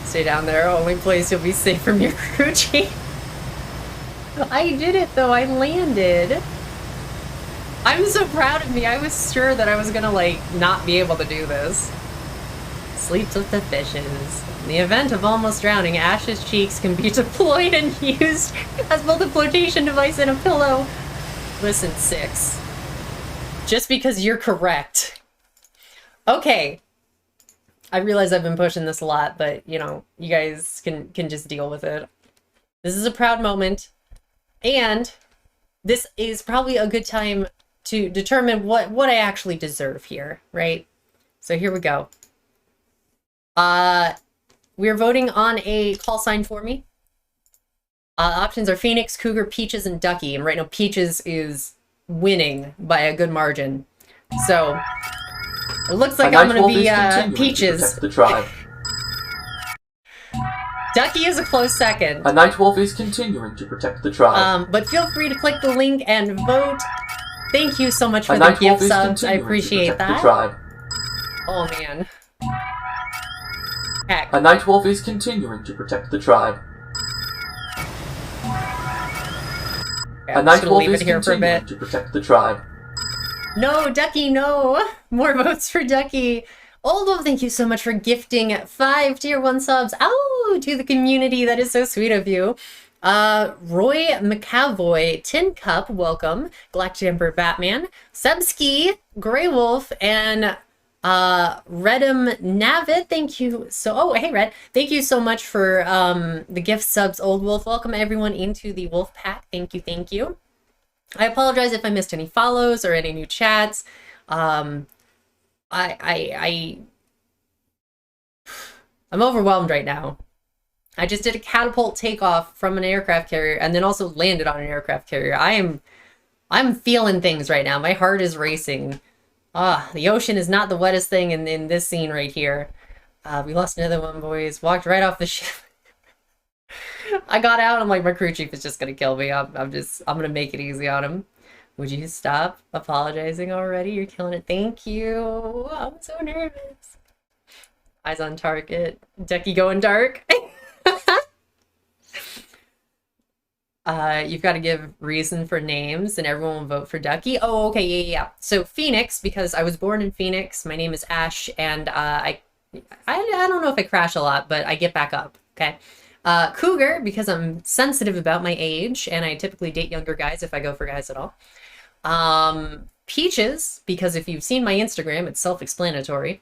Stay down there. Only place you'll be safe from your crew chief. I did it though. I landed. I'm so proud of me. I was sure that I was gonna like not be able to do this. Sleeps with the fishes. In the event of almost drowning, Ash's cheeks can be deployed and used as both a flotation device and a pillow. Listen, 6. Just because you're correct. Okay. I realize I've been pushing this a lot, but you know, you guys can just deal with it. This is a proud moment. And this is probably a good time to determine what I actually deserve here, right? So here we go. We're voting on a call sign for me. Options are Phoenix, Cougar, Peaches, and Ducky. And right now, Peaches is winning by a good margin. So, it looks like I'm going to be Peaches. The tribe. Ducky is a close second. A Night Wolf is continuing to protect the tribe. But feel free to click the link and vote. Thank you so much for the gift subs. I appreciate that. Oh, man. Heck. A Night Wolf is continuing to protect the tribe. A Night Wolf is continuing to protect the tribe. No, Ducky, no! More votes for Ducky. Oldo, thank you so much for gifting 5 tier 1 subs. Oh, to the community. That is so sweet of you. Roy McAvoy, Tin Cup, welcome. Galactic Emperor Batman, Sebski, Grey Wolf, and Redum Navid, thank you so oh hey Red, thank you so much for the gift subs. Old Wolf, welcome everyone into the Wolf Pack. Thank you, thank you. I apologize if I missed any follows or any new chats. I'm overwhelmed right now. I just did a catapult takeoff from an aircraft carrier and then also landed on an aircraft carrier. I'm feeling things right now. My heart is racing. The ocean is not the wettest thing in this scene right here. We lost another one, boys. Walked right off the ship. I got out. I'm like, my crew chief is just gonna kill me. I'm gonna make it easy on him. Would you stop apologizing already? You're killing it. Thank you. I'm so nervous. Eyes on target. Decky going dark. You've got to give reason for names and everyone will vote for Ducky. Oh, okay, yeah. So Phoenix, because I was born in Phoenix. My name is Ash, and I don't know if I crash a lot, but I get back up, okay? Cougar, because I'm sensitive about my age, and I typically date younger guys if I go for guys at all. Peaches, because if you've seen my Instagram, it's self-explanatory.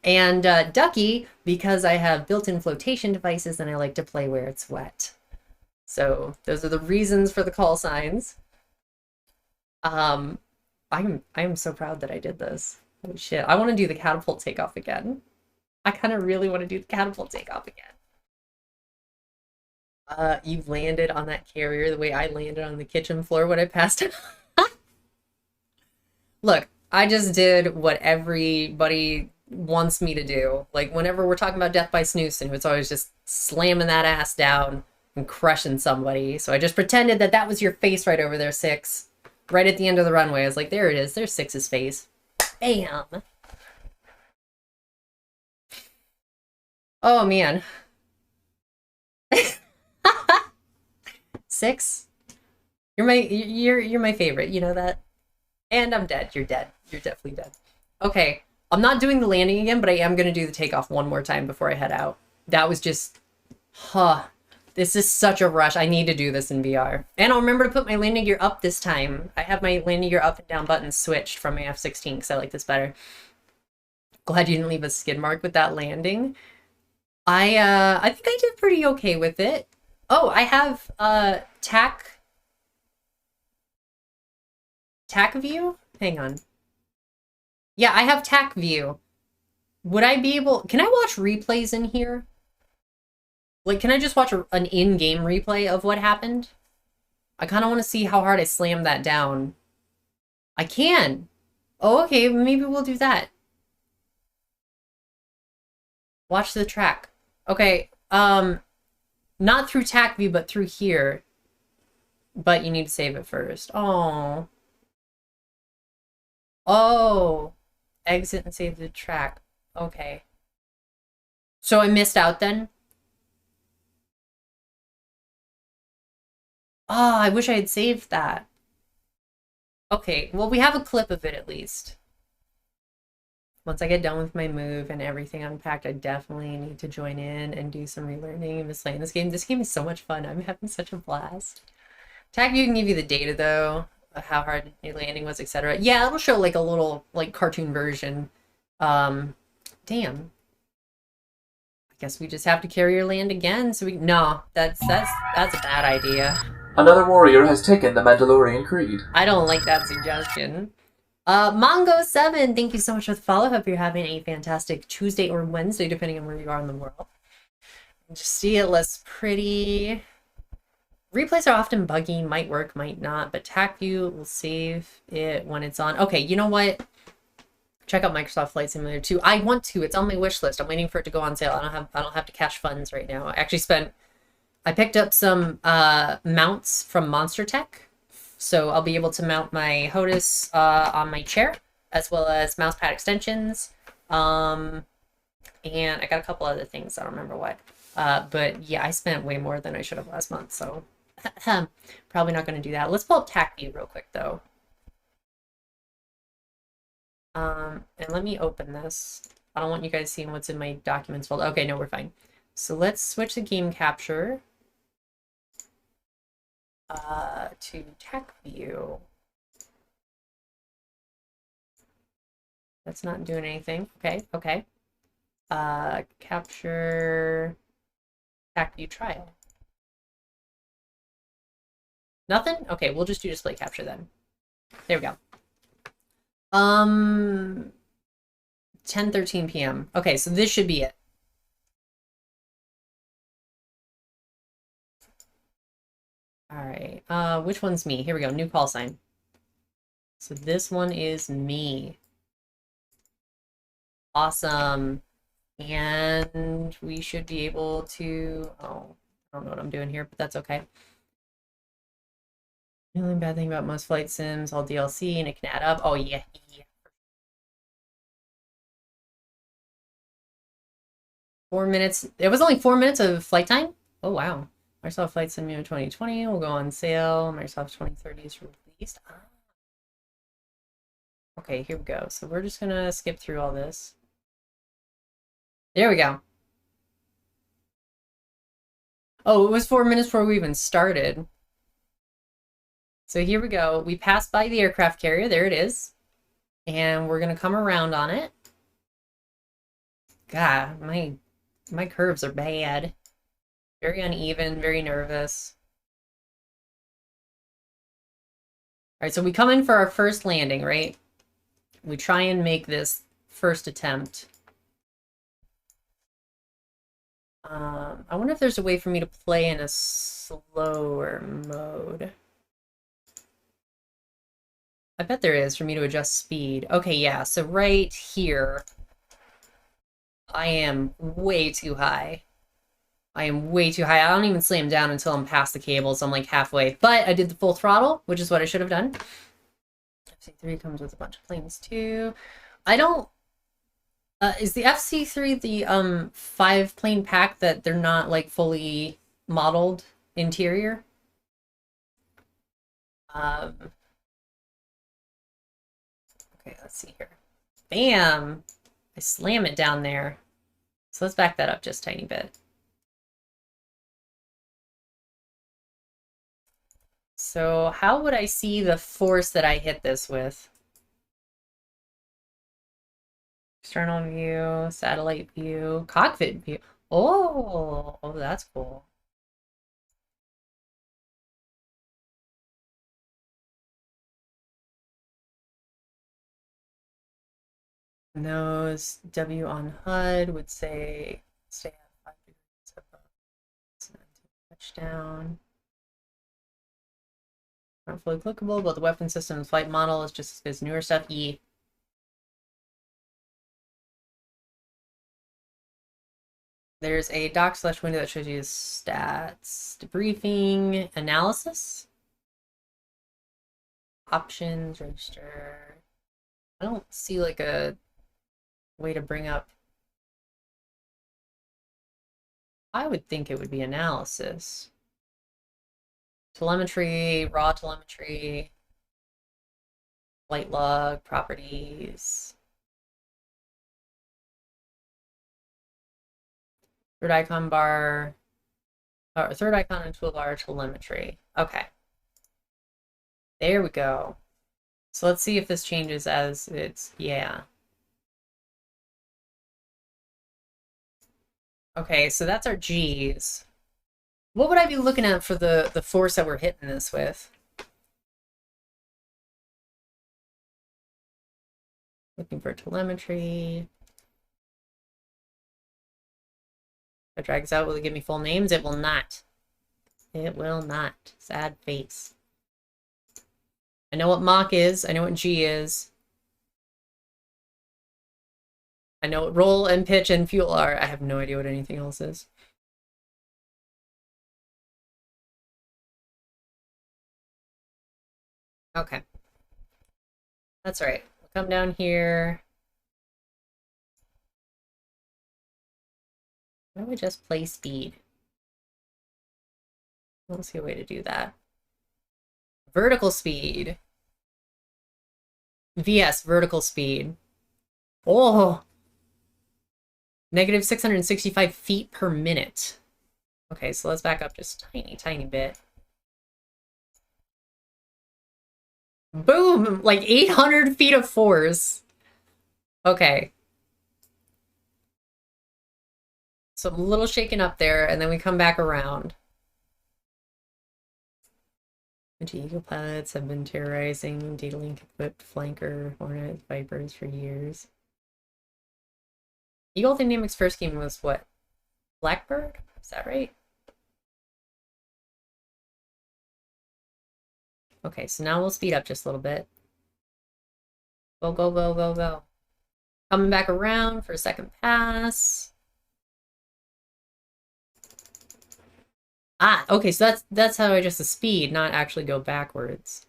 And Ducky, because I have built-in flotation devices and I like to play where it's wet. So those are the reasons for the call signs. I am so proud that I did this. Holy shit. I want to do the catapult takeoff again. I kind of really want to do the catapult takeoff again. You've landed on that carrier the way I landed on the kitchen floor when I passed it. Look, I just did what everybody wants me to do. Like, whenever we're talking about death by snoozing, it's always just slamming that ass down and crushing somebody. So I just pretended that that was your face right over there, Six. Right at the end of the runway. I was like, there it is. There's Six's face. Bam! Oh, man. Six? You're my favorite. You know that? And I'm dead. You're dead. You're definitely dead. Okay. I'm not doing the landing again, but I am going to do the takeoff one more time before I head out. That was just... This is such a rush. I need to do this in VR. And I'll remember to put my landing gear up this time. I have my landing gear up and down buttons switched from my F-16 because I like this better. Glad you didn't leave a skid mark with that landing. I think I did pretty okay with it. Oh, I have tac view? Hang on. Yeah, I have tac view. Would I be able... Can I watch replays in here? Like, can I just watch an in-game replay of what happened? I kind of want to see how hard I slammed that down. I can. Oh, okay. Maybe we'll do that. Watch the track. Okay. Not through tac view, but through here. But you need to save it first. Oh. Oh. Exit and save the track. Okay. So I missed out then? Ah, I wish I had saved that. Okay, well, we have a clip of it at least. Once I get done with my move and everything unpacked, I definitely need to join in and do some relearning and miss playing this game. This game is so much fun. I'm having such a blast. Tag view can give you the data though, of how hard your landing was, etc. Yeah, it'll show like a little like cartoon version. Damn. I guess we just have to carrier land again. So no, that's a bad idea. Another warrior has taken the Mandalorian Creed. I don't like that suggestion. Mongo7, thank you so much for the follow. Hope you're having a fantastic Tuesday or Wednesday, depending on where you are in the world. Just see it less pretty. Replays are often buggy, might work, might not, but tac view will save it when it's on. Okay, you know what? Check out Microsoft Flight Simulator 2. I want to. It's on my wish list. I'm waiting for it to go on sale. I don't have to cash funds right now. I picked up some mounts from Monster Tech. So I'll be able to mount my HOTAS on my chair, as well as mouse pad extensions. And I got a couple other things. I don't remember what. But yeah, I spent way more than I should have last month. So probably not going to do that. Let's pull up tac view real quick, though. And let me open this. I don't want you guys seeing what's in my documents folder. Okay, no, we're fine. So let's switch to game capture. to TAC view. That's not doing anything. Okay, okay. Capture TAC view trial. Nothing? Okay, we'll just do display capture then. There we go. 10:13 p.m. Okay, so this should be it. All right. Which one's me? Here we go. New call sign. So this one is me. Awesome. And we should be able to, oh, I don't know what I'm doing here, but that's okay. The only bad thing about most flight sims, all DLC, and it can add up. Oh, yeah. 4 minutes. It was only 4 minutes of flight time? Oh, wow. Microsoft Flight Simulator 2020 will go on sale. Microsoft 2030 is released. Ah. Okay, here we go. So we're just going to skip through all this. There we go. Oh, it was 4 minutes before we even started. So here we go. We passed by the aircraft carrier. There it is. And we're going to come around on it. God, my curves are bad. Very uneven, very nervous. All right, so we come in for our first landing, right? We try and make this first attempt. I wonder if there's a way for me to play in a slower mode. I bet there is for me to adjust speed. Okay, yeah, so right here, I am way too high. I am way too high. I don't even slam down until I'm past the cables. I'm like halfway. But I did the full throttle, which is what I should have done. FC3 comes with a bunch of planes too. I don't... is the FC3 the 5-plane pack that they're not like fully modeled interior? Okay, let's see here. Bam! I slam it down there. So let's back that up just a tiny bit. So how would I see the force that I hit this with? External view, satellite view, cockpit view. Oh, that's cool. Nose W on HUD would say stay at 5 degrees above. Touchdown. Not fully applicable, but the weapon system's flight model is just as good as newer stuff. E. There's a doc/window that shows you the stats, debriefing, analysis, options, register. I don't see like a way to bring up. I would think it would be analysis. Telemetry, raw telemetry, flight log, properties. Third icon bar, or third icon and toolbar, telemetry. Okay. There we go. So let's see if this changes as it's, yeah. Okay, so that's our G's. What would I be looking at for the force that we're hitting this with? Looking for telemetry. If I drag this out, will it give me full names? It will not. It will not. Sad face. I know what Mach is. I know what G is. I know what roll and pitch and fuel are. I have no idea what anything else is. Okay. That's right. We'll come down here. Why don't we just play speed? I don't see a way to do that. Vertical speed. VS, vertical speed. Oh! Negative 665 feet per minute. Okay, so let's back up just tiny bit. Boom! Like 800 feet of force. Okay. So I'm a little shaken up there, and then we come back around. Anti-Eagle pilots have been terrorizing data link equipped flanker Hornet Vipers for years. Eagle Dynamics' first game was what? Blackbird? Is that right? Okay, so now we'll speed up just a little bit. Go, go, go, go, go. Coming back around for a second pass. Ah, okay, so that's how I adjust the speed, not actually go backwards.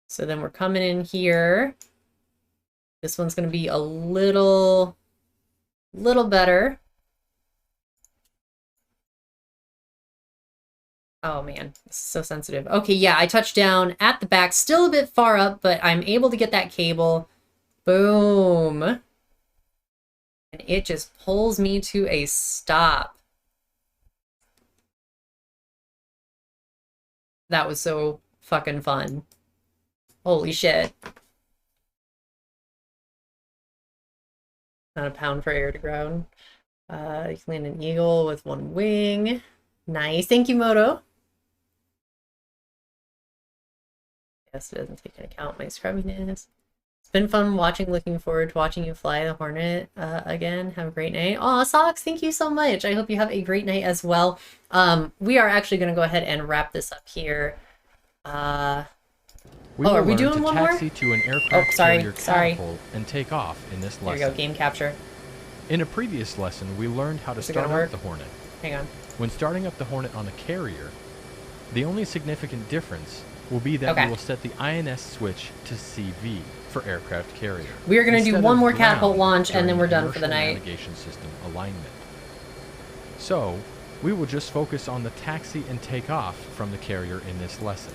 So then we're coming in here. This one's going to be a little better. Oh man, this is so sensitive. Okay, yeah, I touched down at the back, still a bit far up, but I'm able to get that cable. Boom. And it just pulls me to a stop. That was so fucking fun. Holy shit. Not a pound for air to ground. You can land an eagle with one wing. Nice. Thank you, Moto. Yes, it doesn't take into account my scrubbiness. It's been fun watching. Looking forward to watching you fly the Hornet again. Have a great night. Aw, Socks, thank you so much. I hope you have a great night as well. We are actually going to go ahead and wrap this up here. Are we doing one more? To an aircraft carrier catapult and take off in this lesson. There you go, game capture. In a previous lesson, we learned how to start up the Hornet. Hang on. When starting up the Hornet on a carrier, the only significant difference will be that you will set the INS switch to CV for aircraft carrier. We are going to do one more catapult launch and then we're done for the night. Navigation system alignment. So, we will just focus on the taxi and take off from the carrier in this lesson.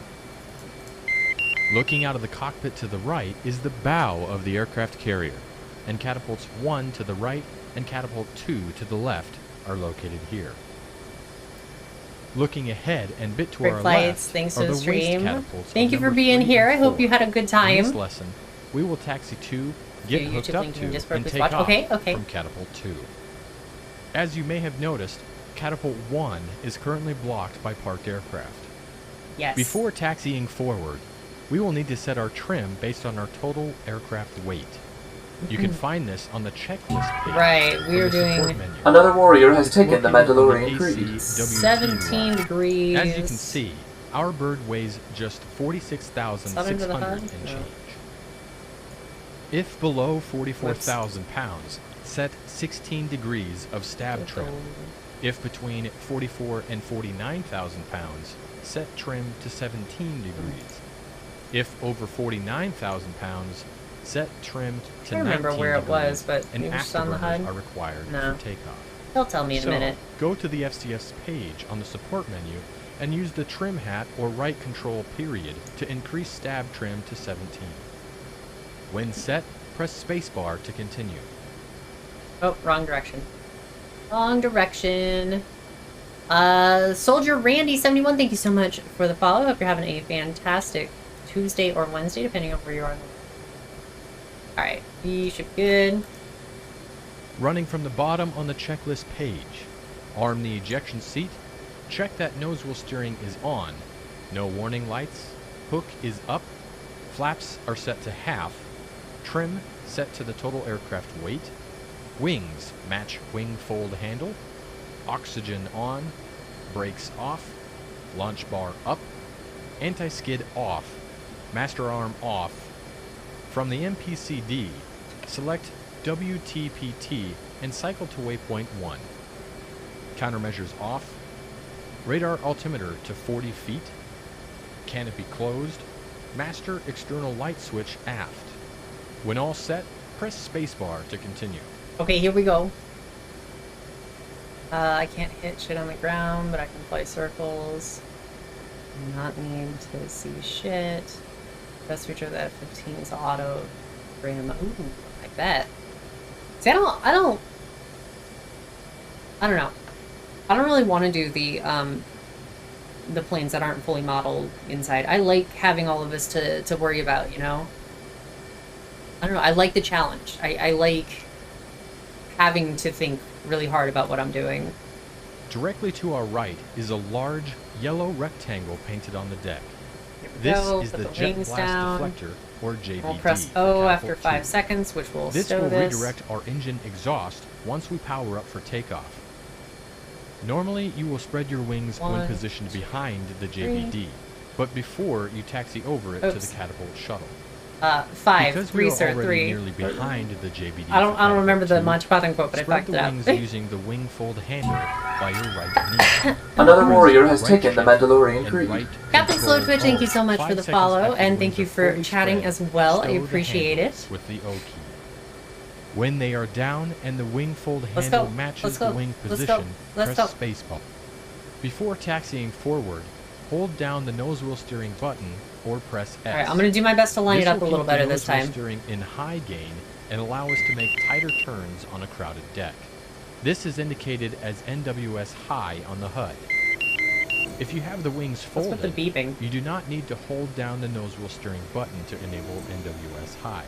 Looking out of the cockpit to the right is the bow of the aircraft carrier, and catapults 1 to the right and catapult 2 to the left are located here. Looking ahead and bit to our left thanks are to the waste stream. catapults. Thank you for being here. I hope you had a good time. In this lesson, we will taxi to, get hooked up to, and take off from catapult 2. As you may have noticed, catapult 1 is currently blocked by parked aircraft. Yes. Before taxiing forward, we will need to set our trim based on our total aircraft weight. You can find this on the checklist page. Right, we are doing... Another warrior has taken the Mandalorian Creed. 17 degrees. As you can see, our bird weighs just 46,600 and change. If below 44,000 pounds, set 16 degrees of stab trim. If between 44 and 49,000 pounds, set trim to 17 degrees. If over 49,000 pounds, set trim to 19 I remember where it was, but and maybe just on the HUD. are required No. for takeoff. He'll tell me in a minute. Go to the FCS page on the support menu and use the trim hat or right control period to increase stab trim to 17. When set, press spacebar to continue. Oh, wrong direction. Wrong direction. Soldier Randy 71, thank you so much for the follow. Hope you're having a fantastic Tuesday or Wednesday, depending on where you are. Alright, we should be good. Running from the bottom on the checklist page. Arm the ejection seat. Check that nose wheel steering is on. No warning lights. Hook is up. Flaps are set to half. Trim set to the total aircraft weight. Wings match wing fold handle. Oxygen on. Brakes off. Launch bar up. Anti-skid off. Master arm off. From the MPCD, select WTPT and cycle to waypoint 1. Countermeasures off. Radar altimeter to 40 feet. Canopy closed. Master external light switch aft. When all set, press spacebar to continue. Okay, here we go. I can't hit shit on the ground, but I can fly circles. Not need to see shit. Best feature of the F-15 is auto brim. Ooh, like that. See, I don't know. I I don't really want to do the planes that aren't fully modeled inside. I like having all of this to worry about, you know? I don't know, I like the challenge. I like having to think really hard about what I'm doing. Directly to our right is a large yellow rectangle painted on the deck. This is Put the the Jet wings Blast down. Deflector, or JBD. We'll press for O after Catapult 5 2. seconds, which will This stow will this. redirect our engine exhaust once we power up for takeoff. Normally, you will spread your wings when 1, positioned behind the 3. JBD, but before you taxi over it to Oops. the catapult shuttle. 5, Because we are Greaser, already 3. nearly behind the JBD. I don't for remember the Catapult Monty Python quote, but I spread fucked the it up. wings using the wing fold handle by your right knee. Another warrior has Right taken the shift Mandalorian and Creed. right Captain control Slow Twitch, thank you so home. much 5 for the seconds follow, after and the thank you wings are for fully chatting spread, as well. I stow the appreciate handles it. with the O key. When they are down and the wing fold Let's handle go. matches Let's the go. wing Let's go. position, Let's press go. spacebar. Before taxiing forward, hold down the nose wheel steering button or press S. Alright, I'm going to do my best to line it This up a will little keep the better this nose wheel time. steering in high gain and allow us to make tighter turns on a crowded deck. This is indicated as NWS high on the HUD. If you have the wings What's folded, with the beeping? you do not need to hold down the nose wheel steering button to enable NWS high.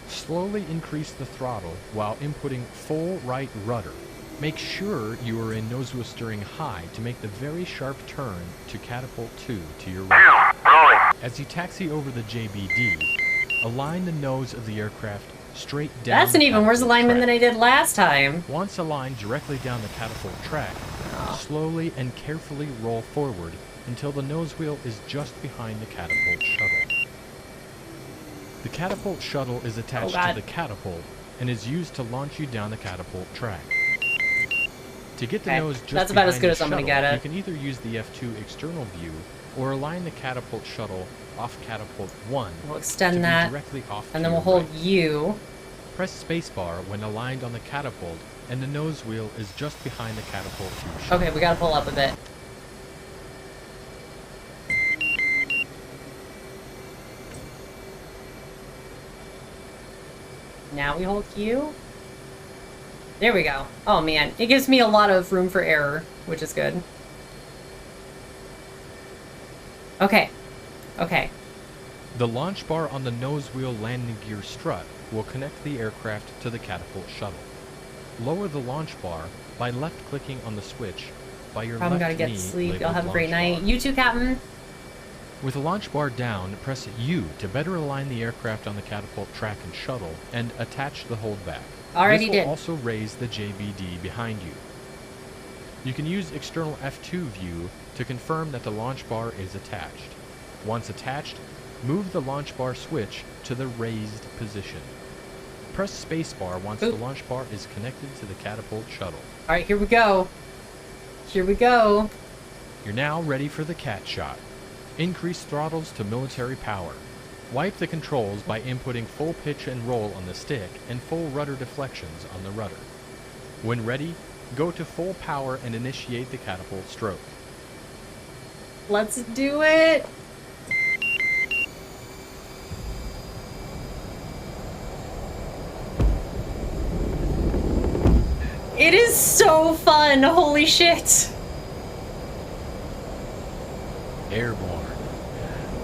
Slowly increase the throttle while inputting full right rudder. Make sure you are in nose wheel steering high to make the very sharp turn to catapult 2 to your right. As you taxi over the JBD, align the nose of the aircraft straight down. That's an the even worse catapult alignment track. than I did last time. Once aligned directly down the catapult track, slowly and carefully roll forward until the nose wheel is just behind the catapult shuttle. The catapult shuttle is attached to the catapult and is used to launch you down the catapult track. To get the Okay, nose just that's about as behind good the as I'm gonna shuttle, get it. you can either use the F2 external view or align the catapult shuttle off catapult 1 We'll to extend be that, directly off to and then we'll your hold right. U. Press spacebar when aligned on the catapult, and the nose wheel is just behind the catapult 2 shuttle. Okay, we gotta pull up a bit. Now we hold Q. There we go. Oh man, it gives me a lot of room for error, which is good. Okay. Okay. The launch bar on the nose wheel landing gear strut will connect the aircraft to the catapult shuttle. Lower the launch bar by left-clicking on the switch by your Probably left gotta get knee to sleep. Y'all labeled have a great launch night. bar. You too, Captain. With the launch bar down, press U to better align the aircraft on the catapult track and shuttle, and attach the holdback. Already This will did. also raise the JBD behind you. You can use external F2 view to confirm that the launch bar is attached. Once attached, move the launch bar switch to the raised position. Press spacebar once the Oop. launch bar is connected to the catapult shuttle. Alright, here we go. Here we go. You're now ready for the cat shot. Increase throttles to military power. Wipe the controls by inputting full pitch and roll on the stick and full rudder deflections on the rudder. When ready, go to full power and initiate the catapult stroke. Let's do it. It is so fun. Holy shit. Airborne.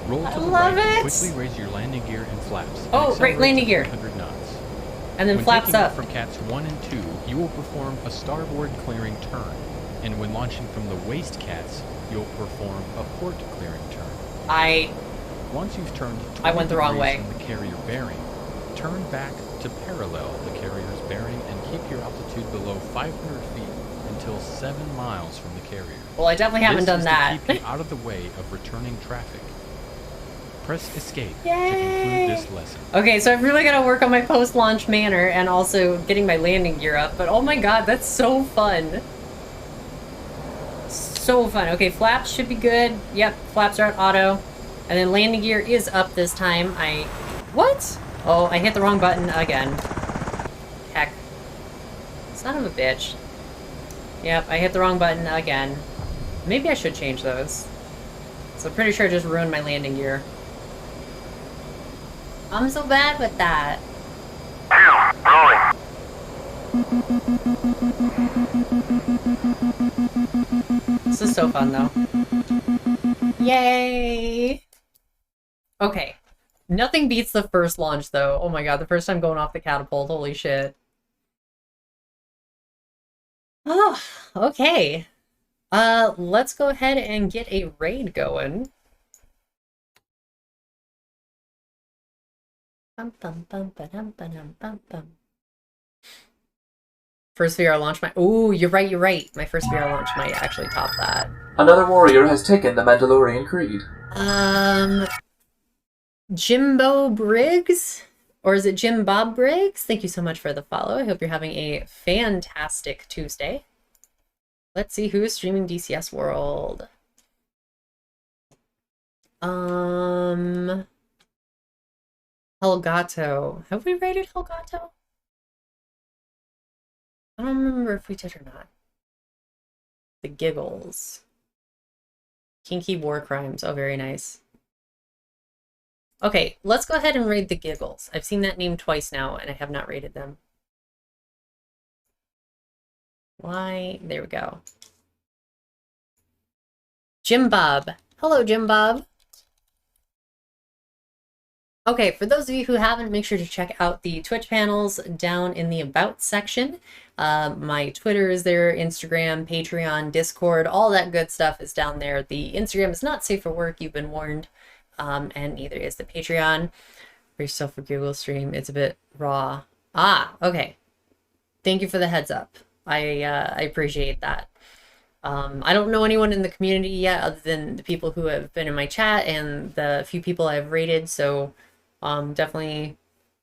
Roll I to the love right and it. quickly raise your landing gear and flaps. and Oh, right, accelerate landing to gear. 300 knots. And then When flaps taking up. off from cats 1 and 2, you will perform a starboard clearing turn. And when launching from the waist cats, you'll perform a port clearing turn. Once you've turned 20 I went the wrong degrees way. from the carrier bearing, turn back to parallel the carrier's bearing and keep your altitude below 500 feet until 7 miles from the carrier. Well, I definitely haven't This done is that. to keep you out of the way of returning traffic. Press escape to Yay! conclude this lesson. Okay, so I've really got to work on my post-launch manner and also getting my landing gear up. But oh my god, that's so fun. So fun. Okay, flaps should be good. Yep, flaps are at auto. And then landing gear is up this time. What? Oh, I hit the wrong button again. Heck. Son of a bitch. Yep, I hit the wrong button again. Maybe I should change those. So I'm pretty sure I just ruined my landing gear. I'm so bad with that. was so fun, though. Yay! Okay. Nothing beats the first launch, though. Oh my god, the first time going off the catapult. Holy shit. Oh, okay. Let's go ahead and get a raid going. Bum, bum, bum, ba-dum, ba-dum, bum, bum. First VR launch might... Ooh, you're right, you're right. My first VR launch might actually top that. Another warrior has taken the Mandalorian Creed. Jimbo Briggs? Or is it Jim Bob Briggs? Thank you so much for the follow. I hope you're having a fantastic Tuesday. Let's see who is streaming DCS World. Helgato. Have we rated Helgato? I don't remember if we did or not. The Giggles. Kinky War Crimes. Oh, very nice. Okay, let's go ahead and raid the Giggles. I've seen that name twice now, and I have not rated them. Why? There we go. Jim Bob. Hello, Jim Bob. Okay, for those of you who haven't, make sure to check out the Twitch panels down in the About section. My Twitter is there, Instagram, Patreon, Discord, all that good stuff is down there. The Instagram is not safe for work, you've been warned, and neither is the Patreon. For yourself for Google stream, it's a bit raw. Ah, okay. Thank you for the heads up. I appreciate that. I don't know anyone in the community yet other than the people who have been in my chat and the few people I've rated, so definitely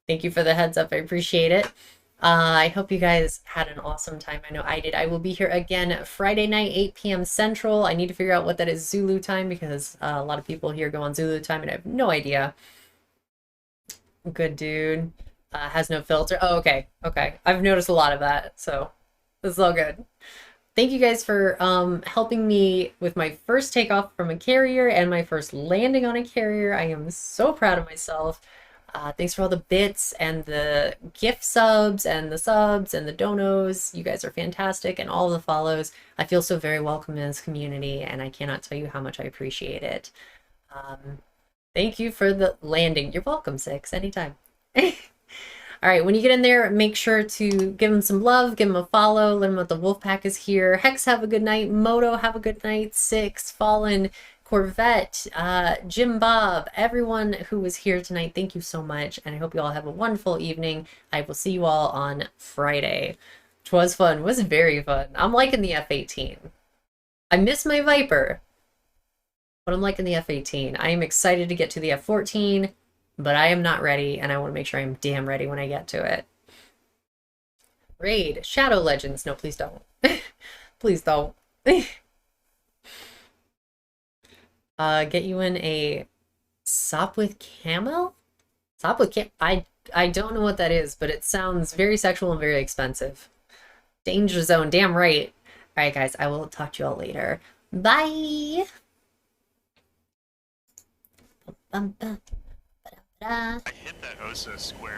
thank you for the heads up. I appreciate it. I hope you guys had an awesome time. I know I did. I will be here again Friday night, 8 p.m. Central. I need to figure out what that is Zulu time because a lot of people here go on Zulu time and I have no idea. Good dude. Has no filter. Oh, okay. Okay. I've noticed a lot of that, so it's all good. Thank you guys for helping me with my first takeoff from a carrier and my first landing on a carrier. I am so proud of myself. Thanks for all the bits and the gift subs and the donos. You guys are fantastic, and all the follows. I feel so very welcome in this community, and I cannot tell you how much I appreciate it. Thank you for the landing. You're welcome, Six, anytime. All right, when you get in there, make sure to give him some love, give him a follow, let him know the Wolfpack is here. Hex, have a good night. Moto, have a good night. Six, Fallen, Corvette, Jim Bob, everyone who was here tonight, thank you so much, and I hope you all have a wonderful evening. I will see you all on Friday. 'Twas fun. It was very fun. I'm liking the F-18. I miss my Viper, but I'm liking the F-18. I am excited to get to the F-14. But I am not ready, and I want to make sure I'm damn ready when I get to it. Raid. Shadow Legends. No, please don't. Please don't. Get you in a Sop with Camel? Sop with Cam... I don't know what that is, but it sounds very sexual and very expensive. Danger Zone. Damn right. All right, guys. I will talk to you all later. Bye! I hit that Osa square.